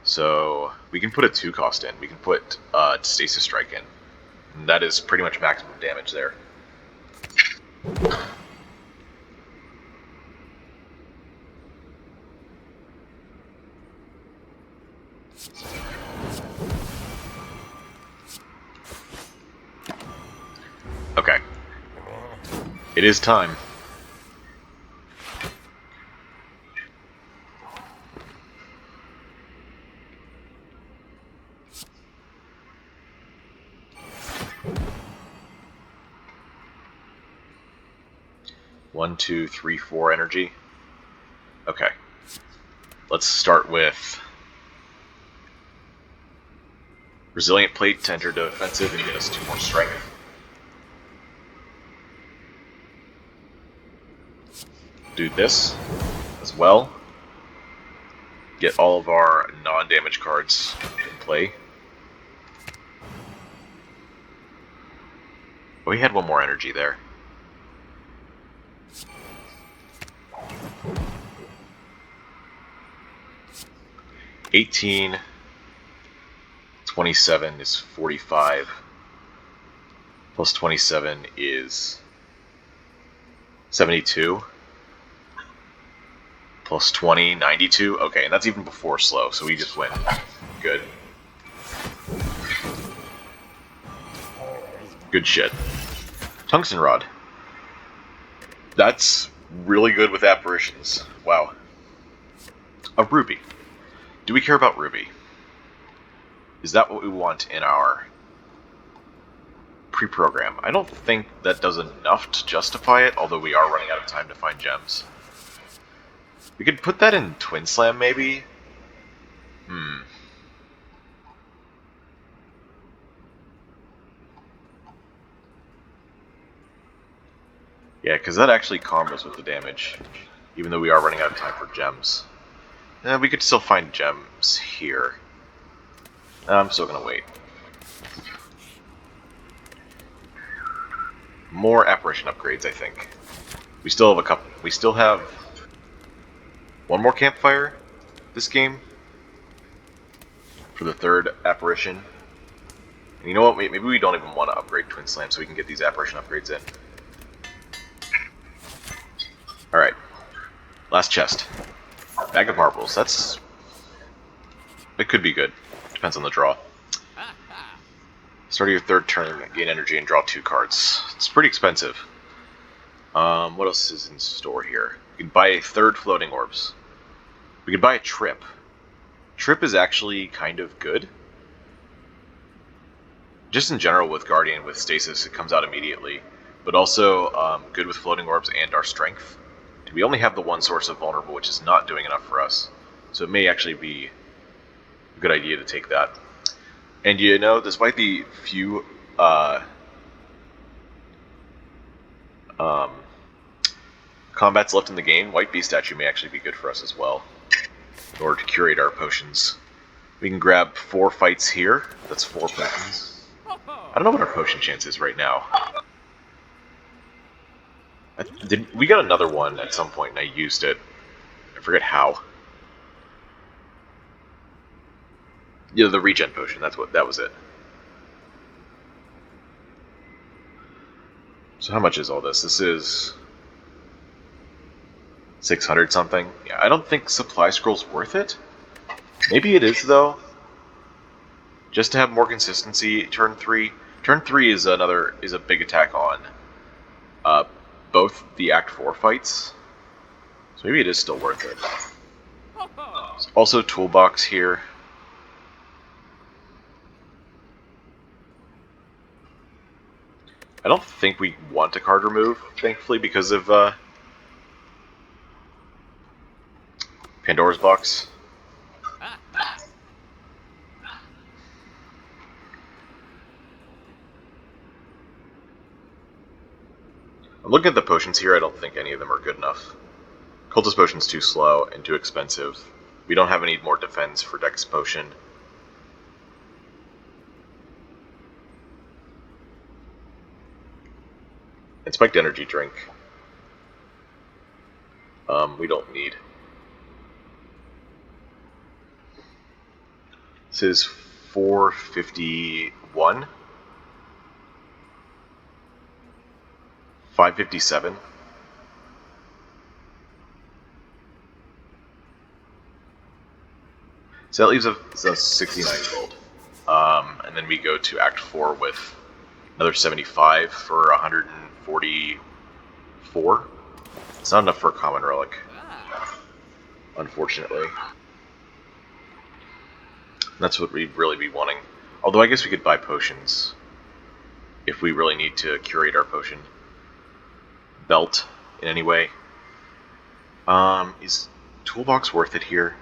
So, we can put a 2 cost in. We can put Stasis Strike in. And that is pretty much maximum damage there. Okay. It is time. One, two, three, 4 energy. Okay. Let's start with Resilient Plate to enter defensive and get us 2 more strength. Do this as well. Get all of our non-damage cards in play. Oh, we had 1 more energy there. $18, 27 is 45, plus 27 is 72, plus 20, 92. Okay, and that's even before slow, so we just win. Good. Good shit. Tungsten Rod. That's really good with apparitions. Wow. A Ruby. Do we care about Ruby? Is that what we want in our pre-program? I don't think that does enough to justify it, although we are running out of time to find gems. We could put that in Twin Slam, maybe? Yeah, because that actually combos with the damage, even though we are running out of time for gems. We could still find gems here. I'm still gonna wait. More apparition upgrades, I think. We still have a couple. We still have 1 more campfire this game for the 3rd apparition. And you know what? Maybe we don't even want to upgrade Twin Slam so we can get these apparition upgrades in. Alright. Last chest. Bag of Marbles. That's... It could be good. Depends on the draw. Start of your 3rd turn, gain energy and draw 2 cards. It's pretty expensive. What else is in store here? You can buy a 3rd Floating Orbs. We could buy a Trip. Trip is actually kind of good. Just in general with Guardian, with Stasis, it comes out immediately. But also good with Floating Orbs and our Strength. And we only have the 1 source of Vulnerable, which is not doing enough for us. So it may actually be a good idea to take that. And you know, despite the few combats left in the game, White Beast statue may actually be good for us as well, in order to curate our potions. We can grab 4 fights here. That's 4 potions. I don't know what our potion chance is right now. We got another one at some point and I used it. I forget how. Yeah, the regen potion, that was it. So how much is all this? This is 600 something. Yeah, I don't think Supply Scroll's worth it. Maybe it is, though. Just to have more consistency, turn 3. Turn 3 is a big attack on uh, both the Act 4 fights. So maybe it is still worth it. There's also toolbox here. I don't think we want a card remove, thankfully, because of Pandora's box. I'm looking at the potions here, I don't think any of them are good enough. Cultist Potion's too slow and too expensive. We don't have any more defense for Dex Potion. And Spiked Energy Drink. We don't need. This is 451. 557. So that leaves us 69 gold. And then we go to Act 4 with another 75 for 144. It's not enough for a common relic, unfortunately. That's what we'd really be wanting. Although I guess we could buy potions if we really need to curate our potion belt in any way. Is Toolbox worth it here?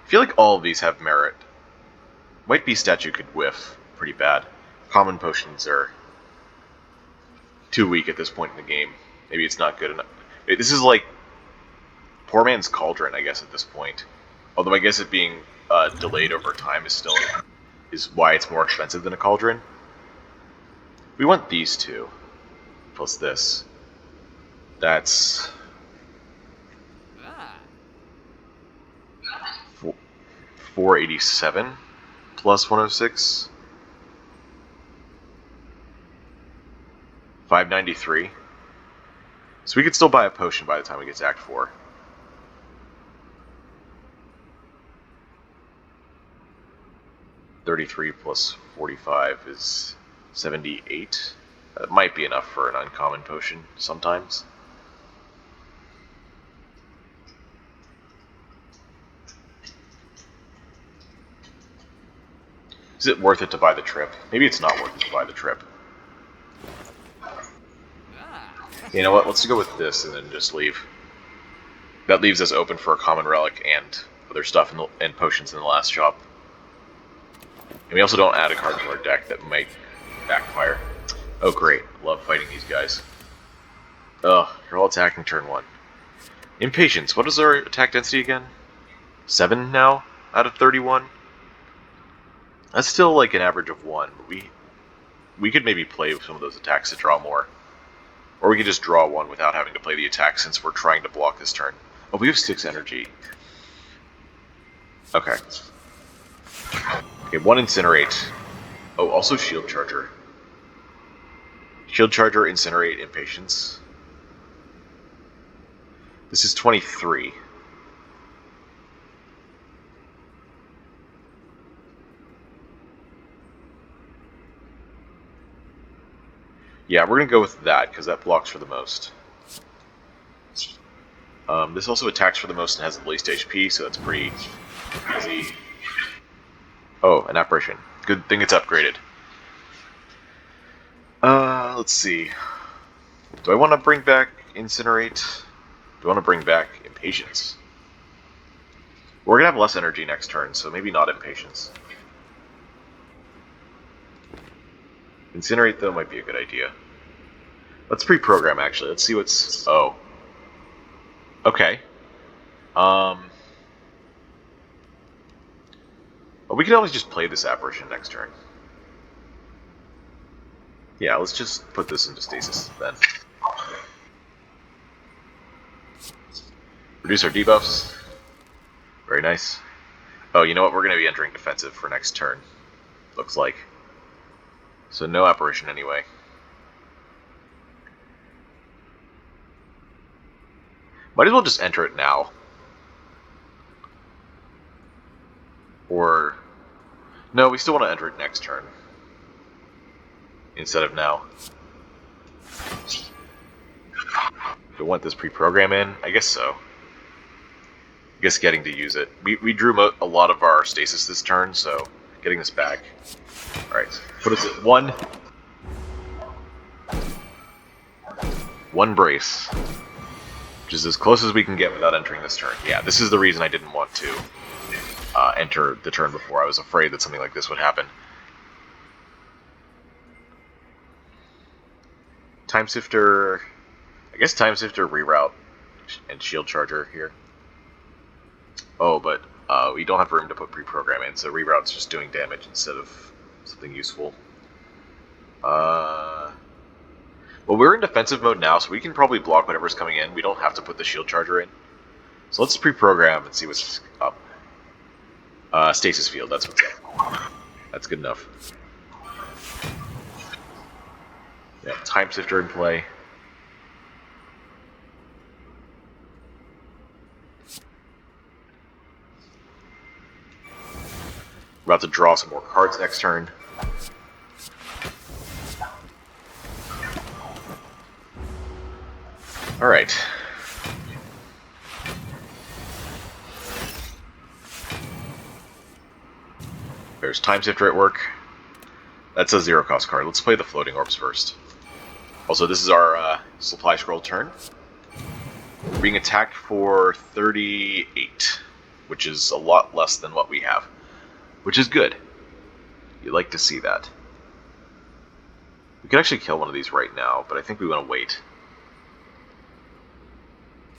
I feel like all of these have merit. White Beast Statue could whiff pretty bad. Common potions are too weak at this point in the game. Maybe it's not good enough. This is like Poor Man's Cauldron, I guess, at this point. Although I guess it being delayed over time is why it's more expensive than a Cauldron. We want these two. Plus this. That's 487 plus 106. 593. So we could still buy a potion by the time we get to Act 4. $33 plus 45 is 78. That might be enough for an uncommon potion sometimes. Is it worth it to buy the trip? Maybe it's not worth it to buy the trip. You know what? Let's go with this and then just leave. That leaves us open for a common relic and other stuff and potions in the last shop. And we also don't add a card to our deck that might backfire. Oh great, love fighting these guys. Ugh, you're all attacking turn 1. Impatience, what is our attack density again? 7 now, out of 31? That's still like an average of 1. We could maybe play with some of those attacks to draw more. Or we could just draw 1 without having to play the attack since we're trying to block this turn. Oh, we have 6 energy. Okay. Okay, 1 Incinerate. Oh, also Shield Charger. Shield Charger, Incinerate, Impatience. This is 23. Yeah, we're going to go with that, because that blocks for the most. This also attacks for the most and has the least HP, so that's pretty easy. Oh, an Apparition. Good thing it's upgraded. Let's see. Do I want to bring back Incinerate? Do I want to bring back Impatience? We're going to have less energy next turn, so maybe not Impatience. Incinerate, though, might be a good idea. Let's pre-program, actually. Let's see what's... Oh. Okay. Well, we can always just play this Apparition next turn. Yeah, let's just put this into stasis, then. Reduce our debuffs. Very nice. Oh, you know what? We're going to be entering defensive for next turn. Looks like. So no Apparition anyway. Might as well just enter it now. Or... No, we still want to enter it next turn. Instead of now. Do we want this pre-program in? I guess so. I guess getting to use it. We drew a lot of our stasis this turn, so getting this back. Alright, put us at 1. 1 brace. Which is as close as we can get without entering this turn. Yeah, this is the reason I didn't want to enter the turn before. I was afraid that something like this would happen. Time Sifter... I guess Time Sifter, Reroute, and Shield Charger here. Oh, but we don't have room to put pre-program in, so Reroute's just doing damage instead of something useful. Well, we're in defensive mode now, so we can probably block whatever's coming in. We don't have to put the Shield Charger in. So let's pre-program and see what's up. Stasis Field, that's what's up. That's good enough. Yeah, Time Sifter in play. We're about to draw some more cards next turn. Alright. There's Time Sifter at work. That's a 0-cost card. Let's play the Floating Orbs first. Also, this is our Supply Scroll turn. We're being attacked for 38, which is a lot less than what we have. Which is good. You like to see that. We could actually kill one of these right now, but I think we want to wait.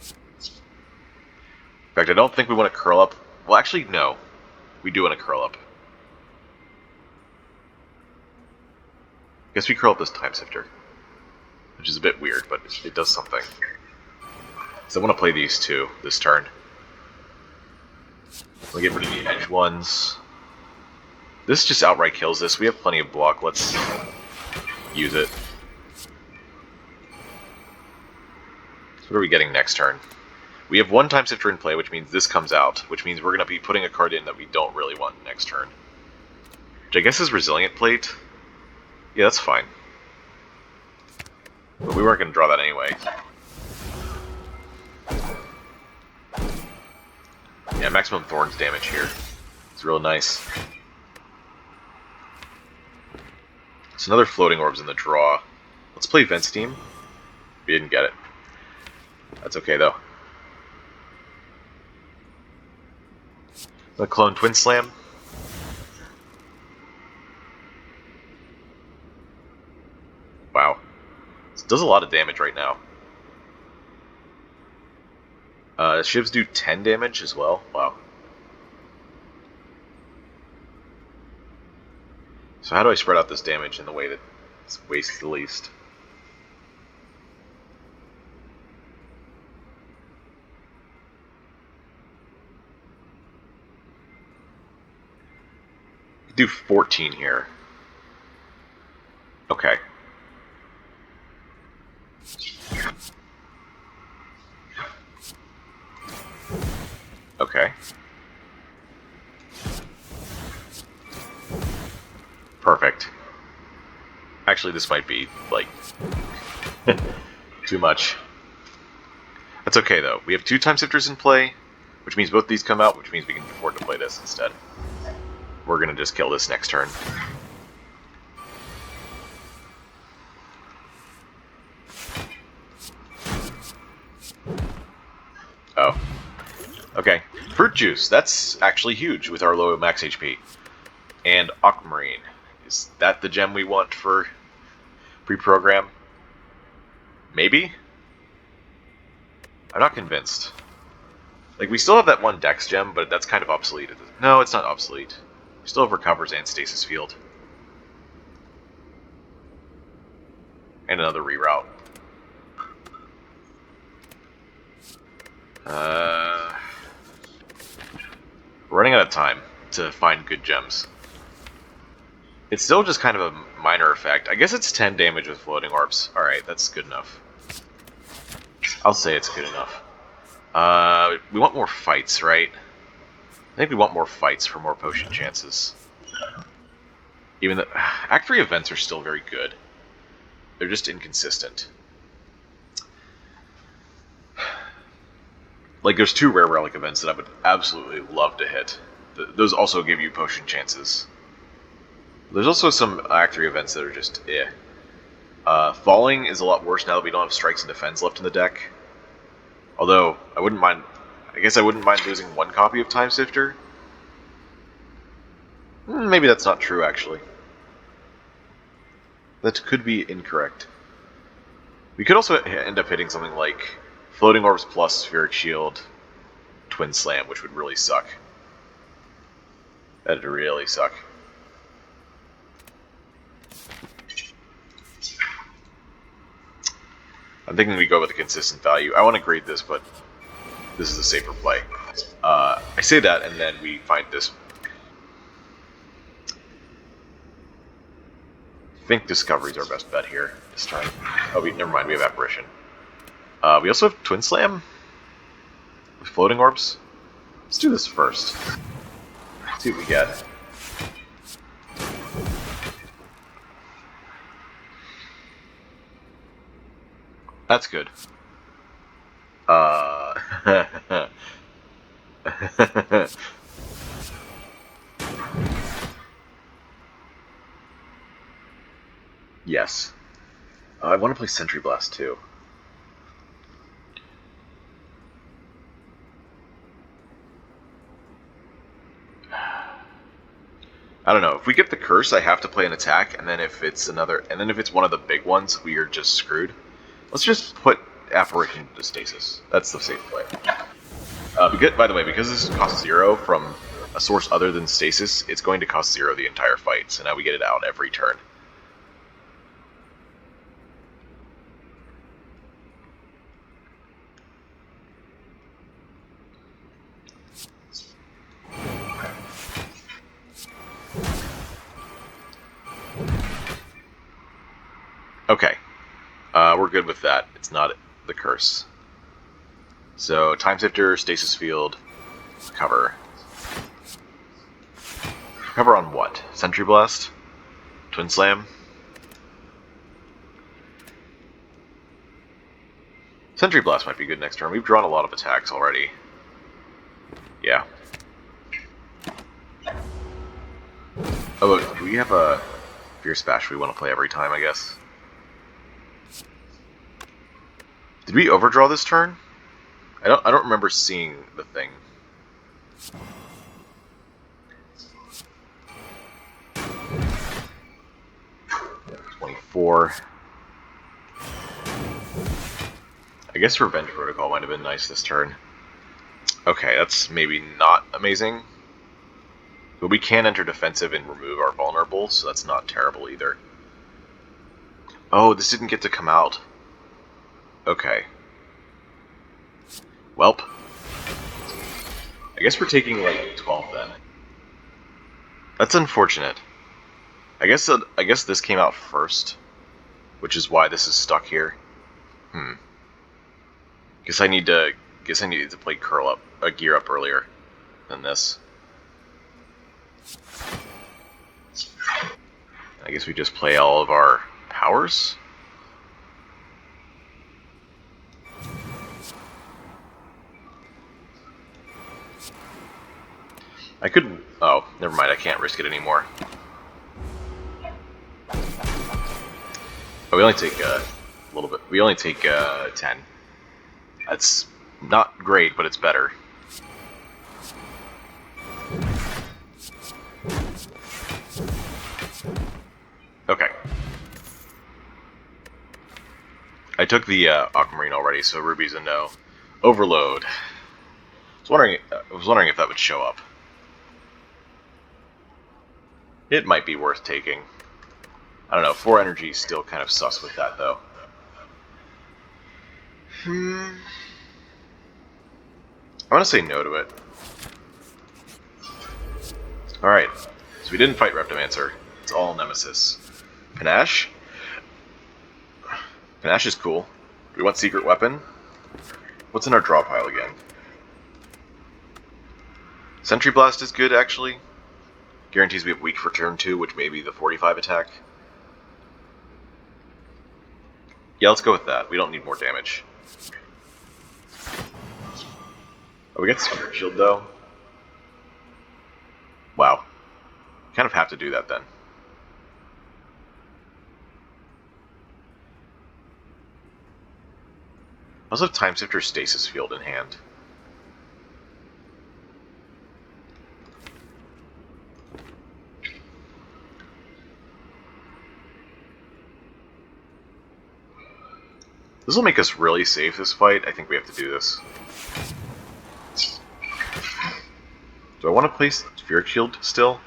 In fact, I don't think we want to curl up. Well, actually, no. We do want to curl up. I guess we curl up this Time Sifter. Which is a bit weird, but it does something. So I want to play these two this turn. We'll get rid of the edge ones. This just outright kills this. We have plenty of block. Let's use it. So what are we getting next turn? We have 1 Time Sifter in play, which means this comes out, which means we're going to be putting a card in that we don't really want next turn. Which I guess is Resilient Plate. Yeah, that's fine. But we weren't going to draw that anyway. Yeah, maximum Thorns damage here. It's real nice. It's another Floating Orbs in the draw. Let's play Vent Steam. We didn't get it. That's okay, though. The Clone Twin Slam. Wow. This does a lot of damage right now. Shivs do 10 damage as well. Wow. So how do I spread out this damage in the way that it wastes the least? Do 14 here. Okay. Okay. Perfect. Actually, this might be, like, too much. That's okay, though. We have 2 Time Sifters in play, which means both these come out, which means we can afford to play this instead. We're gonna just kill this next turn. Oh. Okay. Fruit Juice. That's actually huge with our low max HP. And Aquamarine. Is that the gem we want for pre-program? Maybe? I'm not convinced. Like, we still have that 1 Dex gem, but that's kind of obsolete. No, it's not obsolete. We still have Recovers and Stasis Field. And another Reroute. We're running out of time to find good gems. It's still just kind of a minor effect. I guess it's 10 damage with Floating Orbs. Alright, that's good enough. I'll say it's good enough. We want more fights, right? think we want more fights for more potion chances. Even though Act 3 events are still very good. They're just inconsistent. Like, there's 2 rare relic events that I would absolutely love to hit. Those also give you potion chances. There's also some Act 3 events that are just eh. Falling is a lot worse now that we don't have strikes and defense left in the deck. Although, I guess I wouldn't mind losing 1 copy of Time Sifter. Maybe that's not true, actually. That could be incorrect. We could also end up hitting something like Floating Orbs plus Spheric Shield, Twin Slam, which would really suck. That'd really suck. I'm thinking we go with a consistent value. I want to grade this, but this is a safer play. I say that, and then we find this. I think Discovery's our best bet here this time. Oh, never mind, we have Apparition. We also have Twin Slam with Floating Orbs. Let's do this first. See what we get. That's good. Yes. I want to play Sentry Blast too. I don't know. If we get the curse, I have to play an attack, and then if it's one of the big ones, we are just screwed. Let's just put Apparition to Stasis. That's the safe play. By the way, because this costs 0 from a source other than Stasis, it's going to cost 0 the entire fight. So now we get it out every turn. Okay. We're good with that. It's not the curse. So, Time Sifter, Stasis Field, cover. Cover on what? Sentry Blast? Twin Slam? Sentry Blast might be good next turn. We've drawn a lot of attacks already. Yeah. Oh, do we have a Fierce Bash we want to play every time, I guess? Did we overdraw this turn? I don't remember seeing the thing. .24. I guess Revenge Protocol might have been nice this turn. Okay, that's maybe not amazing. But we can enter defensive and remove our vulnerable, so that's not terrible either. Oh, this didn't get to come out. Okay. Welp. I guess we're taking like 12 then. That's unfortunate. I guess this came out first, which is why this is stuck here. Guess I needed to play Gear Up earlier than this. I guess we just play all of our powers. I could... Oh, never mind. I can't risk it anymore. Oh, we only take a little bit. We only take 10. That's not great, but it's better. Okay. I took the Aquamarine already, so Ruby's a no. Overload. I was wondering if that would show up. It might be worth taking. I don't know, 4 energy is still kind of sus with that, though. I'm gonna say no to it. Alright, so we didn't fight Reptomancer. It's all Nemesis. Panache? Panache is cool. Do we want Secret Weapon? What's in our draw pile again? Sentry Blast is good, actually. Guarantees we have weak for turn 2, which may be the 45 attack. Yeah, let's go with that. We don't need more damage. Oh, we got Spirit Shield, though. Wow. Kind of have to do that, then. I also have Time Sifter Stasis Field in hand. This will make us really safe this fight. I think we have to do this. Do I want to place Spheric Shield still?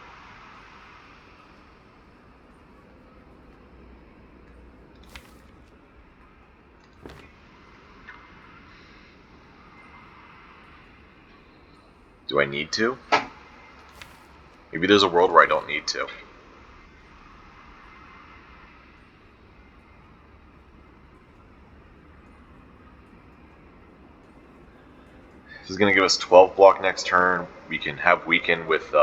Do I need to? Maybe there's a world where I don't need to. This is going to give us 12 block next turn. We can have weaken with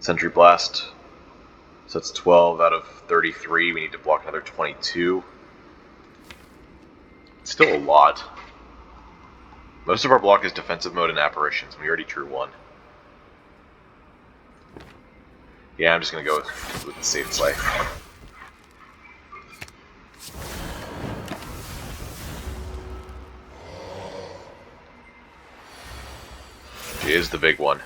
Sentry Blast. So that's 12 out of 33. We need to block another 22. It's still a lot. Most of our block is defensive mode and apparitions, and we already drew one. Yeah, I'm just going to go with the safe play. She is the big one.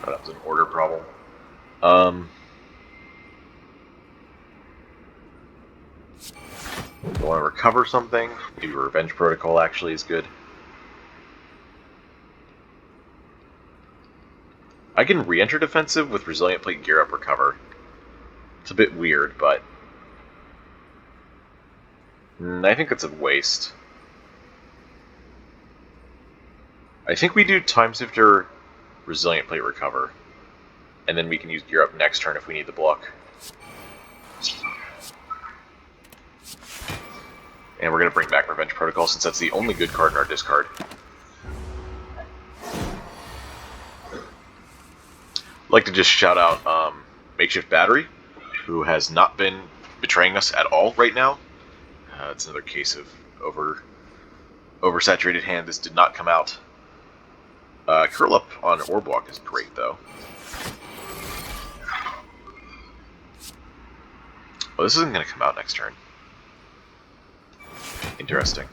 Oh, that was an order problem. Do I want to recover something? Maybe Revenge Protocol actually is good. I can re-enter defensive with Resilient Plate, Gear Up, Recover. It's a bit weird, but I think it's a waste. I think we do Time Sifter, Resilient Plate, Recover, and then we can use Gear Up next turn if we need the block. And we're going to bring back Revenge Protocol since that's the only good card in our discard. I'd like to just shout out Makeshift Battery, who has not been betraying us at all right now. It's another case of oversaturated hand. This did not come out. Curl Up on Orbwalk is great, though. Well, this isn't going to come out next turn. Interesting.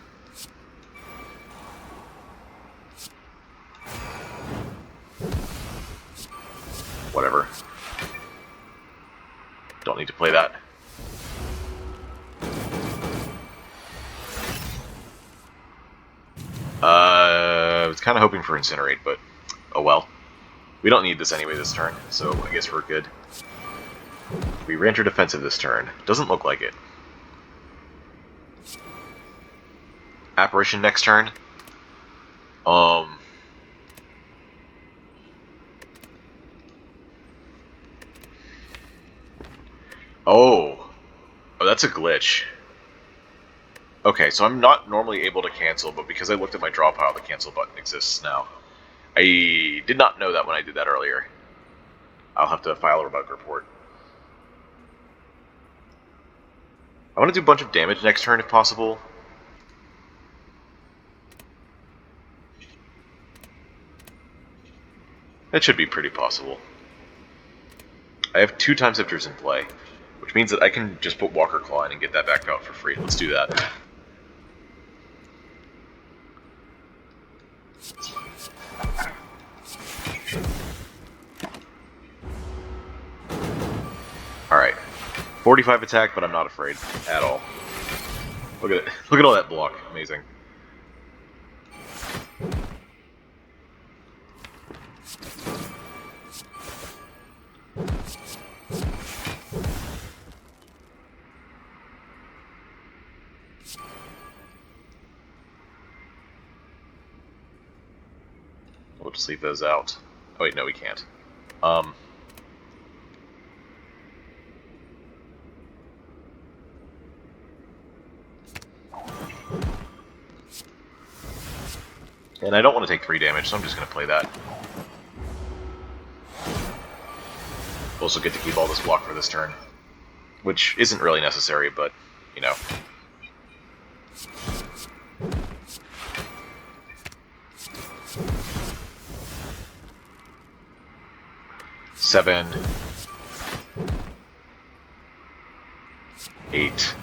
Whatever. Don't need to play that. I was kind of hoping for Incinerate, but oh well. We don't need this anyway this turn, so I guess we're good. We re-enter defensive this turn. Doesn't look like it. Apparition next turn. Oh, that's a glitch. Okay, so I'm not normally able to cancel, but because I looked at my draw pile, the cancel button exists now. I did not know that when I did that earlier. I'll have to file a bug report. I want to do a bunch of damage next turn if possible. That should be pretty possible. I have 2 Time Sifters in play, which means that I can just put Walker Claw in and get that back out for free. Let's do that. Alright. 45 attack, but I'm not afraid at all. Look at it. Look at all that block. Amazing. We'll just leave those out. Oh wait, no we can't. And I don't want to take 3 damage, so I'm just going to play that. Also get to keep all this block for this turn, which isn't really necessary, but, you know. Seven. 8.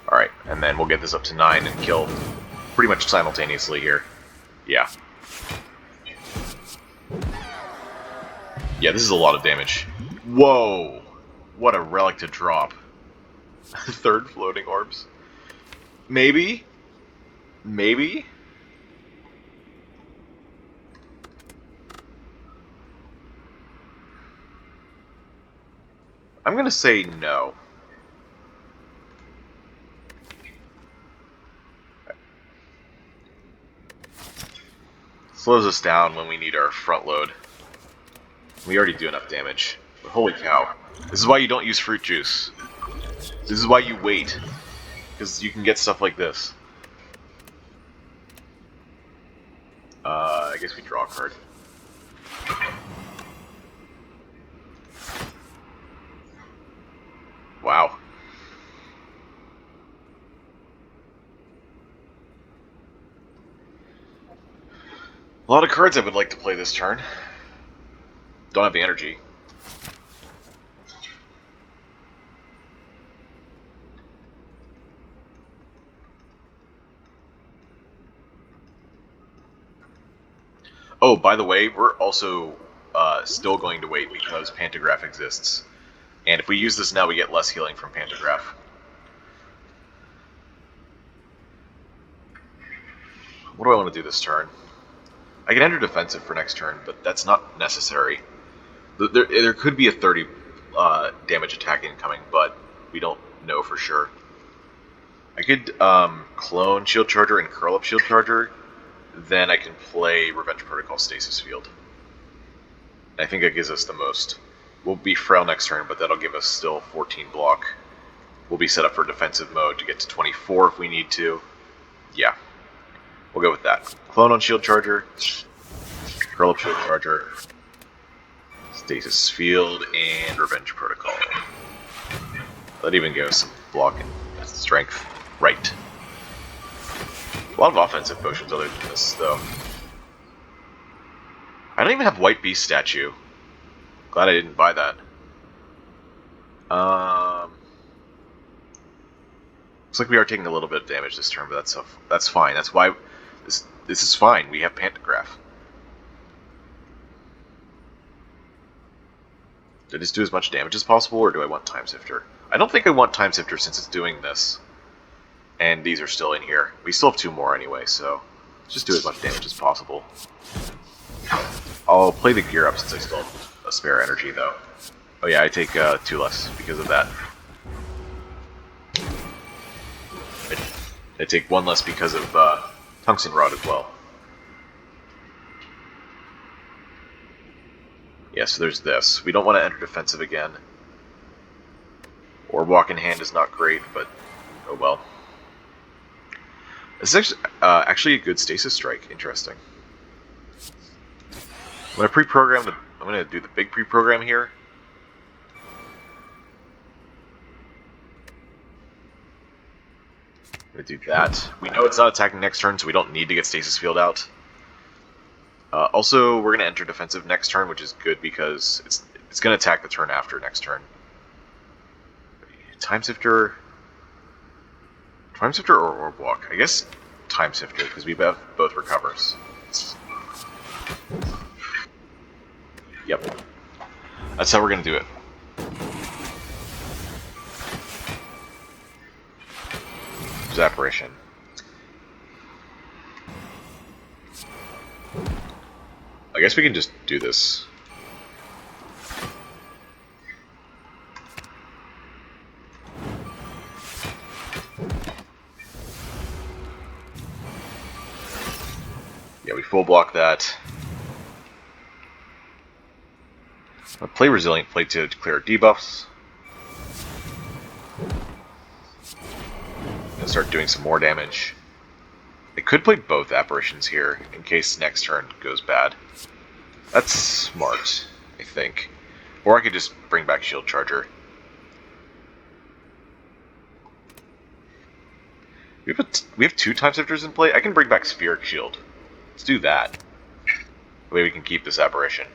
Alright, and then we'll get this up to 9 and kill pretty much simultaneously here. Yeah. Yeah, this is a lot of damage. Whoa! What a relic to drop. 3rd floating orbs. Maybe? Maybe? I'm gonna say no. Slows us down when we need our front load. We already do enough damage. But holy cow. This is why you don't use fruit juice. This is why you wait. Because you can get stuff like this. I guess we draw a card. Wow. A lot of cards I would like to play this turn. Don't have the energy. Oh, by the way, we're also still going to wait because Pantograph exists. And if we use this now, we get less healing from Pantograph. What do I want to do this turn? I can enter defensive for next turn, but that's not necessary. There could be a 30 damage attack incoming, but we don't know for sure. I could clone Shield Charger and curl up Shield Charger. Then I can play Revenge Protocol Stasis Field. I think that gives us the most. We'll be frail next turn, but that'll give us still 14 block. We'll be set up for defensive mode to get to 24 if we need to. Yeah. We'll go with that. Clone on Shield Charger. Curl up Shield Charger. Stasis Field, and Revenge Protocol. That even goes some block and strength. Right. A lot of offensive potions other than this, though. I don't even have White Beast statue. Glad I didn't buy that. Looks like we are taking a little bit of damage this turn, but that's fine. That's why this is fine. We have Pantograph. Do I just do as much damage as possible, or do I want Time Sifter? I don't think I want Time Sifter since it's doing this. And these are still in here. We still have 2 more anyway, so let's just do as much damage as possible. I'll play the gear up since I still have a spare energy, though. Oh yeah, I take 2 less because of that. I take 1 less because of Tungsten Rod as well. Yeah, so there's this. We don't want to enter defensive again. Or Walk in Hand is not great, but oh well. This is actually a good Stasis Strike. Interesting. I'm going to pre-program I'm going to do the big pre-program here. I'm going to do that. We know it's not attacking next turn, so we don't need to get Stasis Field out. Also, we're going to enter defensive next turn, which is good because it's going to attack the turn after next turn. Time Sifter or Orb Walk? I guess Time Sifter, because we have both recovers. Yep. That's how we're going to do it. Evaporation. I guess we can just do this. Yeah, we full block that. I'll play Resilient Plate to clear debuffs. And start doing some more damage. I could play both apparitions here in case next turn goes bad. That's smart, I think. Or I could just bring back Shield Charger. We have 2 Time Sifters in play. I can bring back Spheric Shield. Let's do that. That way we can keep this apparition.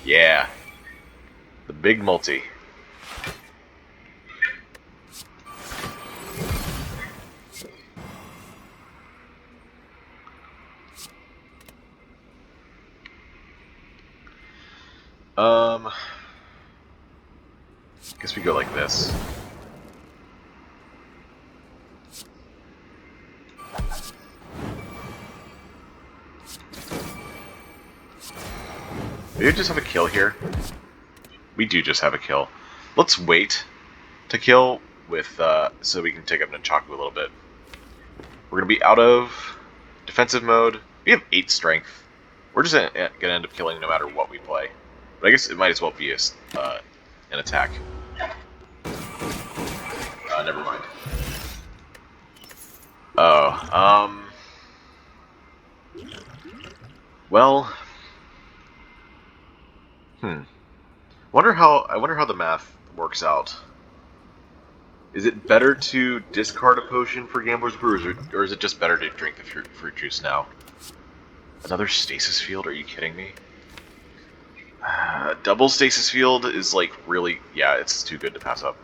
Yeah. The big multi. Guess we go like this. Maybe we just have a kill here. We do just have a kill. Let's wait to kill with so we can take up Nunchaku a little bit. We're gonna be out of defensive mode. We have 8 strength. We're just gonna end up killing no matter what we play. But I guess it might as well be an attack. Never mind. Oh, well, I wonder how the math works out. Is it better to discard a potion for Gambler's Brew, or is it just better to drink the fruit juice now? Another stasis field? Are you kidding me? Double stasis field is like really, yeah, it's too good to pass up.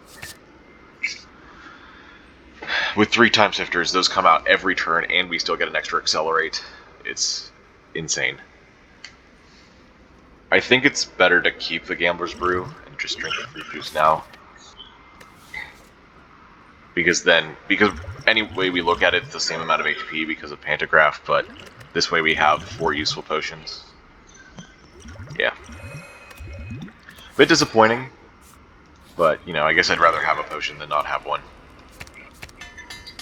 With 3 Time Sifters, those come out every turn, and we still get an extra accelerate. It's insane. I think it's better to keep the Gambler's Brew and just drink the fruit juice now. Because any way we look at it, it's the same amount of HP because of Pantograph, but this way we have 4 useful potions. Yeah. A bit disappointing, but, you know, I guess I'd rather have a potion than not have one.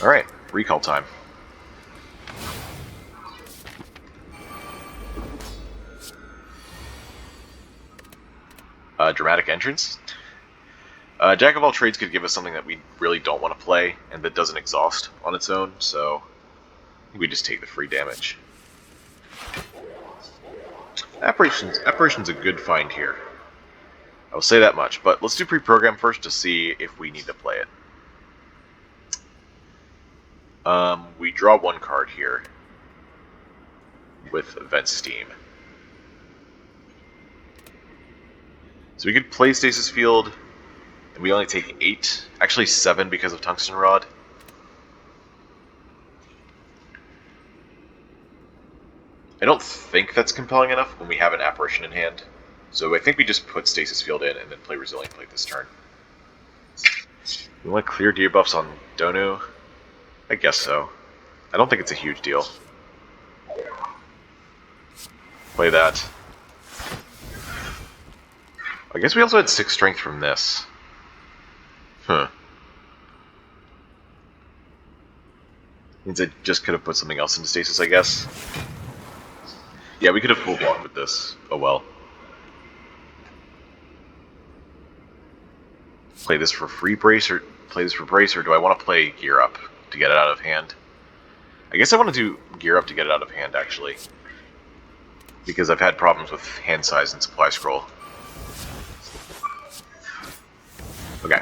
Alright, recall time. Dramatic entrance. Jack of all trades could give us something that we really don't want to play, and that doesn't exhaust on its own, so I think we just take the free damage. Apparition's a good find here. I will say that much, but let's do pre-program first to see if we need to play it. We draw 1 card here with Event Steam. So we could play Stasis Field, and we only take 8, actually 7 because of Tungsten Rod. I don't think that's compelling enough when we have an Apparition in hand, so I think we just put Stasis Field in and then play Resilient Plate this turn. We want to clear debuffs on Donu? I guess so. I don't think it's a huge deal. Play that. I guess we also had 6 strength from this. Means I just could have put something else into stasis, I guess. Yeah, we could have full blocked with this. Oh well. Play this for free brace, or do I want to play Gear Up to get it out of hand? I guess I want to do Gear Up to get it out of hand, actually. Because I've had problems with hand size and supply scroll. Okay.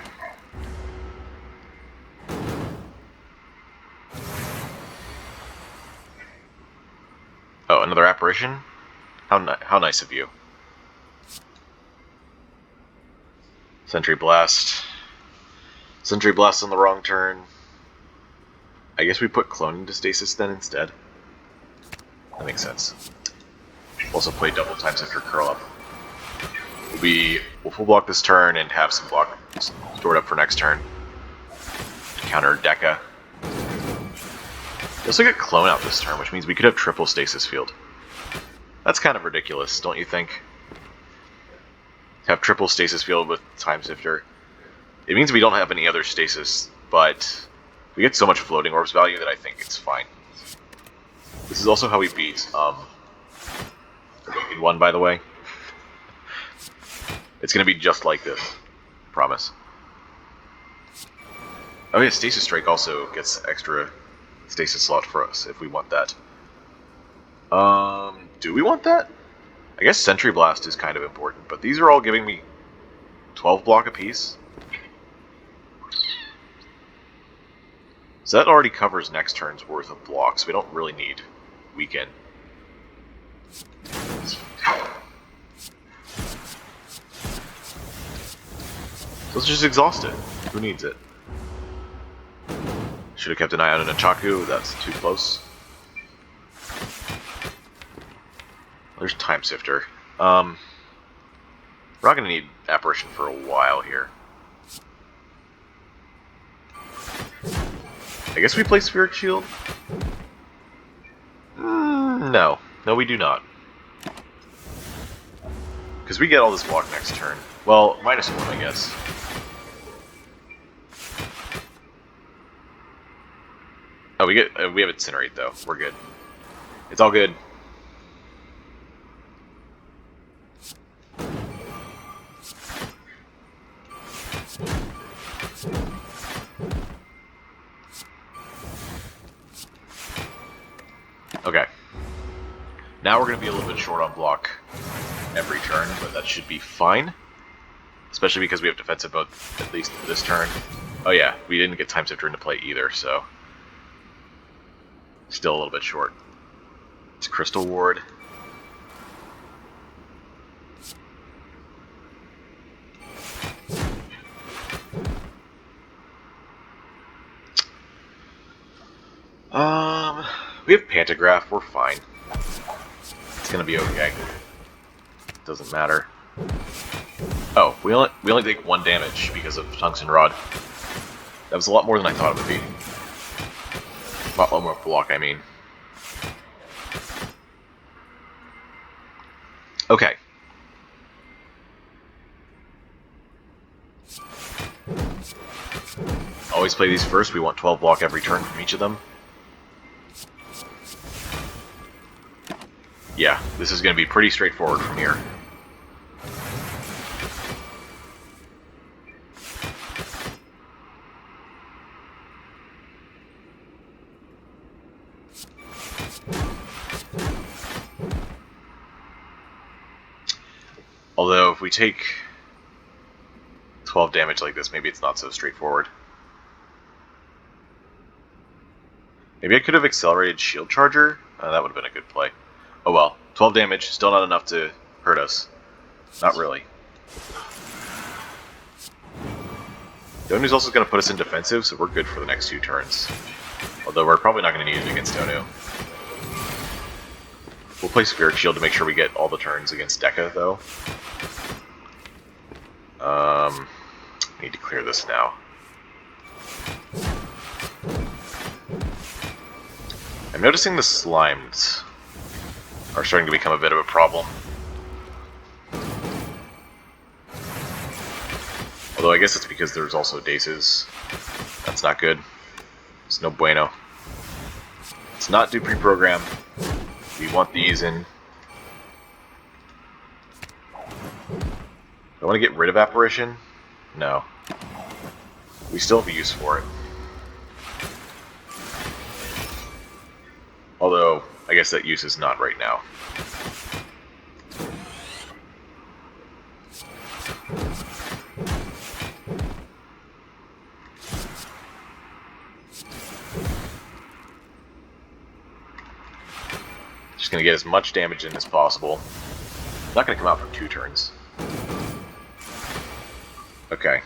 Oh, another apparition? How nice of you. Sentry Blast. Sentry Blast on the wrong turn. I guess we put Cloning to stasis then instead. That makes sense. Also play double Time Sifter Curl Up. We'll full block this turn and have some block stored up for next turn. To counter Deca. We also get Clone out this turn, which means we could have triple Stasis Field. That's kind of ridiculous, don't you think? To have triple Stasis Field with Time Sifter. It means we don't have any other stasis, but we get so much Floating Orbs value that I think it's fine. This is also how we beat Wicked One, by the way. It's going to be just like this. Promise. Oh yeah, Stasis Strike also gets extra stasis slot for us if we want that. Do we want that? I guess Sentry Blast is kind of important, but these are all giving me 12 block apiece. So that already covers next turn's worth of blocks. We don't really need Weaken. So let's just exhaust it. Who needs it? Should have kept an eye on an Achaku. That's too close. There's Time Sifter. We're not going to need Apparition for a while here. I guess we play Spirit Shield? No. No, we do not. Because we get all this block next turn. Well, -1, I guess. Oh, we have Incinerate, though. We're good. It's all good. Okay. Now we're going to be a little bit short on block every turn, but that should be fine. Especially because we have defensive mode at least this turn. Oh yeah, we didn't get Time Sifter into play either, so... Still a little bit short. It's Crystal Ward. We have Pantograph, we're fine. It's gonna be okay. Doesn't matter. Oh, we only take 1 damage because of Tungsten Rod. That was a lot more than I thought it would be. A lot more block, I mean. Okay. Always play these first. We want 12 block every turn from each of them. Yeah, this is going to be pretty straightforward from here. Although, if we take 12 damage like this, maybe it's not so straightforward. Maybe I could have accelerated Shield Charger? That would have been a good play. Oh well, 12 damage, still not enough to hurt us. Not really. Donu's also going to put us in defensive, so we're good for the next 2 turns. Although we're probably not going to need it against Donu. We'll play Spirit Shield to make sure we get all the turns against Deca, though. I need to clear this now. I'm noticing the slimes are starting to become a bit of a problem. Although I guess it's because there's also Daces. That's not good. It's no bueno. Let's not do pre-program. We want these in. Do I want to get rid of Apparition? No. We still have a use for it. Although, I guess that use is not right now. Just gonna get as much damage in as possible. Not gonna come out for 2 turns. Okay.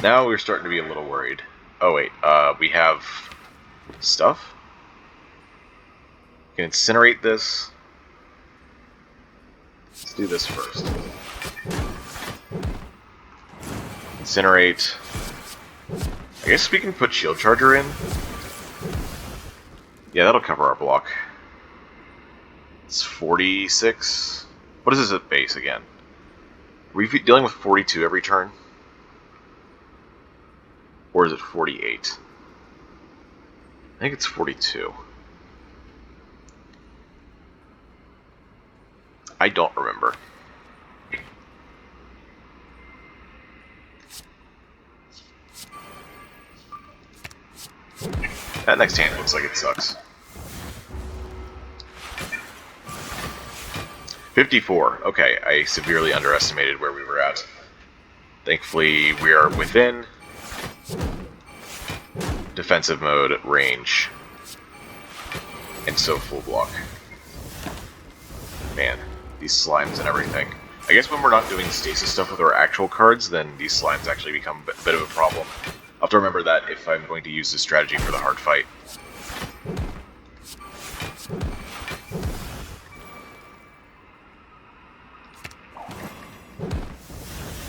Now we're starting to be a little worried. Oh wait, we have stuff? We can incinerate this. Let's do this first. Incinerate. I guess we can put Shield Charger in. Yeah, that'll cover our block. It's 46. What is this at base again? Are we dealing with 42 every turn? Or is it 48? I think it's 42. I don't remember. That next hand looks like it sucks. 54. Okay, I severely underestimated where we were at. Thankfully, we are within defensive mode range. And so full block. Man, these slimes and everything. I guess when we're not doing stasis stuff with our actual cards, then these slimes actually become a bit of a problem. I'll have to remember that if I'm going to use this strategy for the hard fight.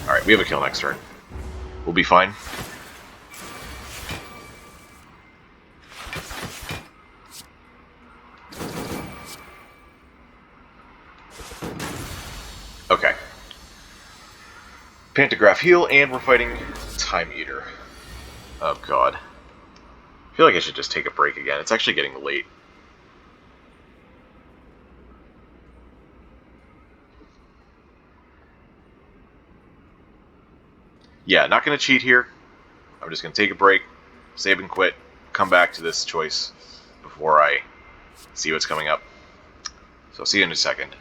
Alright, we have a kill next turn. We'll be fine. Okay. Pantograph heal, and we're fighting Time Eater. Oh god. I feel like I should just take a break again. It's actually getting late. Yeah, not going to cheat here. I'm just going to take a break, save and quit, come back to this choice before I see what's coming up. So I'll see you in a second.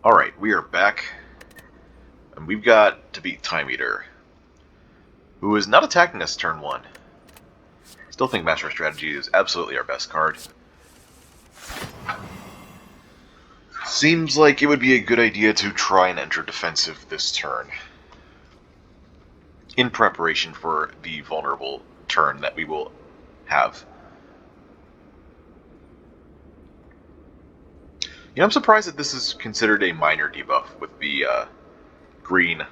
Alright, we are back. And we've got to beat Time Eater, who is not attacking us turn 1. Still think Master Strategy is absolutely our best card. Seems like it would be a good idea to try and enter defensive this turn, in preparation for the vulnerable turn that we will have. You know, I'm surprised that this is considered a minor debuff with the green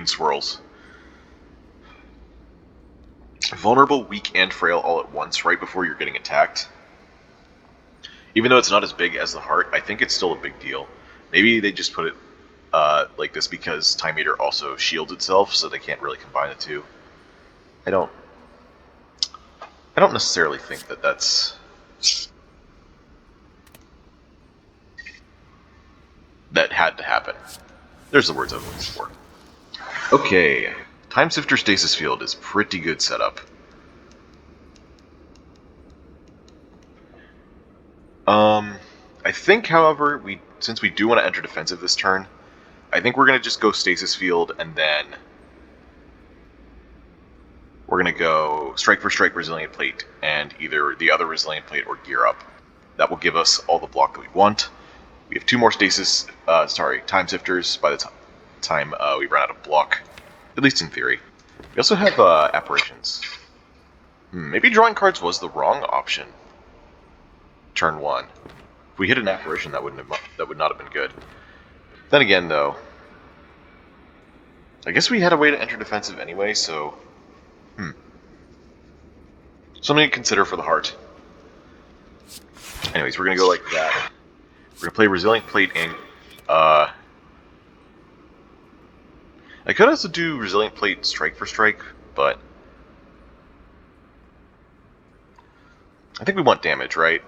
swirls. Vulnerable, weak, and frail all at once right before you're getting attacked. Even though it's not as big as the heart, I think it's still a big deal. Maybe they just put it like this because Time Eater also shields itself, so they can't really combine the two. I don't necessarily think that that had to happen. There's the words I was looking for. Okay, Time Sifter Stasis Field is pretty good setup. I think, however, since we do want to enter defensive this turn, I think we're going to just go Stasis Field, and then we're going to go Strike for Strike Resilient Plate, and either the other Resilient Plate or Gear Up. That will give us all the block that we want. We have 2 more Time Sifters by the time we run out of block, at least in theory. We also have Apparitions. Maybe drawing cards was the wrong option. Turn 1. If we hit an Apparition, that would not have been good. Then again, though, I guess we had a way to enter defensive anyway, so something to consider for the heart. Anyways, we're gonna go like that. We're gonna play Resilient Plate and I could also do Resilient Plate Strike for Strike, but I think we want damage, right?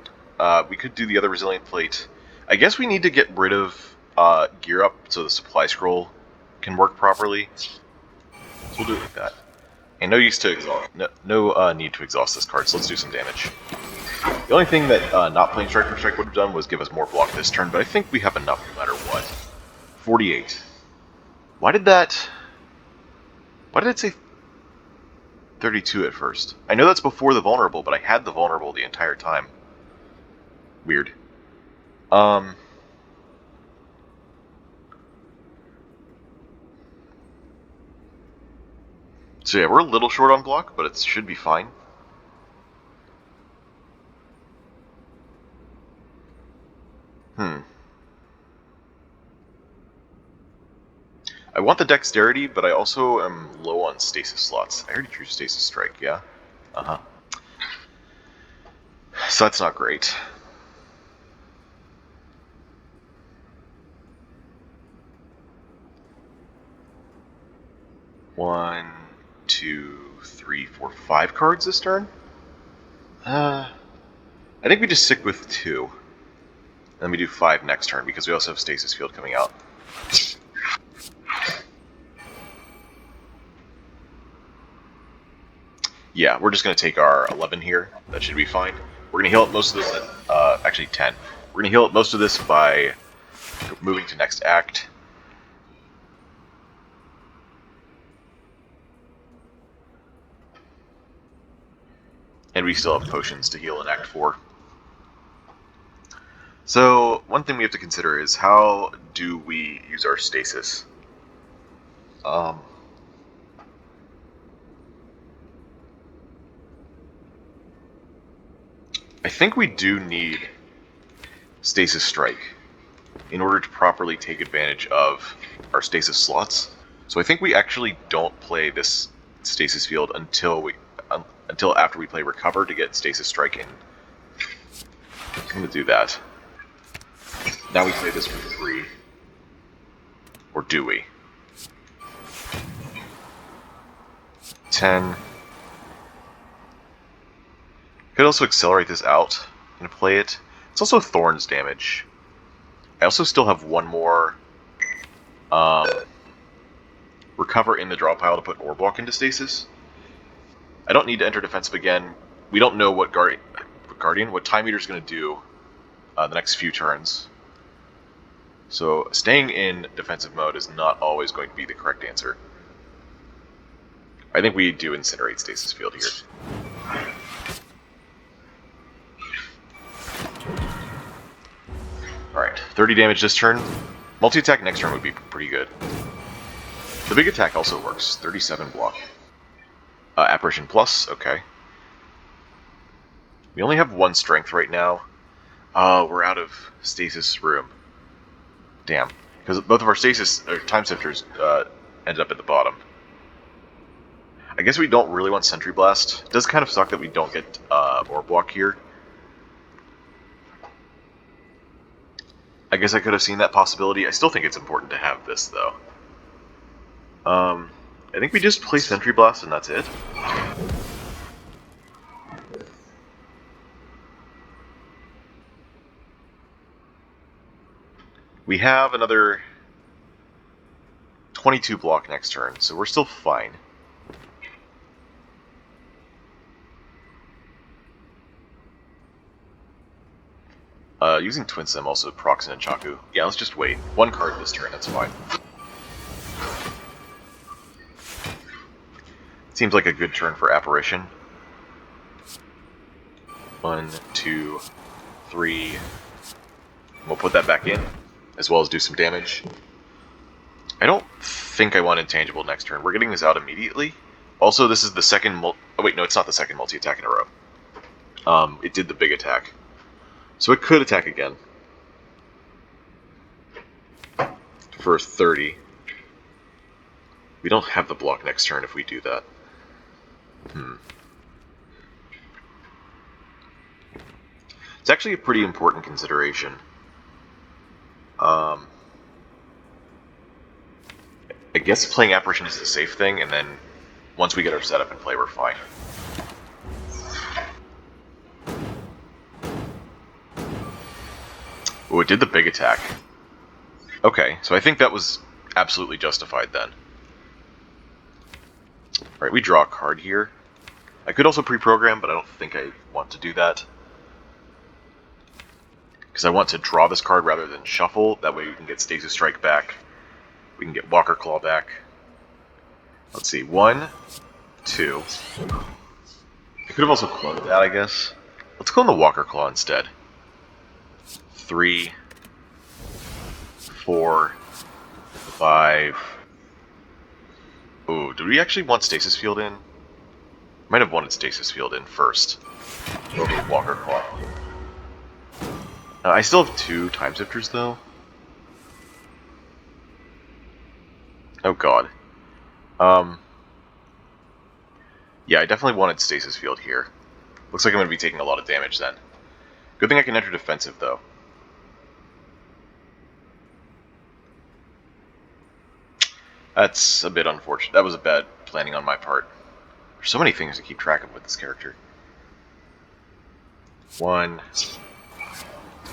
We could do the other Resilient Plate. I guess we need to get rid of Gear Up so the Supply Scroll can work properly. So we'll do it like that. And no use to exhaust. No need to exhaust this card, so let's do some damage. The only thing that not playing Strike for Strike would have done was give us more block this turn, but I think we have enough no matter what. 48. Why did it say 32 at first? I know that's before the vulnerable, but I had the vulnerable the entire time. Weird. So yeah, we're a little short on block, but it should be fine. I want the dexterity, but I also am low on stasis slots. I already drew Stasis Strike, yeah? Uh-huh. So that's not great. One, 2, 3, 4, 5 cards this turn? I think we just stick with 2. Then we do 5 next turn, because we also have Stasis Field coming out. Yeah, we're just going to take our 11 here. That should be fine. We're going to heal up most of this, actually 10. We're going to heal up most of this by moving to next act. And we still have potions to heal in Act 4. So, one thing we have to consider is how do we use our stasis? I think we do need Stasis Strike in order to properly take advantage of our stasis slots. So I think we actually don't play this stasis field until after we play Recover to get Stasis Strike in. I'm going to do that. Now we play this for 3. Or do we? 10. Could also accelerate this out and play it. It's also Thorns damage. I also still have one more Recover in the draw pile to put Orb Walk into stasis. I don't need to enter defensive again. We don't know what what Time Eater's going to do the next few turns. So staying in defensive mode is not always going to be the correct answer. I think we do Incinerate Stasis Field here. Alright, 30 damage this turn. Multi-attack next turn would be pretty good. The big attack also works. 37 block. Apparition Plus, okay. We only have 1 strength right now. We're out of stasis room. Damn. Because both of our stasis, or time sifters, ended up at the bottom. I guess we don't really want Sentry Blast. It does kind of suck that we don't get Orb Walk here. I guess I could have seen that possibility. I still think it's important to have this, though. I think we just play Sentry Blast and that's it. We have another 22 block next turn, so we're still fine. Using Twin Sim also procs and Chaku. Yeah, let's just wait. 1 card this turn, that's fine. Seems like a good turn for Apparition. 1, 2, 3. We'll put that back in, as well as do some damage. I don't think I want Intangible next turn. We're getting this out immediately. Also, this is the second oh wait, no, it's not the second multi-attack in a row. It did the big attack. So it could attack again. For 30. We don't have the block next turn if we do that. It's actually a pretty important consideration. I guess playing Apparition is the safe thing, and then once we get our setup in play, we're fine. Oh, it did the big attack. Okay, so I think that was absolutely justified then. Alright, we draw a card here. I could also pre-program, but I don't think I want to do that. Because I want to draw this card rather than shuffle. That way we can get Stasis Strike back. We can get Walker Claw back. Let's see, 1, 2. I could have also cloned that, I guess. Let's clone the Walker Claw instead. 3, 4, 5. Ooh, do we actually want Stasis Field in? Might have wanted Stasis Field in first. Over Walker Claw. I still have 2 Time Sifters, though. Oh god. Yeah, I definitely wanted Stasis Field here. Looks like I'm going to be taking a lot of damage then. Good thing I can enter defensive, though. That's a bit unfortunate. That was a bad planning on my part. There's so many things to keep track of with this character. 1,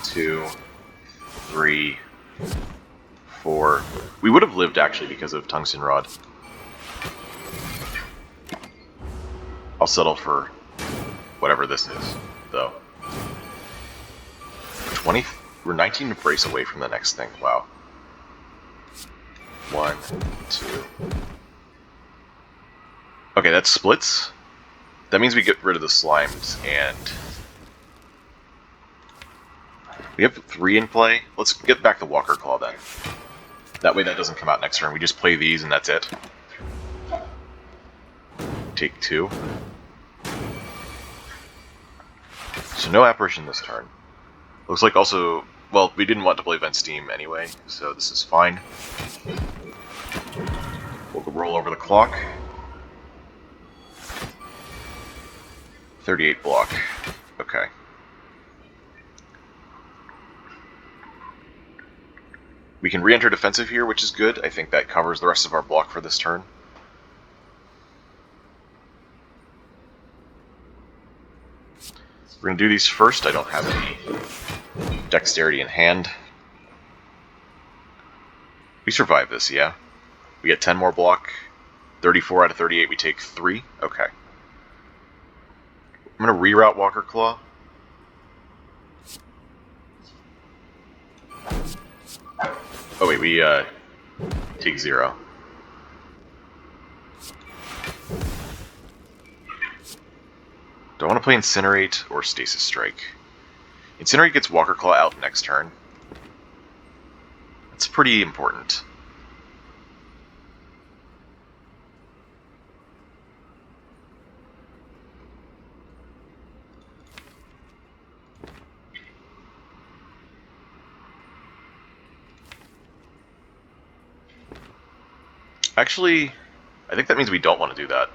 2, 3, 4. We would have lived, actually, because of Tungsten Rod. I'll settle for whatever this is, though. 20? We're 19 brace away from the next thing. Wow. 1, 2. Okay, that splits. That means we get rid of the slimes, and we have 3 in play. Let's get back the Walker Claw then. That way that doesn't come out next turn. We just play these and that's it. Take 2. So no apparition this turn. Looks like also, well, we didn't want to play Vent Steam anyway, so this is fine. We'll roll over the clock. 38 block. Okay. We can re-enter defensive here, which is good. I think that covers the rest of our block for this turn. We're going to do these first. I don't have any dexterity in hand. We survive this, yeah. We get 10 more block. 34 out of 38, we take 3. Okay. I'm going to reroute Walker Claw. Oh wait, we take 0. Do I want to play Incinerate or Stasis Strike? Incinerate gets Walker Claw out next turn. That's pretty important. Actually, I think that means we don't want to do that.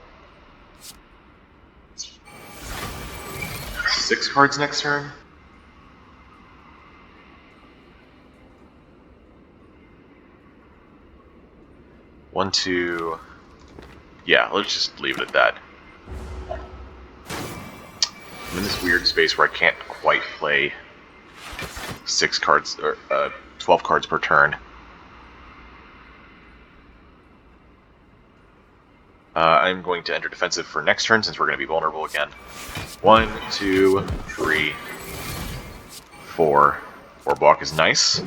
6 cards next turn? One, two... Yeah, let's just leave it at that. I'm in this weird space where I can't quite play 6 cards, or 12 cards per turn. I'm going to enter defensive for next turn since we're going to be vulnerable again. 1, 2, 3, 4. 4 block is nice.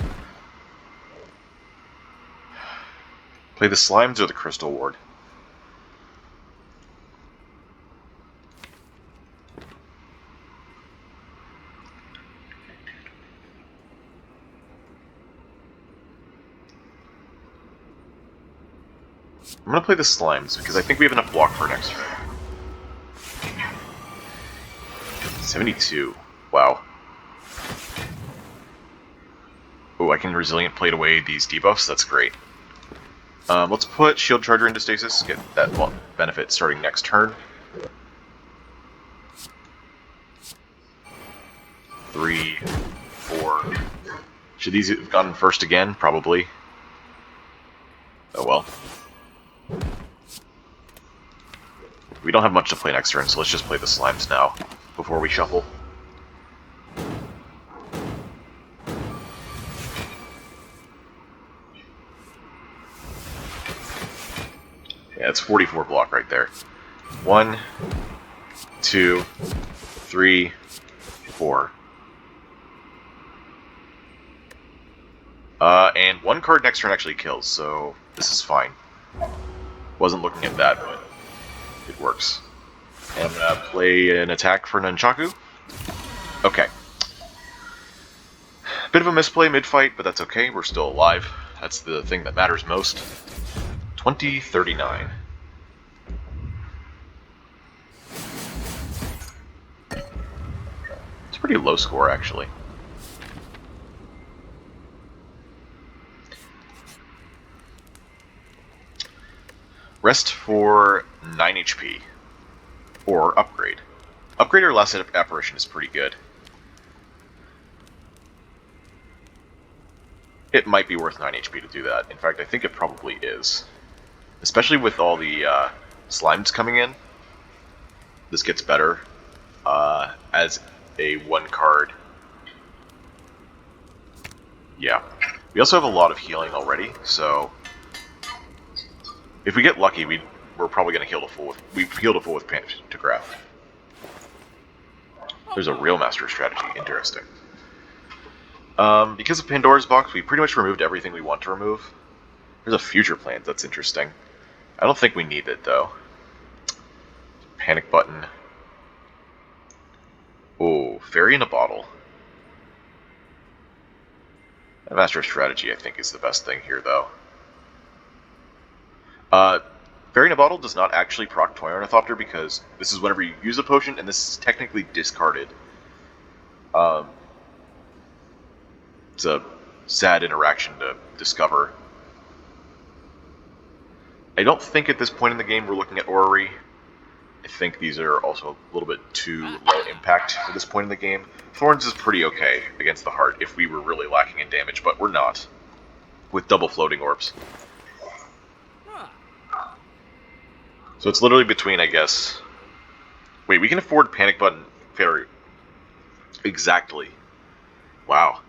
Play the Slimes or the Crystal Ward. I'm going to play the Slimes, because I think we have enough block for next turn. 72. Wow. Oh, I can Resilient Plate away these debuffs, that's great. Let's put Shield Charger into Stasis, get that benefit starting next turn. 3, 4... Should these have gone first again? Probably. Oh well. We don't have much to play next turn, so let's just play the Slimes now, before we shuffle. Yeah, it's 44 block right there. 1, 2, 3, 4. And 1 card next turn actually kills, so this is fine. Wasn't looking at that, but it works. And I'm gonna play an attack for Nunchaku. Okay. Bit of a misplay mid-fight, but that's okay, we're still alive. That's the thing that matters most. 20-39. It's a pretty low score, actually. Rest for 9 HP. Or upgrade. Upgrade or Last Apparition is pretty good. It might be worth 9 HP to do that. In fact, I think it probably is. Especially with all the slimes coming in. This gets better as a 1 card. Yeah. We also have a lot of healing already, so if we get lucky, we're we're probably going to heal to full with... We've healed to full with Pantograph. There's a real master strategy. Interesting. Because of Pandora's Box, we pretty much removed everything we want to remove. There's a future plan. That's interesting. I don't think we need it, though. Panic button. Oh, Fairy in a Bottle. A master strategy, I think, is the best thing here, though. Fairy in a Bottle does not actually proc Toy Ornithopter because this is whenever you use a potion, and this is technically discarded. It's a sad interaction to discover. I don't think at this point in the game we're looking at Orrery. I think these are also a little bit too low impact at this point in the game. Thorns is pretty okay against the Heart if we were really lacking in damage, but we're not. With double floating orbs. So it's literally between, I guess... Wait, we can afford Panic Button Fairy. Exactly. Wow.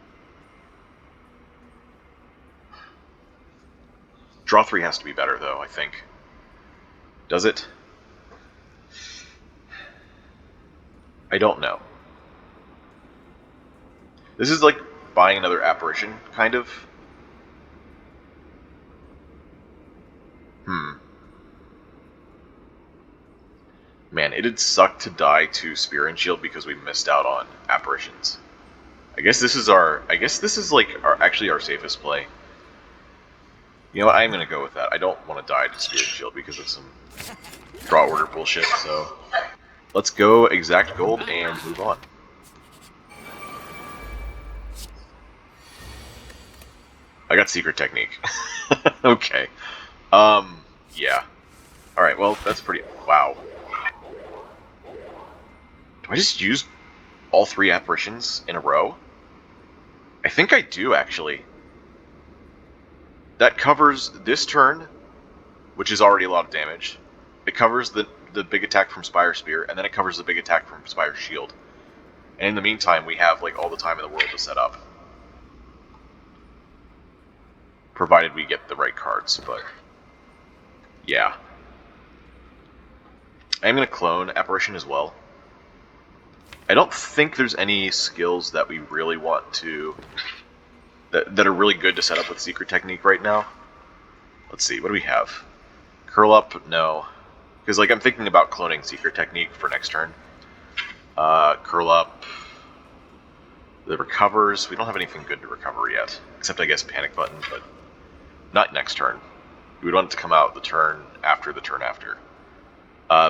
Draw 3 has to be better, though, I think. Does it? I don't know. This is like buying another apparition, kind of. Man, it'd suck to die to Spear and Shield because we missed out on apparitions. I guess this is like actually our safest play. You know what, I'm gonna go with that. I don't want to die to Spear and Shield because of some draw order bullshit, so let's go exact gold and move on. I got Secret Technique. Okay. Yeah. Alright, well, that's pretty... Wow. Do I just use all 3 apparitions in a row? I think I do, actually. That covers this turn, which is already a lot of damage. It covers the big attack from Spire Spear, and then it covers the big attack from Spire Shield. And in the meantime, we have like all the time in the world to set up. Provided we get the right cards, but... Yeah. I'm going to clone Apparition as well. I don't think there's any skills that we really want to... That are really good to set up with Secret Technique right now. Let's see, what do we have? Curl Up? No. Because like I'm thinking about cloning Secret Technique for next turn. Curl Up. The recovers. We don't have anything good to recover yet. Except I guess Panic Button, but not next turn. We would want it to come out the turn after the turn after.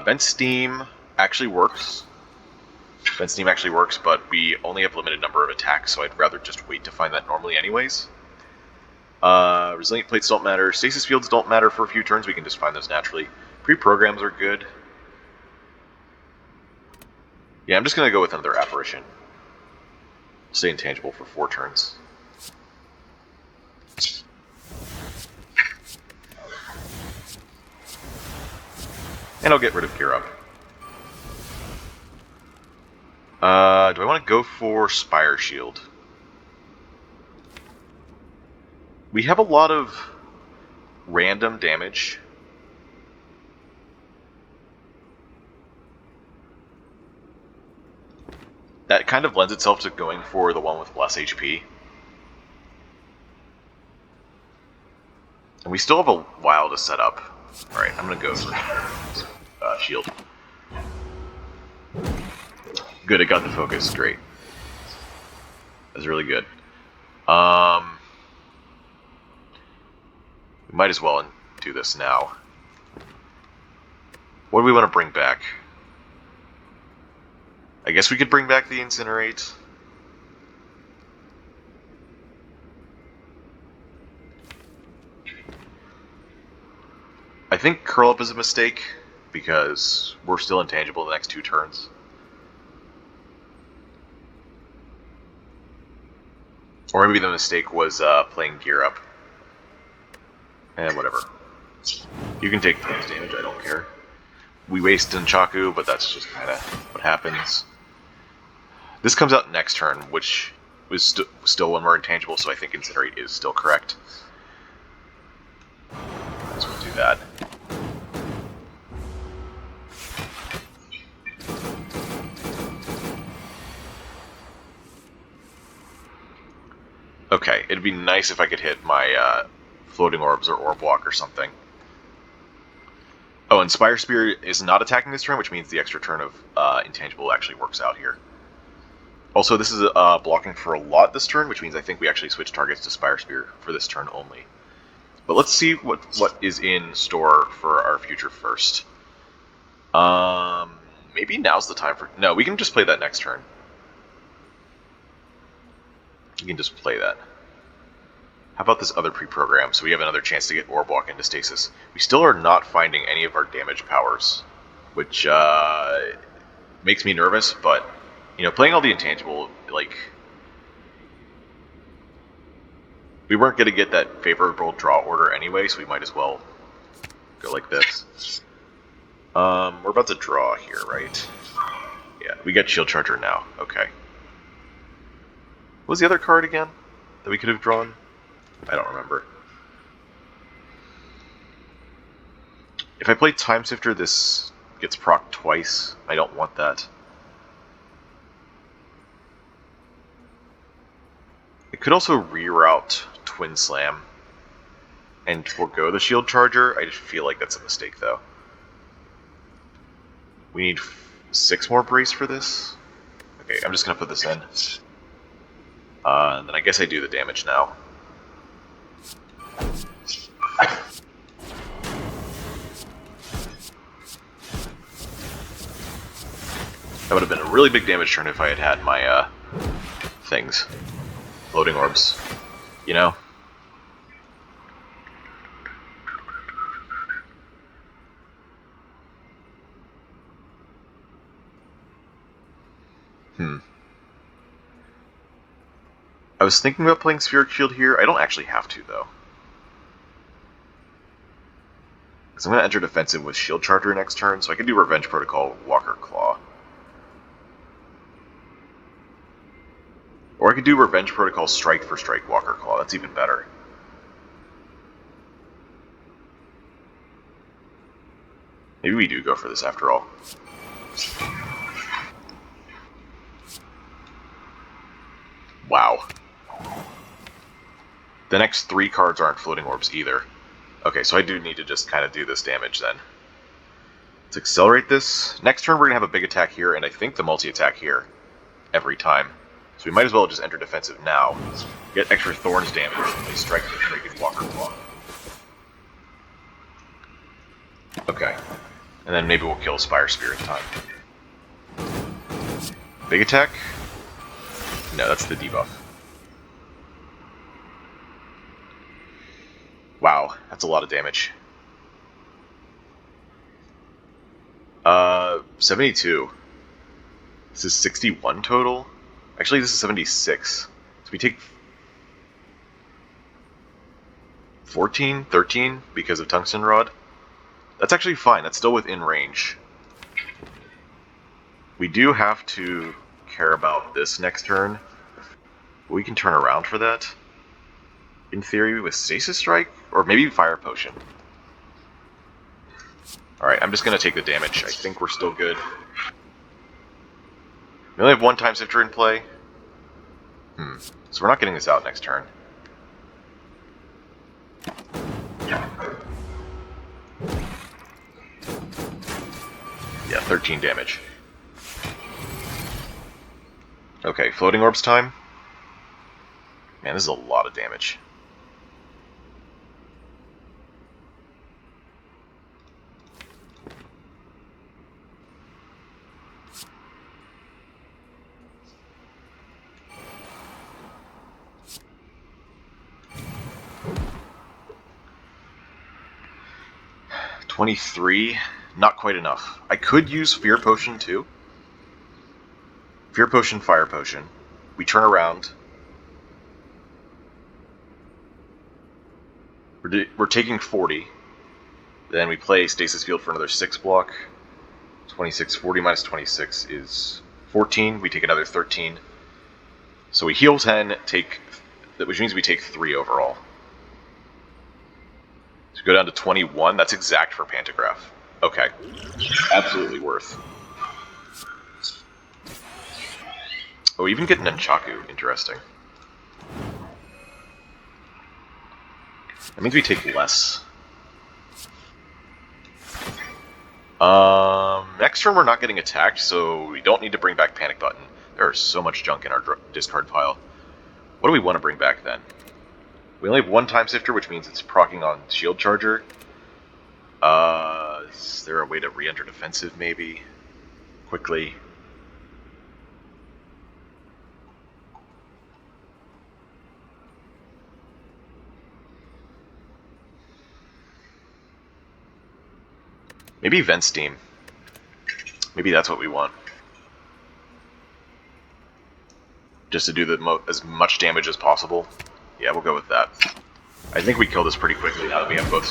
Vent Steam actually works. Vent Steam actually works, but we only have a limited number of attacks, so I'd rather just wait to find that normally anyways. Resilient Plates don't matter. Stasis Fields don't matter for a few turns. We can just find those naturally. Pre-programs are good. Yeah, I'm just going to go with another Apparition. Stay intangible for 4 turns. And I'll get rid of Gear Up. Do I want to go for Spire Shield? We have a lot of random damage. That kind of lends itself to going for the one with less HP. And we still have a while to set up. Alright, I'm going to go for Shield. Good, it got the focus. Great. That's really good. We might as well do this now. What do we want to bring back? I guess we could bring back the Incinerate. I think Curl Up is a mistake, because we're still intangible the next 2 turns. Or maybe the mistake was playing Gear Up. Whatever. You can take bonus damage, I don't care. We waste Nunchaku, but that's just kind of what happens. This comes out next turn, which was still when we're intangible, so I think Incinerate is still correct. Might as well do that. Okay, it'd be nice if I could hit my floating orbs or orb walk or something. Oh, and Spire Spear is not attacking this turn, which means the extra turn of intangible actually works out here. Also, this is blocking for a lot this turn, which means I think we actually switch targets to Spire Spear for this turn only. But let's see what is in store for our future first. Maybe now's the time for... No, we can just play that next turn. We can just play that. How about this other pre-program, so we have another chance to get Orb Walk into stasis? We still are not finding any of our damage powers, which makes me nervous, but, you know, playing all the intangible, like... We weren't going to get that favorable draw order anyway, so we might as well go like this. We're about to draw here, right? Yeah, we got Shield Charger now. Okay. What was the other card again that we could have drawn? I don't remember. If I play Time Sifter, this gets procced twice. I don't want that. It could also reroute Twin Slam and forego the Shield Charger. I just feel like that's a mistake, though. We need 6 more brace for this. Okay, I'm just going to put this in. And then I guess I do the damage now. That would have been a really big damage turn if I had had my things. Floating orbs. You know? I was thinking about playing Spheric Shield here. I don't actually have to, though. Because I'm going to enter defensive with Shield Charger next turn, so I can do Revenge Protocol, Walker Claw. Or I could do Revenge Protocol, Strike for Strike, Walker Claw. That's even better. Maybe we do go for this after all. Wow. The next 3 cards aren't floating orbs either. Okay, so I do need to just kind of do this damage then. Let's accelerate this. Next turn we're going to have a big attack here, and I think the multi-attack here every time. So we might as well just enter defensive now. Get extra Thorns damage, and they strike for strike and Walker Claw. Okay. And then maybe we'll kill Spire Spear in time. Big attack? No, that's the debuff. Wow, that's a lot of damage. 72. This is 61 total. Actually, this is 76. So we take 14, 13 because of Tungsten Rod. That's actually fine. That's still within range. We do have to care about this next turn. We can turn around for that. In theory, with Stasis Strike? Or maybe Fire Potion. Alright, I'm just going to take the damage. I think we're still good. We only have 1 Time Sifter in play. So we're not getting this out next turn. Yeah, 13 damage. Okay, Floating Orbs time. Man, this is a lot of damage. $23, not quite enough. I could use Fear Potion too. Fear Potion, Fire Potion. We turn around. We're taking 40. Then we play Stasis Field for another 6 block. 26, 40 minus 26 is 14. We take another 13. So we heal 10, which means we take 3 overall. So we go down to 21. That's exact for Pantograph. Okay. Absolutely worth. Oh, we even get Nunchaku. Interesting. That means we take less. Next turn we're not getting attacked, so we don't need to bring back Panic Button. There's so much junk in our discard pile. What do we want to bring back then? We only have one Time Sifter, which means it's proccing on Shield Charger. Is there a way to re-enter defensive, maybe? Quickly. Maybe Vent Steam. Maybe that's what we want. Just to do as much damage as possible. Yeah, we'll go with that. I think we kill this pretty quickly now that we have both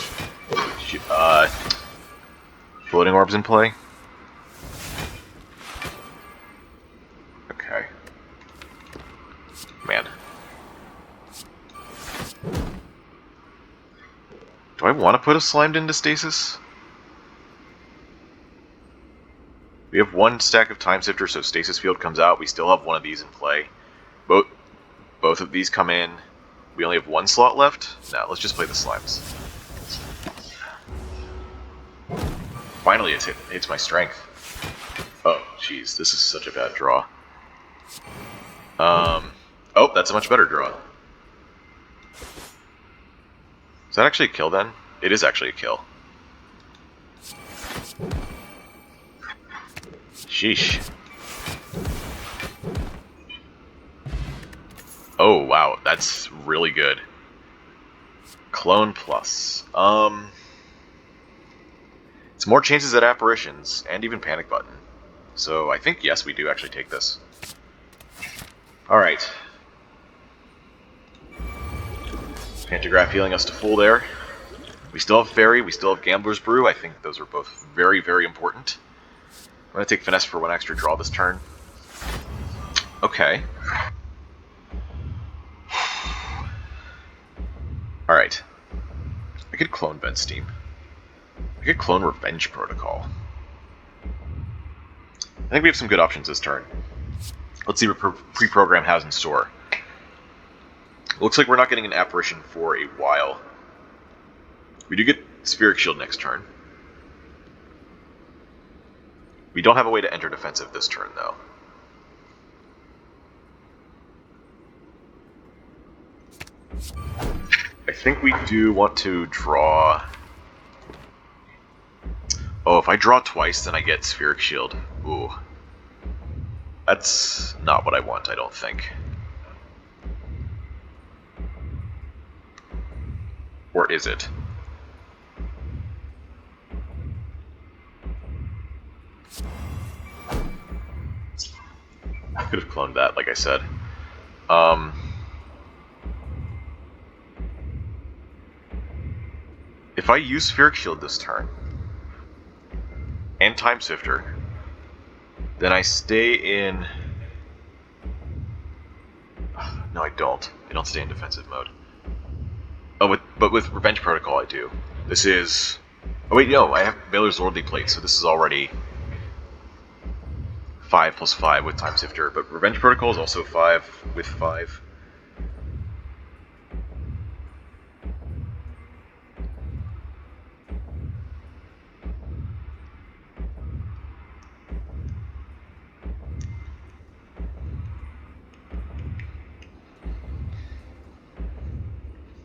floating orbs in play. Okay. Man. Do I want to put a Slimed into stasis? We have one stack of Time Sifter, so Stasis Field comes out. We still have one of these in play. Both of these come in. We only have one slot left. Now let's just play the Slimes. Finally, it hits my strength. Oh, jeez, this is such a bad draw. Oh, that's a much better draw. Is that actually a kill then? It is actually a kill. Sheesh. Oh, wow, that's really good. Clone plus. It's more chances at apparitions, and even Panic Button. So I think, yes, we do actually take this. Alright. Pantograph healing us to full there. We still have Fairy, we still have Gambler's Brew. I think those are both very, very important. I'm going to take Finesse for one extra draw this turn. Okay. Alright. I could clone Vent Steam. I could clone Revenge Protocol. I think we have some good options this turn. Let's see what pre-program has in store. Looks like we're not getting an apparition for a while. We do get Spheric Shield next turn. We don't have a way to enter defensive this turn, though. I think we do want to draw... Oh, if I draw twice, then I get Spheric Shield. Ooh. That's not what I want, I don't think. Or is it? I could have cloned that, like I said. If I use Spheric Shield this turn, and Time Sifter, then I stay in... No, I don't. I don't stay in defensive mode. Oh, but with Revenge Protocol I do. This is... Oh wait, no, I have Baylor's Lordly Plate, so this is already 5 plus 5 with Time Sifter, but Revenge Protocol is also 5 with 5.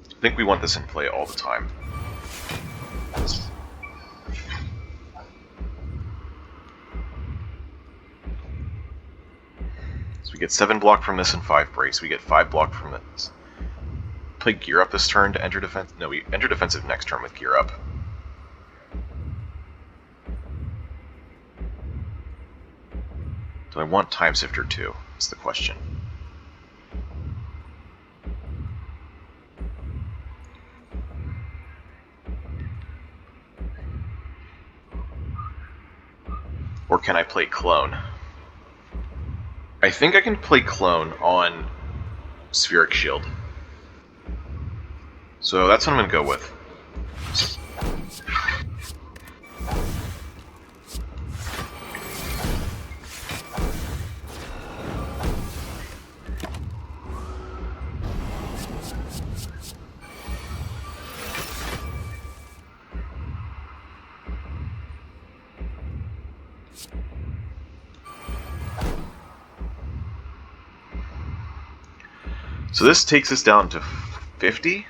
I think we want this in play all the time. So we get 7 block from this and 5 brace. We get 5 block from this. Play Gear Up this turn to enter defense. No, we enter defensive next turn with Gear Up. Do I want Time Sifter too? That's the question. Or can I play Clone? I think I can play Clone on Spheric Shield. So that's what I'm going to go with. So this takes us down to 50?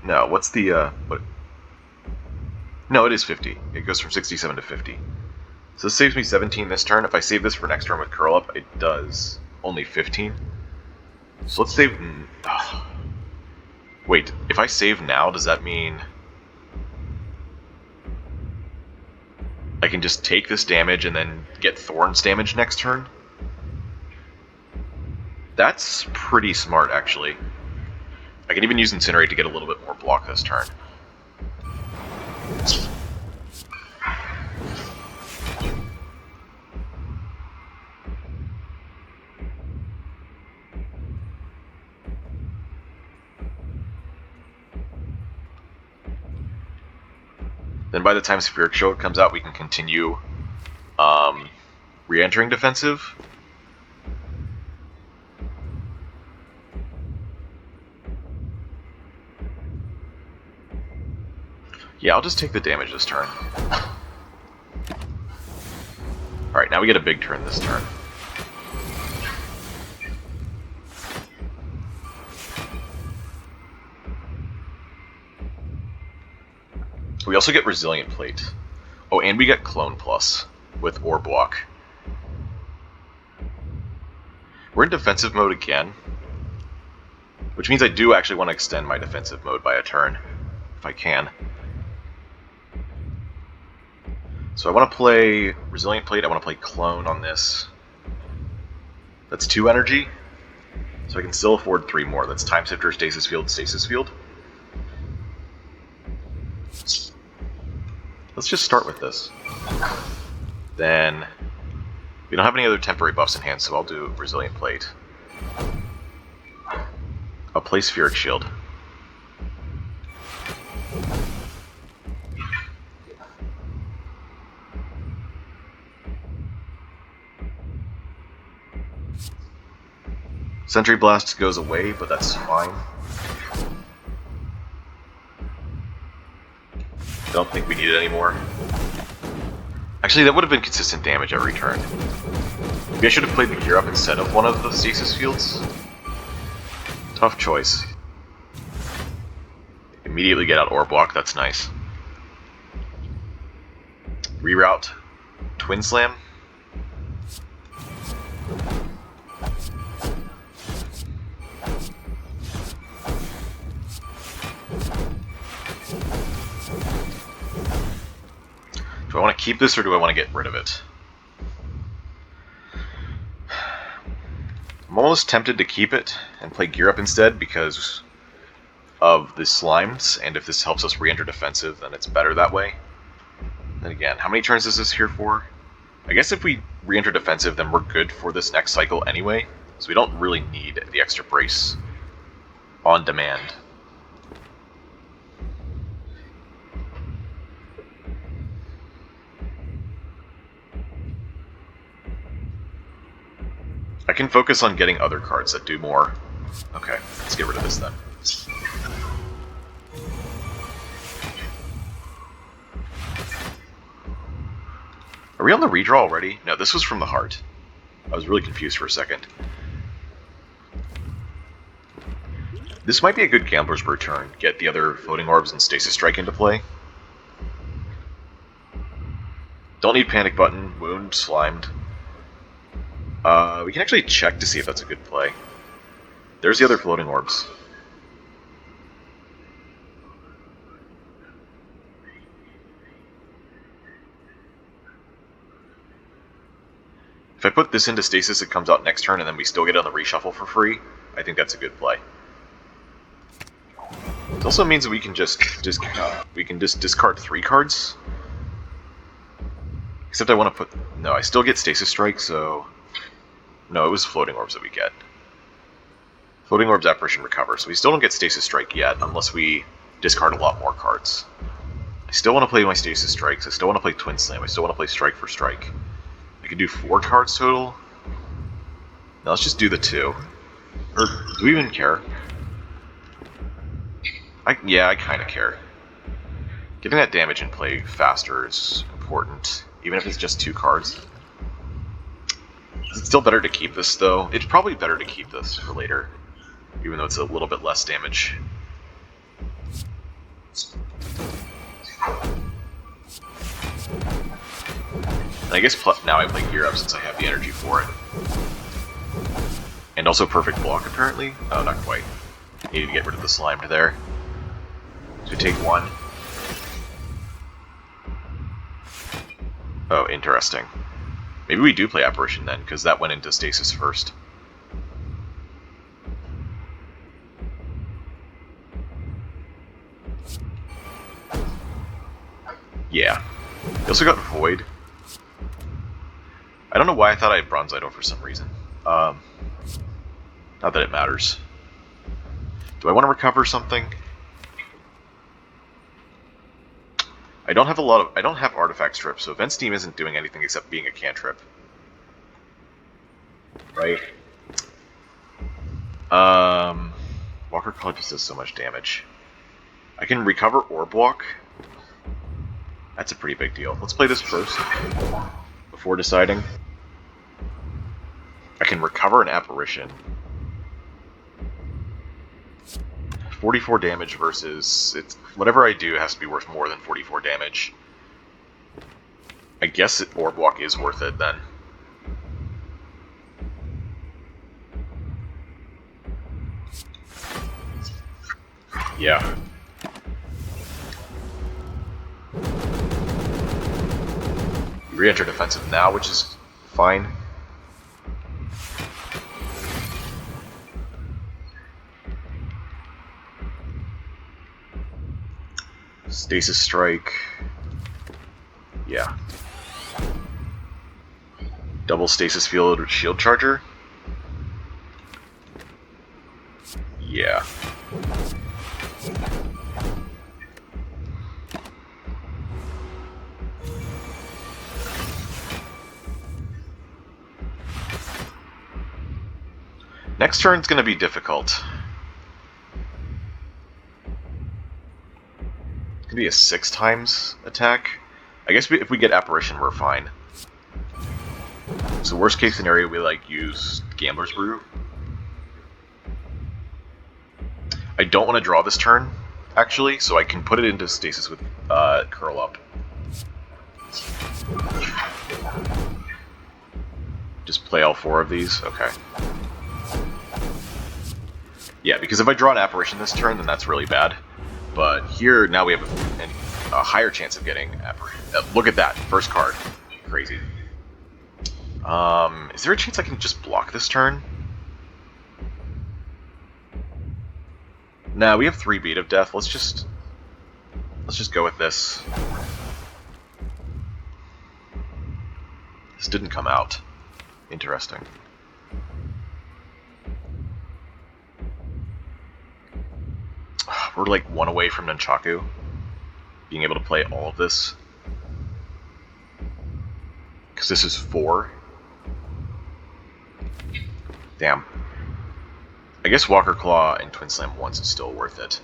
No, what's the, what? No, it is 50. It goes from 67 to 50. So this saves me 17 this turn. If I save this for next turn with Curl Up, it does only 15. So let's save... Wait, if I save now, does that mean... I can just take this damage and then get Thorns damage next turn? That's pretty smart, actually. I can even use Incinerate to get a little bit more block this turn. Then by the time Spirit Shield comes out, we can continue re-entering defensive. Yeah, I'll just take the damage this turn. Alright, now we get a big turn this turn. We also get Resilient Plate. Oh, and we get Clone Plus with Ore Block. We're in defensive mode again, which means I do actually want to extend my defensive mode by a turn, if I can. So I want to play Resilient Plate, I want to play Clone on this. That's 2 energy, so I can still afford 3 more. That's Time Sifter, Stasis Field, Stasis Field. Let's just start with this. Then, we don't have any other temporary buffs in hand, so I'll do Resilient Plate. I'll play Spheric Shield. Sentry Blast goes away, but that's fine. Don't think we need it anymore. Actually, that would have been consistent damage every turn. Maybe I should have played the Gear Up instead of one of the Stasis Fields. Tough choice. Immediately get out Ore Block, that's nice. Reroute Twin Slam. Do I want to keep this or do I want to get rid of it? I'm almost tempted to keep it and play Gear Up instead because of the Slimes, and if this helps us re-enter defensive, then it's better that way. Then again, how many turns is this here for? I guess if we re-enter defensive, then we're good for this next cycle anyway, so we don't really need the extra brace on demand. I can focus on getting other cards that do more. Okay, let's get rid of this then. Are we on the redraw already? No, this was from the heart. I was really confused for a second. This might be a good Gambler's Brew turn. Get the other Floating Orbs and Stasis Strike into play. Don't need Panic Button, Wound, Slimed. We can actually check to see if that's a good play. There's the other Floating Orbs. If I put this into Stasis, it comes out next turn, and then we still get it on the reshuffle for free. I think that's a good play. It also means that we can just discard 3 cards. Except I want to put... No, I still get Stasis Strike, so... No, it was Floating Orbs that we get. Floating Orbs, Apparition, Recover. So we still don't get Stasis Strike yet, unless we discard a lot more cards. I still want to play my Stasis Strikes. I still want to play Twin Slam. I still want to play Strike for Strike. I could do 4 cards total. Now let's just do the 2. Or, do we even care? Yeah, I kind of care. Getting that damage in play faster is important, even if it's just 2 cards. It's still better to keep this, though. It's probably better to keep this for later. even though it's a little bit less damage. And I guess now I play Gear Up since I have the energy for it. And also Perfect Block, apparently? Oh, not quite. Needed to get rid of the slime to there. So we take one. Oh, interesting. Maybe we do play Apparition then, because that went into stasis first. Yeah. We also got Void. I don't know why I thought I had Bronze Idol for some reason. Not that it matters. Do I want to recover something? I don't have Artifact Strip, so Vent Steam isn't doing anything except being a cantrip. Right? Walker Claw just does so much damage. I can recover Orb Walk. That's a pretty big deal. Let's play this first, before deciding. I can recover an Apparition. 44 damage versus... whatever I do has to be worth more than 44 damage. I guess Orb Walk is worth it, then. Yeah. We re-enter defensive now, which is fine. Stasis Strike. Yeah. Double Stasis Field with Shield Charger. Yeah. Next turn's gonna be difficult. It's gonna be a 6 times attack. I guess if we get Apparition, we're fine. So worst case scenario, we use Gambler's Brew. I don't want to draw this turn, actually, so I can put it into stasis with Curl Up. Just play all 4 of these? Okay. Yeah, because if I draw an Apparition this turn, then that's really bad. But here, now we have a higher chance of getting Apparition. Look at that, first card. Crazy. Is there a chance I can just block this turn? Nah, we have 3 Beat of Death. Let's just go with this. This didn't come out. Interesting. We're like 1 away from Nunchaku being able to play all of this. Because this is 4. Damn. I guess Walker Claw and Twin Slam once is still worth it.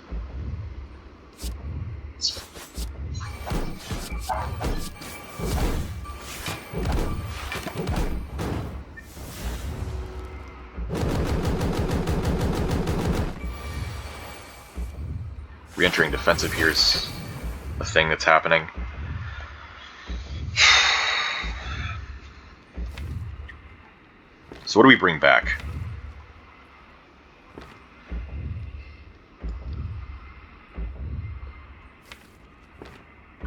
Re-entering defensive here is a thing that's happening. So what do we bring back?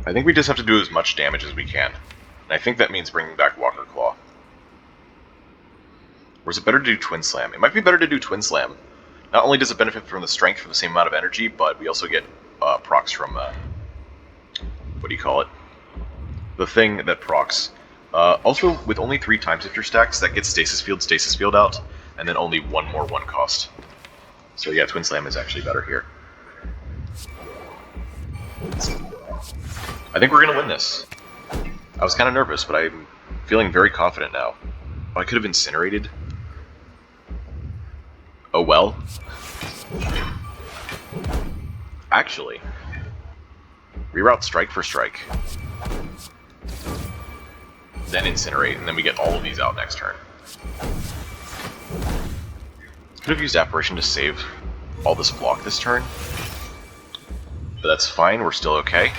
I think we just have to do as much damage as we can. And I think that means bringing back Walker Claw. Or is it better to do Twin Slam? It might be better to do Twin Slam. Not only does it benefit from the strength for the same amount of energy, but we also get procs from, what do you call it? The thing that procs. Also, with only 3 Time Shifter stacks, that gets Stasis Field out, and then only 1 more 1 cost. So yeah, Twin Slam is actually better here. I think we're going to win this. I was kind of nervous, but I'm feeling very confident now. Oh, I could have incinerated. Oh well. Actually, reroute Strike for Strike. Then Incinerate, and then we get all of these out next turn. Could have used Apparition to save all this block this turn. But that's fine, we're still okay.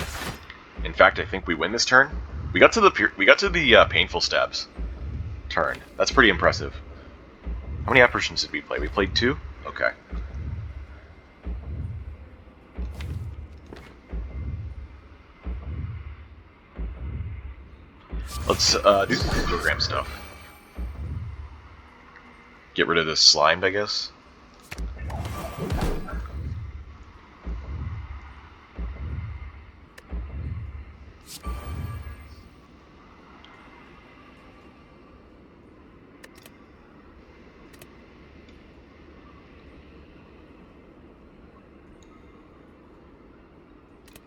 In fact, I think we win this turn. We got to the painful stabs turn. That's pretty impressive. How many apparitions did we play? We played 2? Okay. Let's do some program stuff. Get rid of this slimed, I guess.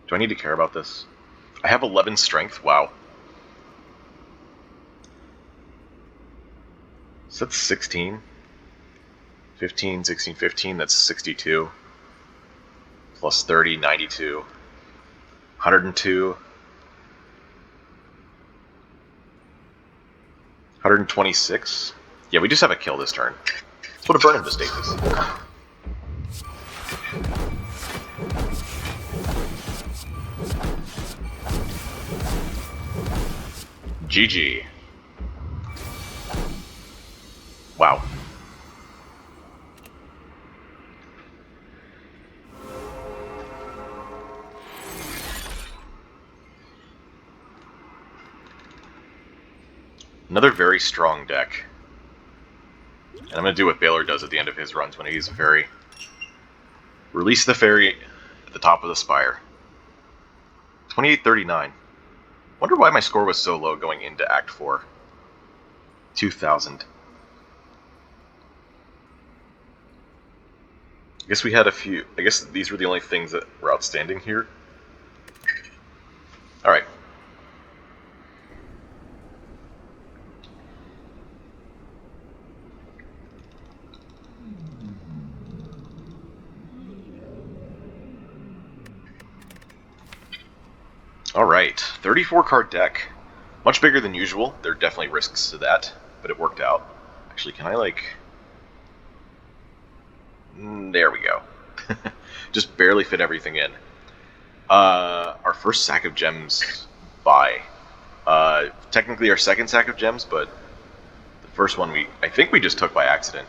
Do I need to care about this? I have 11 strength, wow. So that's 16. 15, 16, 15, that's 62. Plus 30, 92. 102. 126. Yeah, we just have a kill this turn. Let's put a burn into stasis. GG. Wow. Another very strong deck. And I'm going to do what Baylor does at the end of his runs when he uses a fairy. Release the fairy at the top of the Spire. 2839. Wonder why my score was so low going into Act 4. 2000. I guess we had a few... I guess these were the only things that were outstanding here. Alright. Alright, 34 card deck. Much bigger than usual. There are definitely risks to that, but it worked out. Actually, can I like... There we go. Just barely fit everything in. Our first sack of gems by. Technically our second sack of gems, but the first one I think we just took by accident,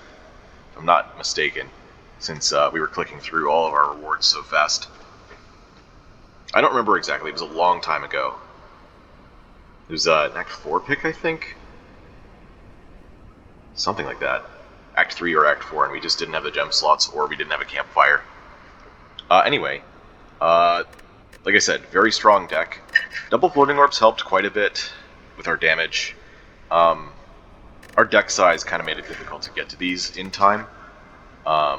if I'm not mistaken, since we were clicking through all of our rewards so fast. I don't remember exactly, it was a long time ago. It was an Act 4 pick, I think? Something like that. Act 3 or Act 4, and we just didn't have the gem slots, or we didn't have a campfire. Anyway, like I said, very strong deck. Double floating orbs helped quite a bit with our damage. Our deck size kind of made it difficult to get to these in time. I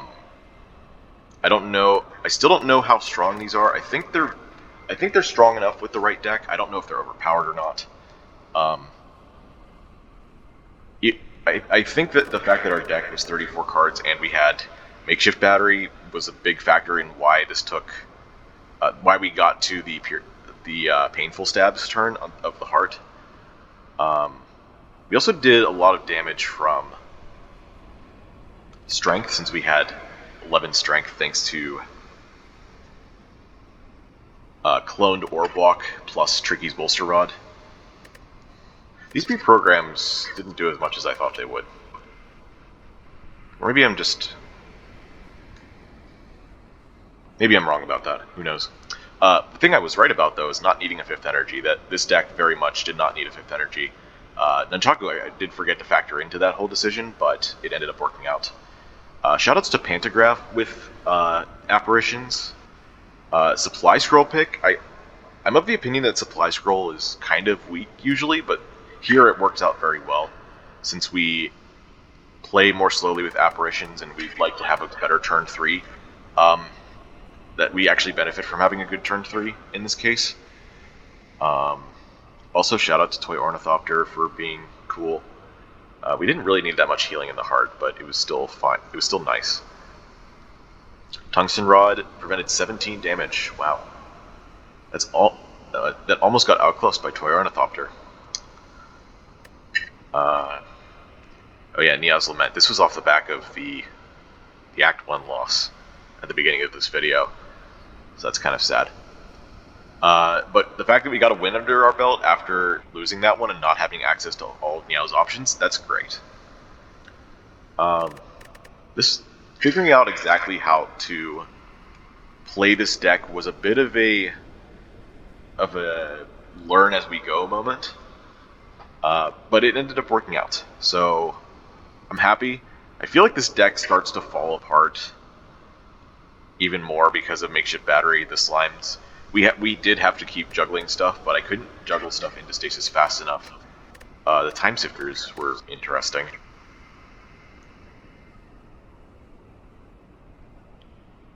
don't know. I still don't know how strong these are. I think they're strong enough with the right deck. I don't know if they're overpowered or not. I think that the fact that our deck was 34 cards and we had makeshift battery was a big factor in why this took, why we got to the painful stabs turn of the heart. We also did a lot of damage from strength, since we had 11 strength thanks to cloned Orb Walk plus Tricky's Bolster Rod. These three programs didn't do as much as I thought they would. Or maybe I'm just... Maybe I'm wrong about that. Who knows? The thing I was right about, though, is not needing a 5th energy. That this deck very much did not need a 5th energy. Nunchaku, I did forget to factor into that whole decision, but it ended up working out. Shoutouts to Pantograph with apparitions. Supply Scroll pick. I'm of the opinion that Supply Scroll is kind of weak usually, but here it works out very well, since we play more slowly with apparitions and we'd like to have a better turn 3. That we actually benefit from having a good turn 3 in this case. Also, shout out to Toy Ornithopter for being cool. We didn't really need that much healing in the heart, but it was still fine. It was still nice. Tungsten Rod prevented 17 damage. Wow. That's all. That almost got outclassed by Toy Ornithopter. Oh yeah, Nia's Lament. This was off the back of the Act 1 loss. at the beginning of this video, so that's kind of sad. But the fact that we got a win under our belt after losing that one and not having access to all of Meow's options, that's great. This figuring out exactly how to play this deck was a bit of a learn as we go moment, but it ended up working out. So I'm happy. I feel like this deck starts to fall apart even more because of makeshift battery. The slimes, we did have to keep juggling stuff, but I couldn't juggle stuff into stasis fast enough. The time sifters were interesting.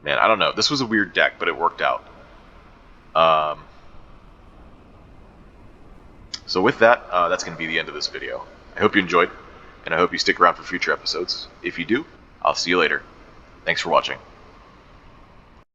Man, I don't know. This was a weird deck, but it worked out. So with that, that's going to be the end of this video. I hope you enjoyed, and I hope you stick around for future episodes. If you do, I'll see you later. Thanks for watching.